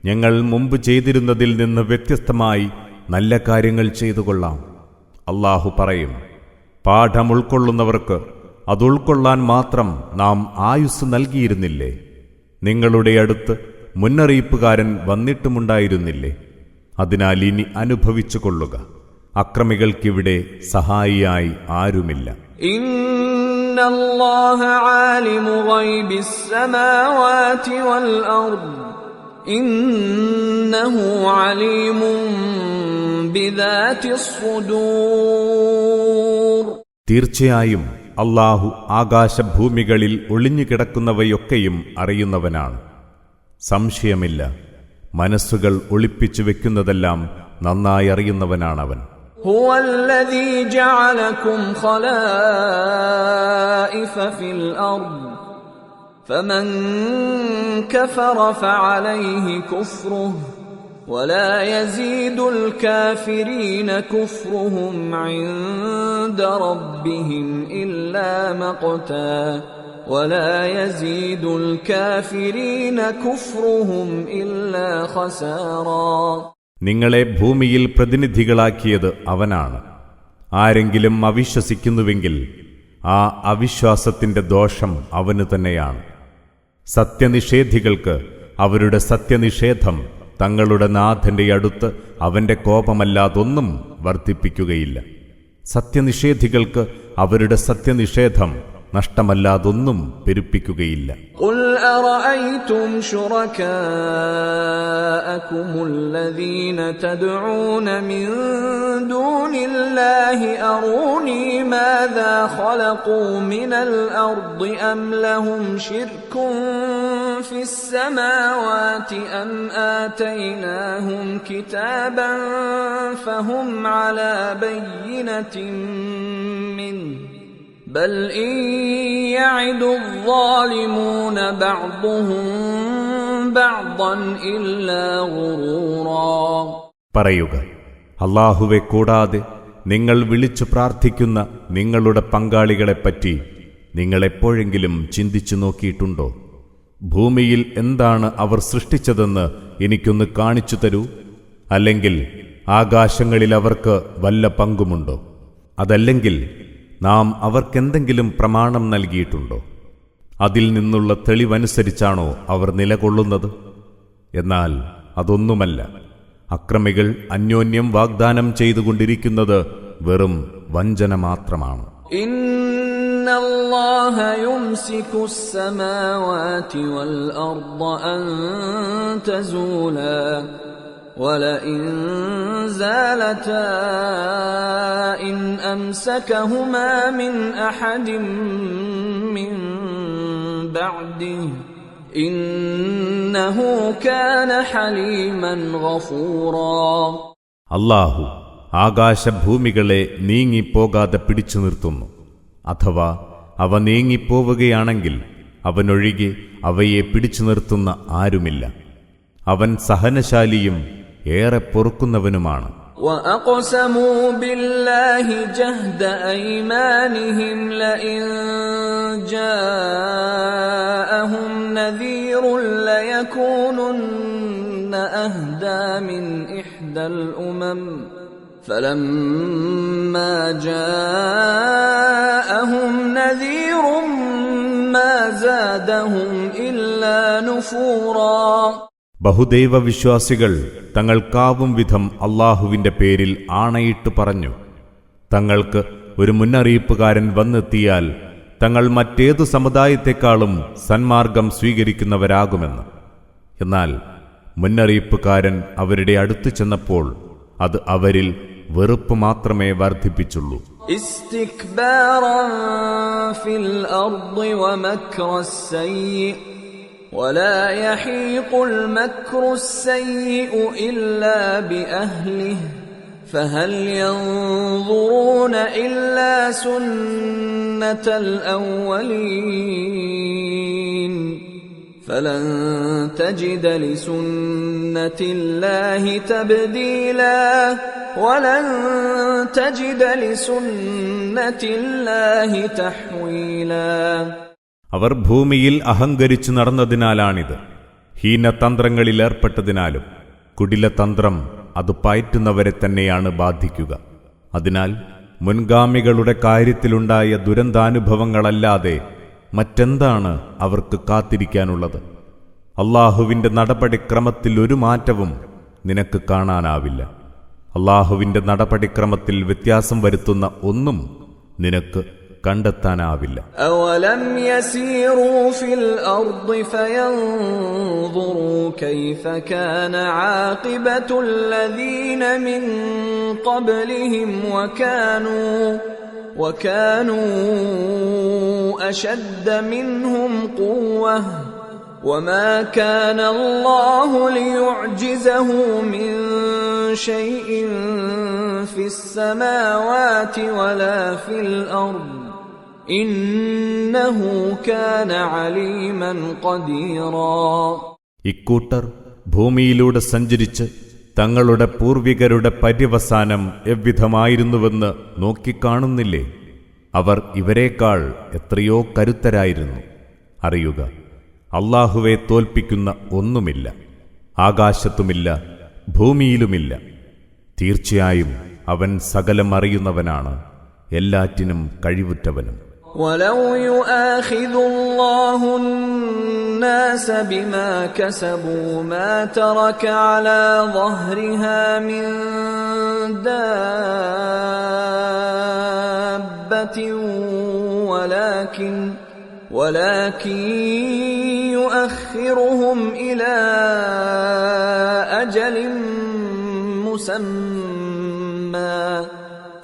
ഞങ്ങൾ മുമ്പ് ചെയ്തിരുന്നതിൽ നിന്ന് വ്യത്യസ്തമായി നല്ല കാര്യങ്ങൾ ചെയ്തുകൊള്ളാം. അല്ലാഹു പറയും, പാഠം ഉൾക്കൊള്ളുന്നവർക്ക് അതുൾക്കൊള്ളാൻ മാത്രം നാം ആയുസ് നൽകിയിരുന്നില്ലേ? നിങ്ങളുടെ അടുത്ത് മുന്നറിയിപ്പുകാരൻ വന്നിട്ടുമുണ്ടായിരുന്നില്ലേ? അതിനാൽ ഇനി അനുഭവിച്ചു കൊള്ളുക. അക്രമികൾക്കിവിടെ സഹായിയായി ആരുമില്ല. إن الله عالم غيب السماوات والأرض إنه عليم بذات الصدور. തീർച്ചയായും അല്ലാഹു ആകാശഭൂമികളിൽ ഒളിഞ്ഞുകിടക്കുന്നവയൊക്കെയും അറിയുന്നവനാണ്. സംശയമില്ല, മനസ്സുകൾ ഒളിപ്പിച്ചു വെക്കുന്നതെല്ലാം നന്നായി അറിയുന്നവനാണവൻ. هو الذي جعلكم خلائف في الأرض فمن كفر فعليه كفره ولا يزيد الكافرين كفرهم عند ربهم إلا مقتا ولا يزيد الكافرين كفرهم إلا خسارا. നിങ്ങളെ ഭൂമിയിൽ പ്രതിനിധികളാക്കിയത് അവനാണ്. ആരെങ്കിലും അവിശ്വസിക്കുന്നുവെങ്കിൽ ആ അവിശ്വാസത്തിന്റെ ദോഷം അവന് തന്നെയാണ്. സത്യനിഷേധികൾക്ക് അവരുടെ സത്യനിഷേധം തങ്ങളുടെ നാഥന്റെ അടുത്ത് അവന്റെ കോപമല്ലാതൊന്നും വർദ്ധിപ്പിക്കുകയില്ല. സത്യനിഷേധികൾക്ക് അവരുടെ സത്യനിഷേധം നഷ്ടമല്ലാതൊന്നും പെരുപ്പിക്കുകയില്ല. قل أرأيتم شركاءكم الذين تدعون من دون الله أروني ماذا خلقوا من الأرض أم لهم شرك في السماوات أم آتيناهم كتابا فهم على بينة منه بل إن يعد الظالمون بعضهم بعضا إلا غرورا. പറയുക, അല്ലാഹുവെ കൂടാതെ നിങ്ങൾ വിളിച്ചു പ്രാർത്ഥിക്കുന്ന നിങ്ങളുടെ പങ്കാളികളെപ്പറ്റി നിങ്ങൾ എപ്പോഴെങ്കിലും ചിന്തിച്ചു നോക്കിയിട്ടുണ്ടോ? ഭൂമിയിൽ എന്താണ് അവർ സൃഷ്ടിച്ചതെന്ന് എനിക്കൊന്ന് കാണിച്ചു തരൂ. അല്ലെങ്കിൽ ആകാശങ്ങളിൽ അവർക്ക് വല്ല പങ്കുമുണ്ടോ? അതല്ലെങ്കിൽ നാം അവർക്കെന്തെങ്കിലും പ്രമാണം നൽകിയിട്ടുണ്ടോ? അതിൽ നിന്നുള്ള തെളിവനുസരിച്ചാണോ അവർ നിലകൊള്ളുന്നത്? എന്നാൽ അതൊന്നുമല്ല. അക്രമികൾ അന്യോന്യം വാഗ്ദാനം ചെയ്തുകൊണ്ടിരിക്കുന്നത് വെറും വഞ്ചന മാത്രമാണ്. ഇന്നല്ലാഹ യുംസികു അസ്സമാവാതി വൽ അർദ അൻ തസൂലാ വലഇൻ സാലതാ ഇൻ അംസകഹുമാ മിൻ അഹദിൻ മിൻ ബഅദിഹി ഇന്നഹു കാന ഹലീമൻ ഗഫൂറാ. അല്ലാഹു ആകാശഭൂമികളെ നീങ്ങിപ്പോകാതെ പിടിച്ചു നിർത്തുന്നു. അഥവാ അവ നീങ്ങിപ്പോവുകയാണെങ്കിൽ അവനൊഴികെ അവയെ പിടിച്ചു നിർത്തുന്ന ആരുമില്ല. അവൻ സഹനശാലിയും ഏറെ പൊറുക്കുന്നവനുമാണ്. وَأَقْسَمُوا بِاللَّهِ جَهْدَ أَيْمَانِهِمْ لَئِن جَاءَهُمْ نَذِيرٌ لَيَكُونُنَّ أَهْدَى مِنْ إِحْدَى الْأُمَمِ فَلَمَّا جَاءَهُمْ نَذِيرٌ مَا زَادَهُمْ إِلَّا نُفُورًا. ബഹുദൈവ വിശ്വാസികൾ തങ്ങൾക്കാവും വിധം അല്ലാഹുവിന്റെ പേരിൽ ആണയിട്ട് പറഞ്ഞു, തങ്ങൾക്ക് ഒരു മുന്നറിയിപ്പുകാരൻ വന്നെത്തിയാൽ തങ്ങൾ മറ്റേതു സമുദായത്തെക്കാളും സന്മാർഗം സ്വീകരിക്കുന്നവരാകുമെന്ന്. എന്നാൽ മുന്നറിയിപ്പുകാരൻ അവരുടെ അടുത്തു ചെന്നപ്പോൾ അത് അവരിൽ വെറുപ്പ് മാത്രമേ വർദ്ധിപ്പിച്ചുള്ളൂ. ഇസ്തിക്ബാറൻ ഫിൽ അർദി വമക്ര അസ്സയ്യി ولا يحيق المكر السيء إلا بأهله فهل ينظرون إلا سنة الأولين فلن تجد لسنة الله تبديلا ولن تجد لسنة الله تحويلا. അവർ ഭൂമിയിൽ അഹങ്കരിച്ചു നടന്നതിനാലാണിത്. ഹീനതന്ത്രങ്ങളിലേർപ്പെട്ടതിനാലും കുടിലതന്ത്രം അത് പയറ്റുന്നവരെ തന്നെയാണ് ബാധിക്കുക. അതിനാൽ മുൻഗാമികളുടെ കാര്യത്തിലുണ്ടായ ദുരന്താനുഭവങ്ങളല്ലാതെ മറ്റെന്താണ് അവർക്ക് കാത്തിരിക്കാനുള്ളത്? അല്ലാഹുവിന്റെ നടപടിക്രമത്തിൽ ഒരു മാറ്റവും നിനക്ക് കാണാനാവില്ല. അല്ലാഹുവിന്റെ നടപടിക്രമത്തിൽ വ്യത്യാസം വരുത്തുന്ന ഒന്നും നിനക്ക് കണ്ടെത്താനാവില്ല. അവലം യസീറൂ ഫിൽ അർദി ഫയൻദുറൂ കൈഫ കാന ആഖിബത്തുൽ ലദീന മിൻ ഖബ്ലിഹിം വകാനൂ അശദ്ദ മിൻഹും ഖുവ്വഹ وما كان الله ليعجزه من شيء في السماوات ولا في الأرض إنه كان عليما قديرا. ഇക്കൂട്ടർ ഭൂമിയിലൂടെ സഞ്ചരിച്ച് തങ്ങളുടെ പൂർവികരുടെ പര്യവസാനം എவ்விധമായിരുന്നുവെന്ന് നോക്കിക്കാണുന്നില്ലേ? അവർ ഇവരെക്കാൾ എത്രയോ കരുത്തരായിരുന്നു. അറിയുക, അല്ലാഹുവെ തോൽപ്പിക്കുന്ന ഒന്നുമില്ല, ആകാശത്തുമില്ല ഭൂമിയിലുമില്ല. തീർച്ചയായും അവൻ സകലം അറിയുന്നവനാണ്, എല്ലാറ്റിനും കഴിവുറ്റവനും. وَلَوْ يُؤَاخِذُ اللَّهُ النَّاسَ بِمَا كَسَبُوا مَا تَرَكَ عَلَى ظَهْرِهَا مِنْ دَابَّةٍ ولكن يؤخرهم إلى أجل مسمى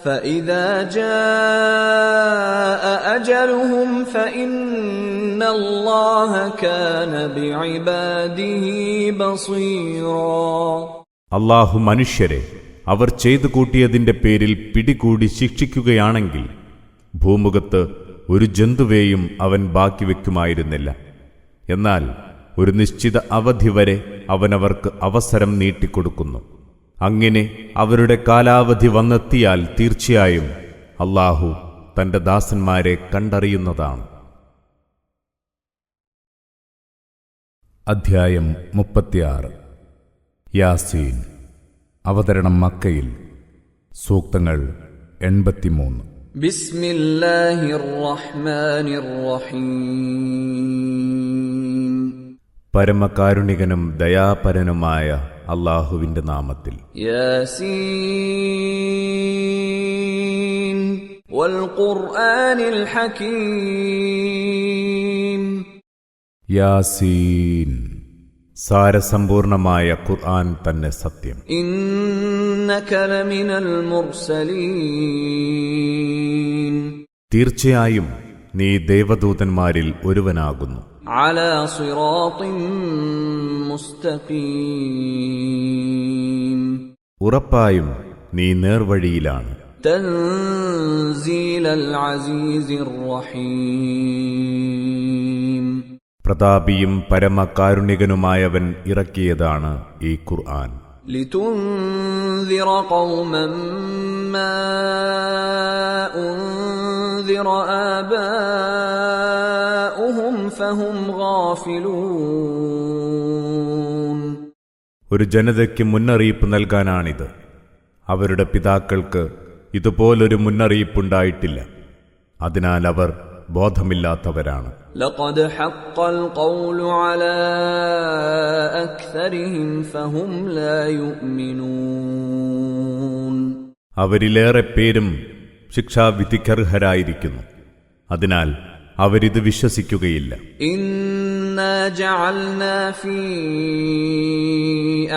فإذا جاء أجلهم فإن الله كان بعباده بصيرا. അല്ലാഹു മനുഷ്യരെ അവർ ചെയ്തു കൂട്ടിയതിന്റെ പേരിൽ പിടികൂടി ശിക്ഷിക്കുകയാണെങ്കിൽ ഭൂമുഖത്ത് ഒരു ജന്തുവേയും അവൻ ബാക്കി വെക്കുമായിരുന്നില്ല. എന്നാൽ ഒരു നിശ്ചിത അവധി വരെ അവനവർക്ക് അവസരം നീട്ടിക്കൊടുക്കുന്നു. അങ്ങനെ അവരുടെ കാലാവധി വന്നെത്തിയാൽ തീർച്ചയായും അല്ലാഹു തന്റെ ദാസന്മാരെ കണ്ടറിയുന്നതാണ്. അധ്യായം 36. യാസീൻ. അവതരണം മക്കയിൽ. സൂക്തങ്ങൾ 83. بسم الله الرحمن الرحيم പരമകാരുണികനും ദയാപരനുമായ അല്ലാഹുവിന്റെ നാമത്തിൽ. യാസീൻ വൽഖുർആനിൽ ഹകീം. യാസീൻ, സാരസമ്പൂർണമായ ഖുർആൻ തന്നെ സത്യം. ഇന്നക ലമിനൽ മുർസലീൻ, തീർച്ചയായും നീ ദേവദൂതന്മാരിൽ ഒരുവനാകുന്നു. അലാ സിറാത്തിൻ മുസ്തഖീം, ഉറപ്പായും നീ നേർവഴിയിലാണ്. തൻസീലൽ അസീസിർ റഹീം, പ്രതാപിയും പരമകാരുണികനുമായവൻ ഇറക്കിയതാണ് ഈ ഖുർആൻ. ലിതുൻദിറ ഖൗമൻ മാ ഉൻദിറ ആബാഉഹും ഫഹും ഗാഫിലൂൻ. ഒരു ജനതയ്ക്ക് മുന്നറിയിപ്പ് നൽകാനാണിത്. അവരുടെ പിതാക്കൾക്ക് ഇതുപോലൊരു മുന്നറിയിപ്പുണ്ടായിട്ടില്ല, അതിനാൽ അവർ ബോധമില്ലാത്തവരാണ്. ലഖദ് ഹഖ്ഖൽ ഖൗലു അലാ അക്സരിഹിം ഫഹും ലാ യുഅ്മിനൂൻ. അവരിലേറെ പേരും ശിക്ഷാവിധിക്കർഹരായിരിക്കുന്നു, അതിനാൽ അവരിത് വിശ്വസിക്കുകയില്ല. ഇന്നാ ജഅൽനാ ഫീ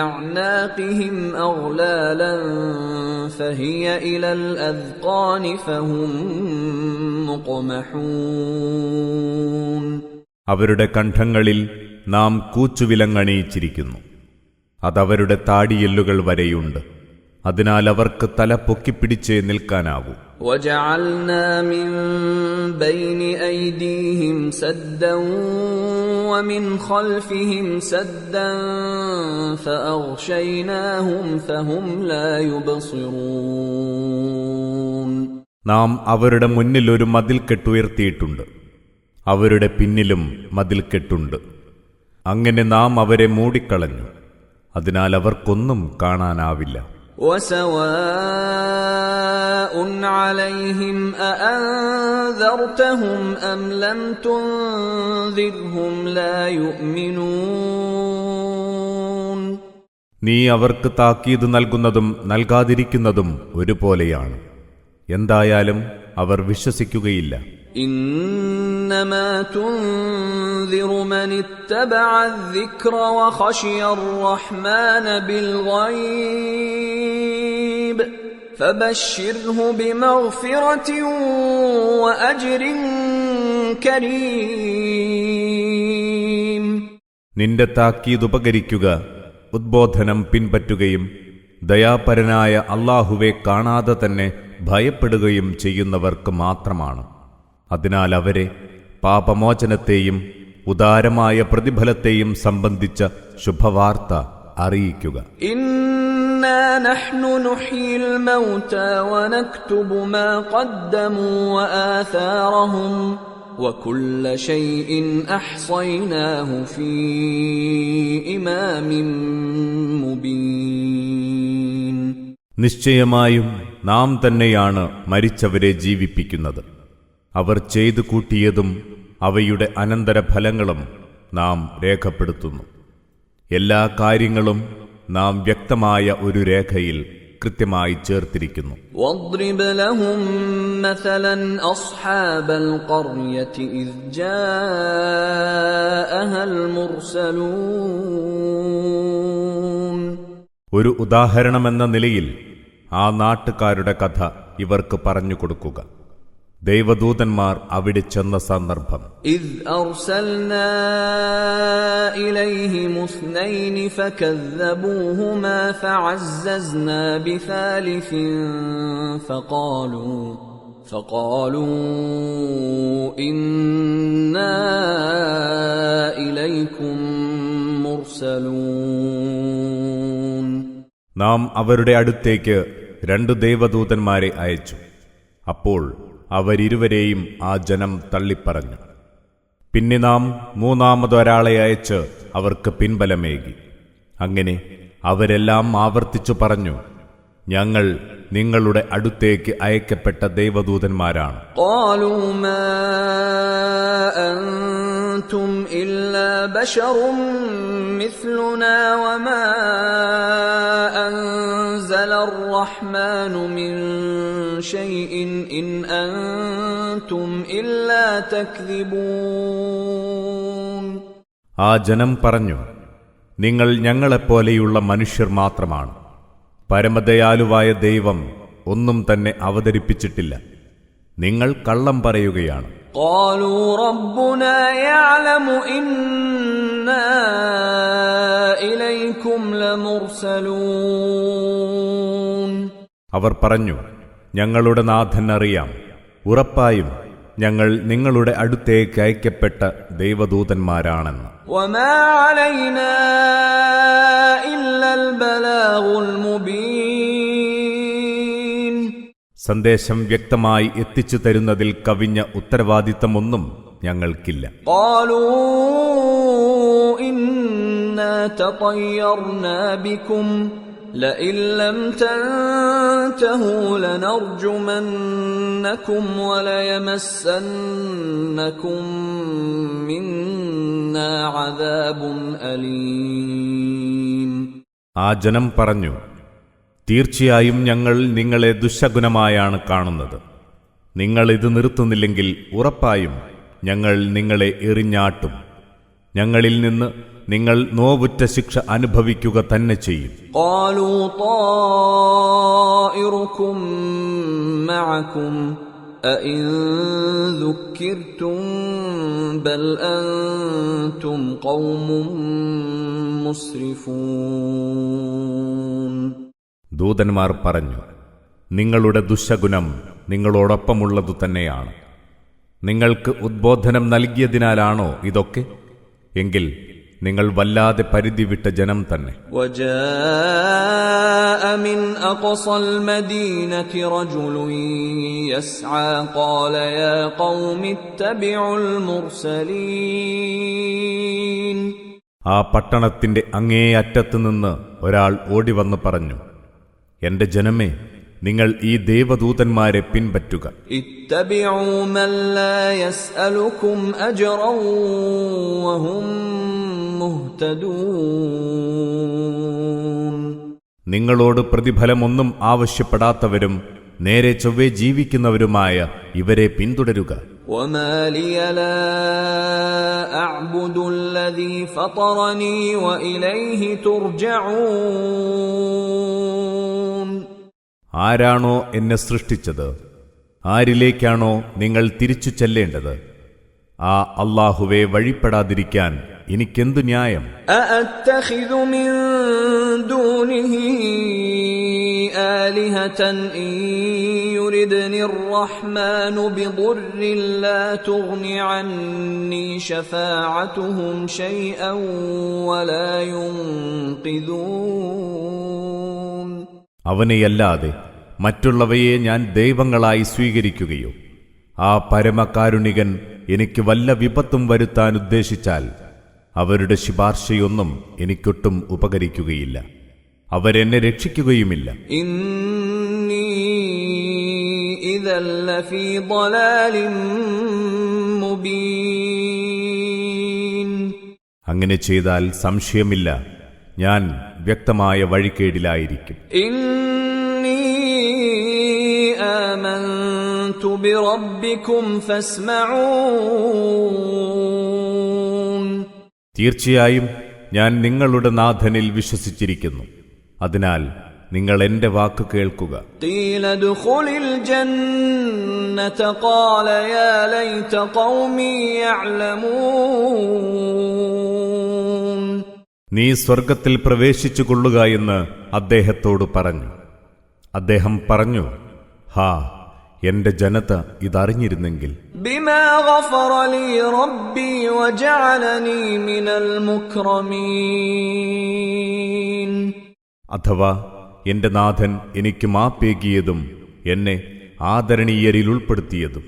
അഅ്നാഖിഹിം അഗ്ലാലൻ ഫഹിയ ഇലൽ അദ്ഖാനി ഫഹും മുഖ്മഹൂൻ. അവരുടെ കണ്ഠങ്ങളിൽ നാം കൂച്ചുവിലങ്ങണിയിച്ചിരിക്കുന്നു, അതവരുടെ താടിയെല്ലുകൾ വരെയുണ്ട്, അതിനാൽ അവർക്ക് തല പൊക്കിപ്പിടിച്ചേ നിൽക്കാനാവൂ. وجعلنا من بين أيديهم سدا ومن خلفهم سدا فأغشيناهم فهم لا يبصرون. നാം അവരുടെ മുന്നിൽ ഒരു മതിൽക്കെട്ടുയർത്തിയിട്ടുണ്ട്, അവരുടെ പിന്നിലും മതിൽക്കെട്ടുണ്ട്. അങ്ങനെ നാം അവരെ മൂടിക്കളഞ്ഞു, അതിനാൽ അവർക്കൊന്നും കാണാനാവില്ല. وسواء عليهم أأنذرتهم أم لم تنذرهم لا يؤمنون. നീ അവർക്ക് താക്കീത് നൽകുന്നതും നൽകാതിരിക്കുന്നതും ഒരുപോലെയാണ്, എന്തായാലും അവർ വിശ്വസിക്കുകയില്ല. إنما تنذر من اتبع الذكر وخشي الرحمن بالغيب فبشره بمغفرة وأجر كريم. നിന്റെ താക്കീത് ഉപകരിക്കുക ഉദ്ബോധനം പിൻപറ്റുകയും ദയാപരനായ അല്ലാഹുവെ കാണാതെ തന്നെ ഭയപ്പെടുകയും ചെയ്യുന്നവർക്ക് മാത്രമാണ്. അതിനാൽ അവരെ പാപമോചനത്തെയും ഉദാരമായ പ്രതിഫലത്തെയും സംബന്ധിച്ച ശുഭവാർത്ത അറിയിക്കുക. ഇന്നാ നഹ്നു നുഹ്യിൽ മൗതാ വനക്തുബു മാ ഖദ്ദമൂ വആഥാറഹും വകുല്ല ശൈഇൻ അഹ്സൈനാഹു ഫീ ഇമാമിൻ മുബീൻ. നിശ്ചയമായും നാം തന്നെയാണ് മരിച്ചവരെ ജീവിപ്പിക്കുന്നത്. അവർ ചെയ്തു കൂട്ടിയതും അവയുടെ അനന്തരഫലങ്ങളും നാം രേഖപ്പെടുത്തുന്നു. എല്ലാ കാര്യങ്ങളും നാം വ്യക്തമായ ഒരു രേഖയിൽ കൃത്യമായി ചേർത്തിരിക്കുന്നു. വദ്രിബ് ലഹും മസലൻ അസ്ഹാബൽ ഖർയതി ഇദ് ജാഅഹൽ മുർസലൂൻ. ഒരു ഉദാഹരണമെന്ന നിലയിൽ ആ നാട്ടുകാരുടെ കഥ ഇവർക്ക് പറഞ്ഞു കൊടുക്കുക. ദൈവദൂതന്മാർ അവിടെ ചെന്ന സന്ദർഭം. ഇദ് അർസൽനാ ഇലൈഹിം മുസ്നൈനി ഫകദ്ദബൂഹുമാ ഫഅസ്സസ്നാ ബിസാലിസിൻ ഫഖാലൂ ഇന്നാ ഇലൈക്കും മുർസലൂൻ. നാം അവരുടെ അടുത്തേക്ക് 2 ദൈവദൂതന്മാരെ അയച്ചു. അപ്പോൾ അവരിരുവരെയും ആ ജനം തള്ളിപ്പറഞ്ഞു. പിന്നെ നാം 3-മതൊരാളെ അയച്ച് അവർക്ക് പിൻബലമേകി. അങ്ങനെ അവരെല്ലാം ആവർത്തിച്ചു പറഞ്ഞു, ഞങ്ങൾ നിങ്ങളുടെ അടുത്തേക്ക് അയക്കപ്പെട്ട ദൈവദൂതന്മാരാണ്. قالوا ما أنتم إلا بشر مثلنا وما أنزل الرحمن من شيء إن أنتم إلا تكذبون. ആ ജനം പറഞ്ഞു, നിങ്ങൾ ഞങ്ങളെപ്പോലെയുള്ള മനുഷ്യർ മാത്രമാണ്. പരമദയാലുവായ ദൈവം ഒന്നും തന്നെ അവതരിപ്പിച്ചിട്ടില്ല. നിങ്ങൾ കള്ളം പറയുകയാണ്. قالوا ربنا يعلم إنا إليكم لمرسلون. അവർ പറഞ്ഞു, ഞങ്ങളുടെ നാഥൻ അറിയാം, ഉറപ്പായും ഞങ്ങൾ നിങ്ങളുടെ അടുത്തേക്ക് അയക്കപ്പെട്ട ദൈവദൂതന്മാരാണെന്ന്. وما علينا إلا البلاغ المبين. സന്ദേശം വ്യക്തമായി എത്തിച്ചു തരുന്നതിൽ കവിഞ്ഞ ഉത്തരവാദിത്തമൊന്നും ഞങ്ങൾക്കില്ല. قالوا إنا تطيرنا بكم لئن لم تنتهوا لنرجمنكم وليمسنكم منا عذاب أليم. ആ ജനം പറഞ്ഞു, തീർച്ചയായും ഞങ്ങൾ നിങ്ങളെ ദുശ്ശകുനമായാണ് കാണുന്നത്. നിങ്ങൾ ഇത് നിർത്തുന്നില്ലെങ്കിൽ ഉറപ്പായും ഞങ്ങൾ നിങ്ങളെ എറിഞ്ഞാട്ടും. ഞങ്ങളിൽ നിന്ന് നിങ്ങൾ നോവുറ്റ ശിക്ഷ അനുഭവിക്കുക തന്നെ ചെയ്യും. قالوا طائركم معكم أئن ذكرتم بل أنتم قوم مسرفون. ദൂതന്മാർ പറഞ്ഞു, നിങ്ങളുടെ ദുശ്ശകുനം നിങ്ങളോടൊപ്പമുള്ളതു തന്നെയാണ്. നിങ്ങൾക്ക് ഉദ്ബോധനം നൽകിയതിനാലാണോ ഇതൊക്കെ? എങ്കിൽ നിങ്ങൾ വല്ലാതെ പരിധി വിട്ട ജനം തന്നെ. وجاء من أقصى المدينة رجل يسعى قال يا قوم اتبعوا المرسلين. ആ പട്ടണത്തിന്റെ അങ്ങേയറ്റത്തു നിന്ന് ഒരാൾ ഓടിവന്ന് പറഞ്ഞു, എന്റെ ജനമേ, നിങ്ങൾ ഈ ദേവദൂതന്മാരെ പിൻപറ്റുക. اتبعوا من لا يسألكم أجرا وهم مهتدون. നിങ്ങളോട് പ്രതിഫലമൊന്നും ആവശ്യപ്പെടാത്തവരും നേരെ ചൊവ്വേ ജീവിക്കുന്നവരുമായ ഇവരെ പിന്തുടരുക. وما لي لا أعبد الذي فطرني وإليه ترجعون. ആരാണോ എന്നെ സൃഷ്ടിച്ചത്, ആരിലേക്കാണോ നിങ്ങൾ തിരിച്ചു ചെല്ലേണ്ടത്, ആ അല്ലാഹുവെ വഴിപ്പെടാതിരിക്കാൻ എനിക്കെന്തു ന്യായം? أأتخذ من دونه آلهة إن يردني الرحمن بضر لا تغن عني شفاعتهم شيئا ولا ينقذون. അവനെയല്ലാതെ മറ്റുള്ളവയെ ഞാൻ ദൈവങ്ങളായി സ്വീകരിക്കുകയോ ആ പരമകാരുണികൻ എനിക്ക് വല്ല വിപത്തും വരുത്താൻ ഉദ്ദേശിച്ചാൽ അവരുടെ ശുപാർശയൊന്നും എനിക്കൊട്ടും ഉപകരിക്കുകയില്ല. അവരെന്നെ രക്ഷിക്കുകയുമില്ല. ഇന്നി ഇദൻ ലഫീ ളലാലിൻ മുബീൻ. അങ്ങനെ ചെയ്താൽ സംശയമില്ല, ഞാൻ വ്യക്തമായ വഴിക്കേടിലായിരിക്കും. ഇന്നി ആമൻതു ബിറബ്ബികും ഫസ്മഊൻ. തീർച്ചയായും ഞാൻ നിങ്ങളുടെ നാഥനിൽ വിശ്വസിച്ചിരിക്കുന്നു, അതിനാൽ നിങ്ങൾ എന്റെ വാക്ക് കേൾക്കുക. ഖീല ദുഖുലിൽ ജന്നത ഖാല യാ ലൈത ഖൗമി യഅലമൂൻ. നീ സ്വർഗത്തിൽ പ്രവേശിച്ചു കൊള്ളുക എന്ന് അദ്ദേഹത്തോട് പറഞ്ഞു. അദ്ദേഹം പറഞ്ഞു, ഹാ, എന്റെ ജനത ഇതറിഞ്ഞിരുന്നെങ്കിൽ. ബിമാ ഗഫറ ലീ റബ്ബി വജഅലനീ മിനൽ മുക്രമീൻ. അഥവാ എന്റെ നാഥൻ എനിക്ക് മാപ്പേകിയതും എന്നെ ആദരണീയരിൽ ഉൾപ്പെടുത്തിയതും.